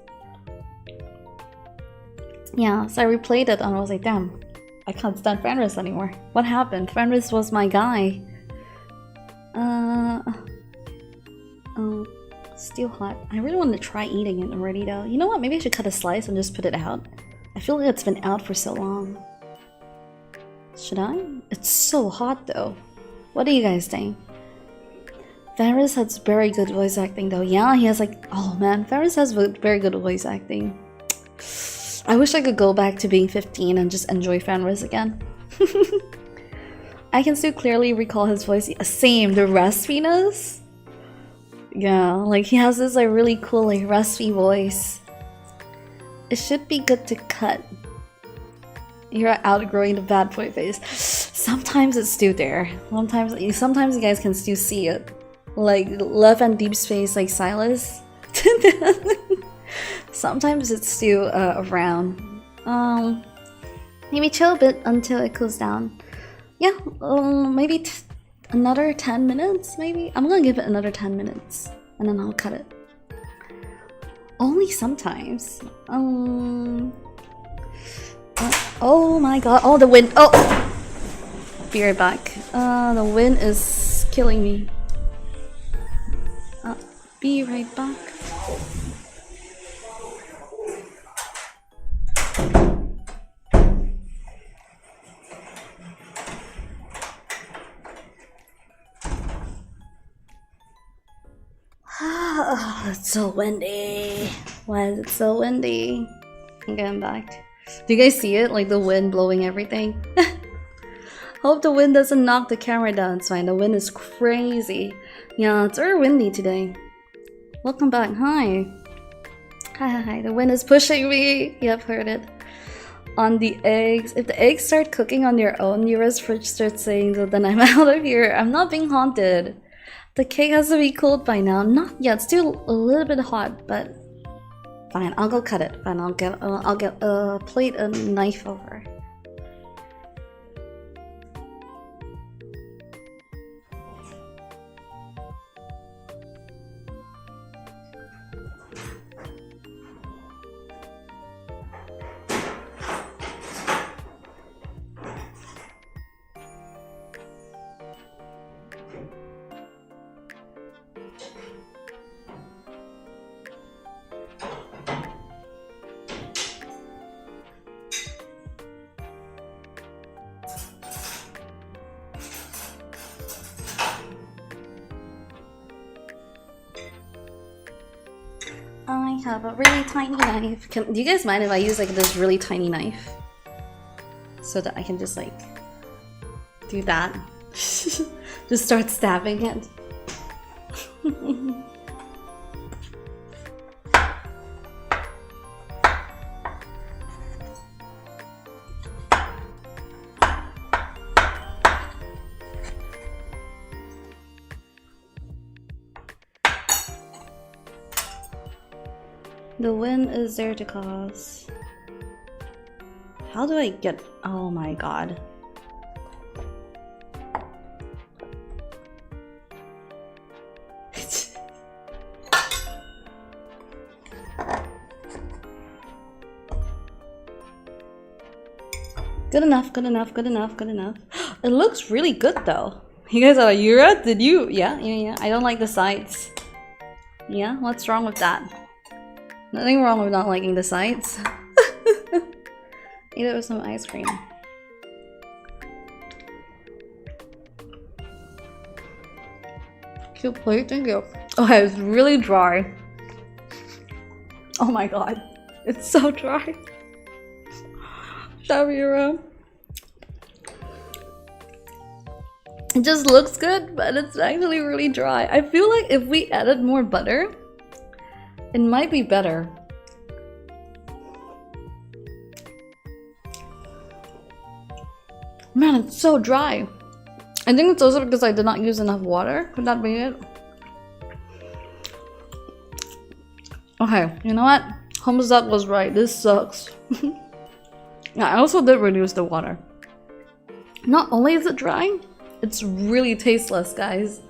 Yeah, so I replayed it and I was like, damn, I can't stand Fenris anymore. What happened? Fenris was my guy. Still hot. I really want to try eating it already though. You know what? Maybe I should cut a slice and just put it out. I feel like it's been out for so long. Should I? It's so hot though. What do you guys think? Fenris has very good voice acting though. Yeah, he has like, oh man, Fenris has very good voice acting. I wish I could go back to being 15 and just enjoy Fenris again. I can still clearly recall his voice. Same, the raspiness. Yeah, like he has this like really cool like raspy voice. It should be good to cut. You're outgrowing the bad boy face. Sometimes it's still there. Sometimes you guys can still see it. Like Love and Deep Space, like Silas. Sometimes it's still around. Maybe chill a bit until it cools down. Yeah, maybe another 10 minutes, maybe? I'm gonna give it another 10 minutes and then I'll cut it. Only sometimes. Oh my god, oh the wind, oh! Be right back. The wind is killing me. Be right back. It's so windy. Why is it so windy? Okay, I'm back. Do you guys see it? Like the wind blowing everything? Hope the wind doesn't knock the camera down. It's fine. The wind is crazy. Yeah, it's very windy today. Welcome back. Hi. Hi. The wind is pushing me. Yep, heard it. On the eggs. If the eggs start cooking on their own, Yura's fridge starts saying, so then I'm out of here. I'm not being haunted. The cake has to be cooled by now. Not yet. Still a little bit hot, but fine. I'll go cut it. Fine. I'll get a plate and knife over. have a really tiny knife. Do you guys mind if I use like this really tiny knife? So that I can just like do that. Just start stabbing it. The wind is there to cause. How do I get? Oh my god. Good enough, good enough, good enough, good enough. It looks really good though. You guys are Yura? Did you? Yeah. I don't like the sides. Yeah, what's wrong with that? Nothing wrong with not liking the sides. Eat it with some ice cream. Cute plate, thank you. Okay, it's really dry. Oh my god, it's so dry. Shavira. It just looks good, but it's actually really dry. I feel like if we added more butter, it might be better. Man, it's so dry. I think it's also because I did not use enough water. Could that be it? Okay, you know what? Homizak was right. This sucks. Yeah, I also did reduce the water. Not only is it dry, it's really tasteless, guys.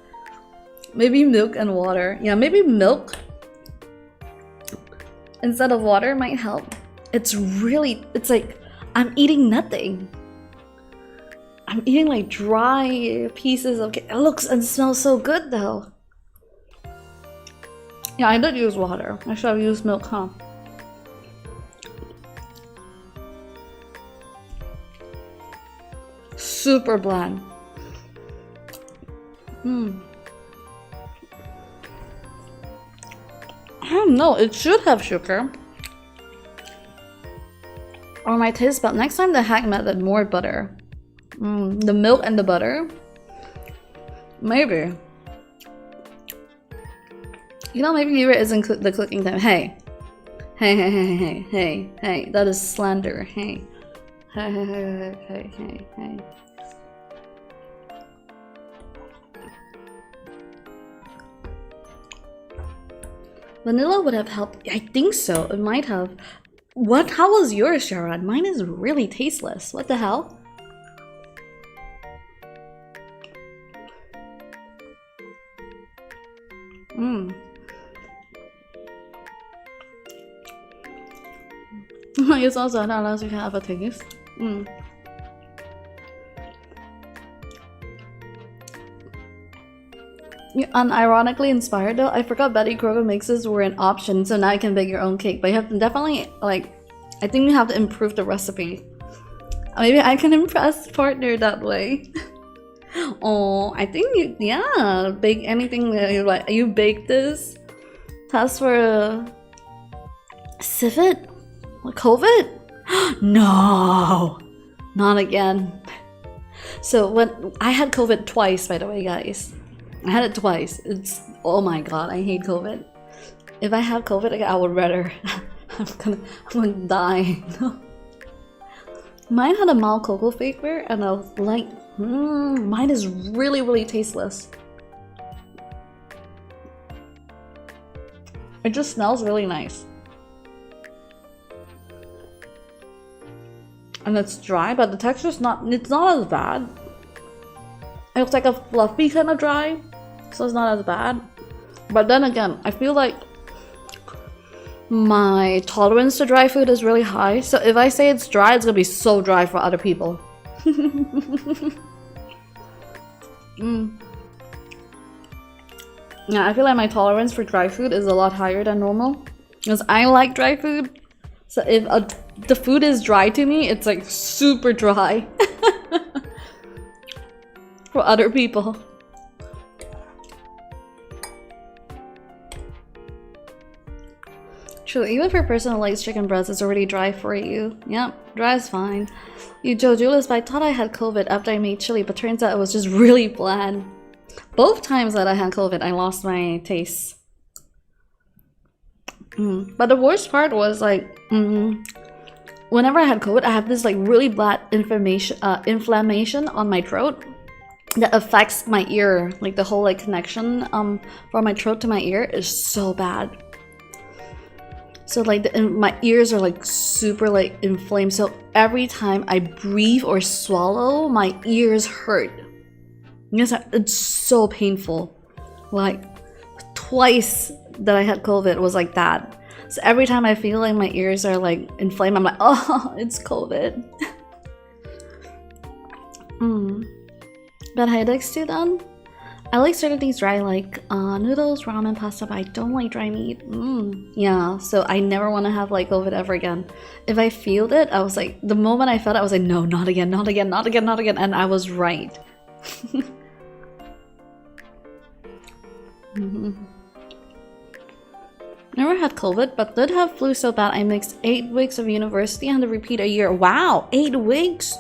Maybe milk and water. Yeah, maybe milk instead of water might help. It's like I'm eating nothing. I'm eating like dry pieces of cake. It looks and smells so good though. Yeah, I did use water. I should have used milk, huh? Super bland. I don't know, it should have sugar. Or my taste bud. Next time the hack method, more butter. The milk and the butter? Maybe. You know, maybe Yura isn't the cooking time. Hey. Hey. That is slander. Hey. Hey. Vanilla would have helped. I think so. It might have. What? How was yours, Sharon? Mine is really tasteless. What the hell? It's also not unless you can have a taste. You're unironically inspired though. I forgot Betty Crocker mixes were an option, so now you can bake your own cake. But you have to definitely I think you have to improve the recipe. Maybe I can impress partner that way. Oh, I think bake anything that you like. You bake this. Test for civet? COVID? No, not again. So when I had COVID twice, by the way, guys. I had it twice. It's oh my god, I hate COVID. If I have COVID, I would rather I'm gonna die. Mine had a mild cocoa flavor, and I was like, mine is really tasteless. It just smells really nice. And it's dry, but the texture's it's not as bad. It's like a fluffy kind of dry, so it's not as bad. But then again, I feel like my tolerance to dry food is really high. So if I say it's dry, it's gonna be so dry for other people. Yeah, I feel like my tolerance for dry food is a lot higher than normal. Because I like dry food. So if the food is dry to me, it's like super dry. For other people. True, even for a person who likes chicken breasts, it's already dry for you. Yep, dry is fine. You Joe Julius, but I thought I had COVID after I made chili, but turns out it was just really bland. Both times that I had COVID, I lost my taste. But the worst part was like, whenever I had COVID, I have this like really bad inflammation on my throat that affects my ear. Like the whole like connection from my throat to my ear is so bad. So like my ears are like super like inflamed. So every time I breathe or swallow, my ears hurt. Yes, it's so painful. Like twice that I had COVID was like that. So every time I feel like my ears are like inflamed, I'm like, oh, it's COVID. Got headaches too then? I like certain things dry, like noodles, ramen, pasta, but I don't like dry meat. Yeah, so I never want to have like COVID ever again. If I feel it, I was like, the moment I felt it, I was like, no, not again, not again, not again, not again. And I was right. Never had COVID, but did have flu so bad I mixed 8 weeks of university and to repeat a year. Wow, 8 weeks?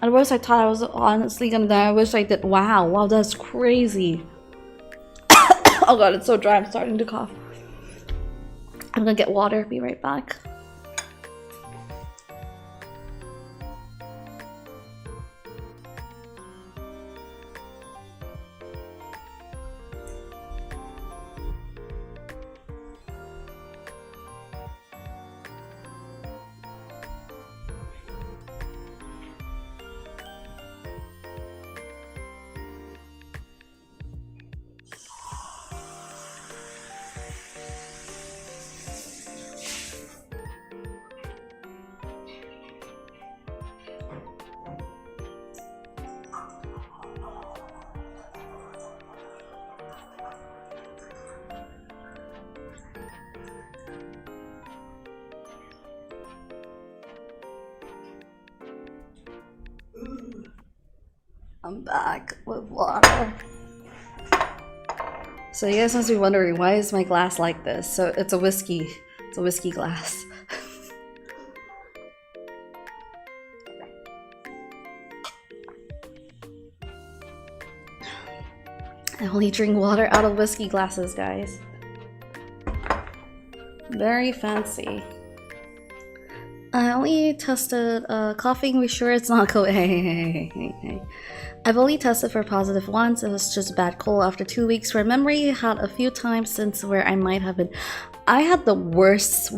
At worst, I thought I was honestly gonna die. I wish I did. Wow, that's crazy. Oh god, it's so dry. I'm starting to cough. I'm gonna get water. Be right back. I'm back with water. So you guys must be wondering, why is my glass like this? So it's a whiskey. It's a whiskey glass. I only drink water out of whiskey glasses, guys. Very fancy. I only tested coughing. We sure it's not COVID. Hey. I've only tested for positive once. It was just a bad cold after 2 weeks. For memory, had a few times since where I might have been. I had the worst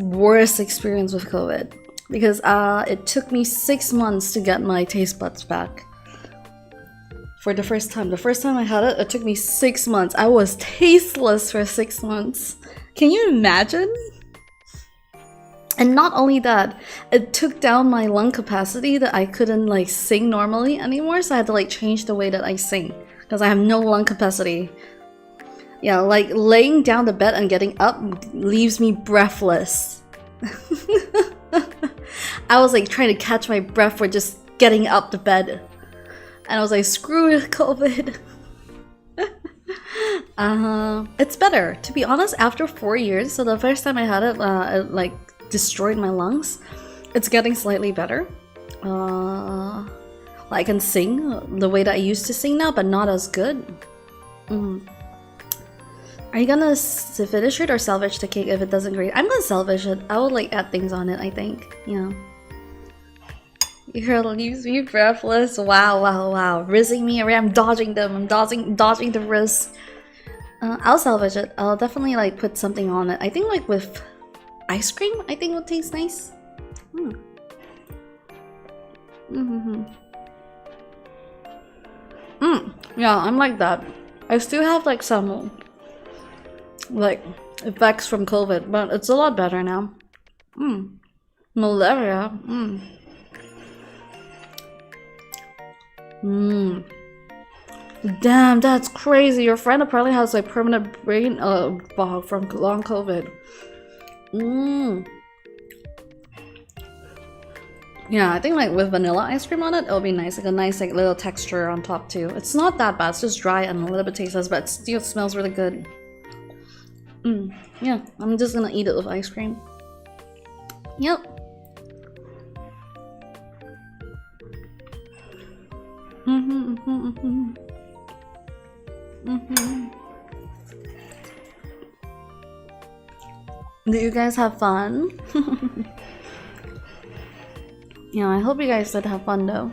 experience with COVID because it took me 6 months to get my taste buds back. For the first time. The first time I had it, it took me 6 months. I was tasteless for 6 months. Can you imagine? And not only that, it took down my lung capacity that I couldn't like sing normally anymore, so I had to like change the way that I sing because I have no lung capacity. Yeah, like laying down the bed and getting up leaves me breathless. I was like trying to catch my breath for just getting up the bed. And I was like, screw it, COVID. It's better. To be honest, after 4 years, so the first time I had it, it like destroyed my lungs. It's getting slightly better. I can sing the way that I used to sing now, but not as good. Are you gonna finish it or salvage the cake if it doesn't grate? I'm gonna salvage it. I would like add things on it, I think. Yeah. You're leaves me breathless. Wow. Rizzing me around. I'm dodging them. I'm dodging the Rizz. I'll salvage it. I'll definitely like put something on it. I think like with ice cream, I think would taste nice. Yeah, I'm like that. I still have like some like effects from COVID, but it's a lot better now. Malaria. Damn, that's crazy. Your friend apparently has like permanent brain fog from long COVID. Yeah, I think like with vanilla ice cream on it, it'll be nice. Like a nice like little texture on top too. It's not that bad. It's just dry and a little bit tasteless, but it still smells really good. Yeah, I'm just gonna eat it with ice cream. Yep. Did you guys have fun? Yeah, I hope you guys did have fun though.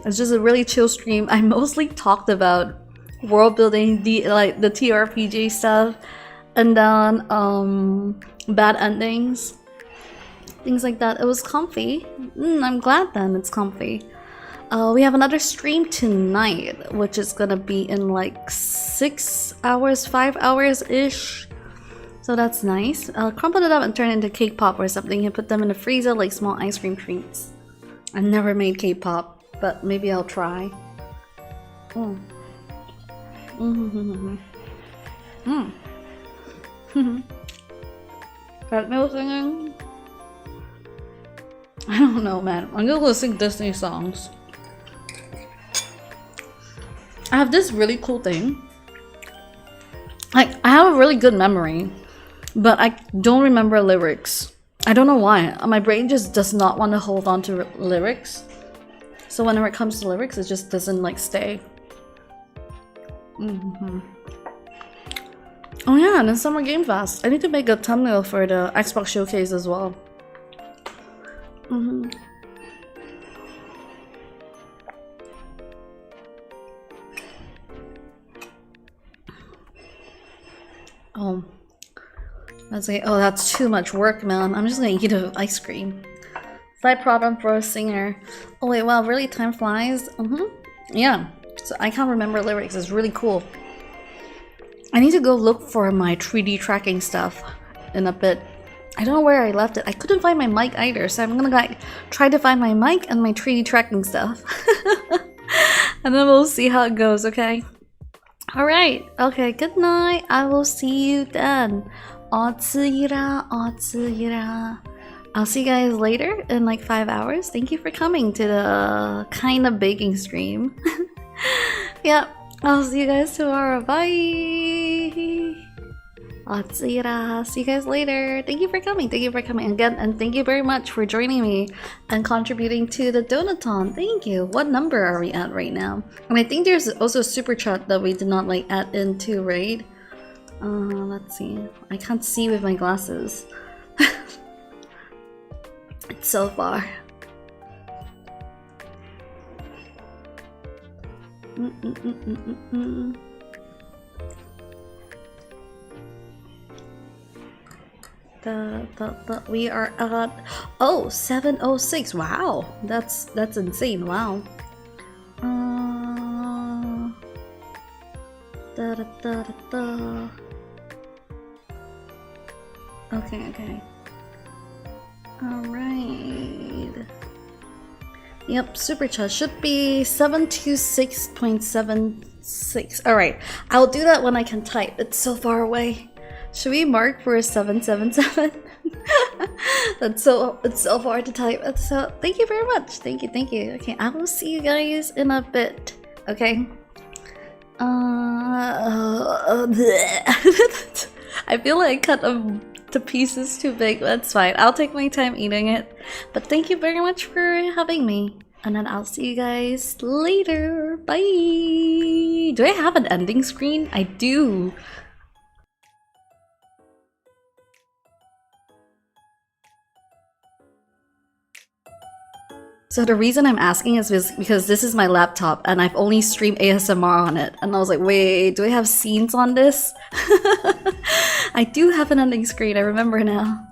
It's just a really chill stream. I mostly talked about world building, the TRPG stuff, and then bad endings, things like that. It was comfy. I'm glad then it's comfy. We have another stream tonight, which is gonna be in like 6 hours, 5 hours ish. So that's nice. I'll crumple it up and turn it into cake pop or something and put them in the freezer like small ice cream treats. I've never made cake pop, but maybe I'll try. Treadmill singing? I don't know, man. I'm gonna go sing Disney songs. I have this really cool thing. Like, I have a really good memory, but I don't remember lyrics. I don't know why. My brain just does not want to hold on to lyrics. So whenever it comes to lyrics, it just doesn't like stay. Oh yeah, and then Summer Game Fest. I need to make a thumbnail for the Xbox Showcase as well. Oh. Let's say, oh, that's too much work, man. I'm just gonna eat an ice cream. Side problem for a singer. Oh wait, wow, really? Time flies? Yeah. So I can't remember lyrics. It's really cool. I need to go look for my 3D tracking stuff in a bit. I don't know where I left it. I couldn't find my mic either, so I'm gonna like try to find my mic and my 3D tracking stuff. And then we'll see how it goes, okay? Alright, okay, good night. I will see you then. I'll see you guys later in like 5 hours. Thank you for coming to the kind of baking stream. Yep, I'll see you guys tomorrow. Bye. See you guys later. Thank you for coming. Thank you for coming again, and thank you very much for joining me and contributing to the Donathon. Thank you. What number are we at right now? And I think there's also a super chat that we did not like add into, right? Let's see. I can't see with my glasses. It's so far. We are at 7:06. Wow, that's insane. Wow. Okay. Alright. Yep, super chat should be 726.76. Alright, I'll do that when I can type. It's so far away. Should we mark for a 777? It's so far to type. So thank you very much. Thank you. Okay, I will see you guys in a bit. Okay. I feel like I cut them to pieces too big. That's fine. I'll take my time eating it. But thank you very much for having me. And then I'll see you guys later. Bye. Do I have an ending screen? I do. So the reason I'm asking is because this is my laptop and I've only streamed ASMR on it. And I was like, wait, do I have scenes on this? I do have an ending screen, I remember now.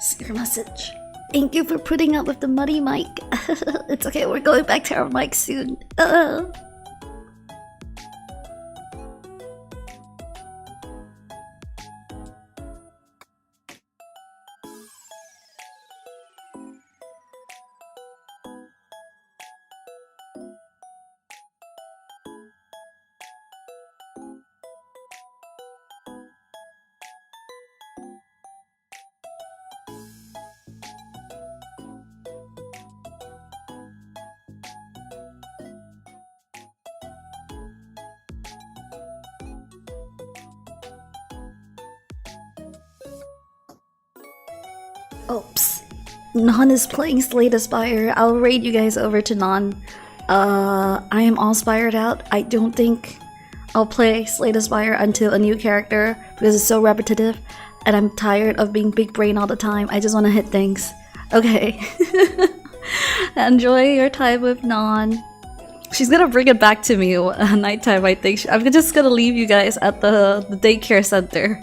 See your message. Thank you for putting up with the muddy mic. It's okay, we're going back to our mic soon. Oops. Non is playing Slay the Spire. I'll raid you guys over to Non. I am all spired out. I don't think I'll play Slay the Spire until a new character because it's so repetitive and I'm tired of being big brain all the time. I just want to hit things. Okay. Enjoy your time with Non. She's gonna bring it back to me at nighttime, I think. I'm just gonna leave you guys at the daycare center.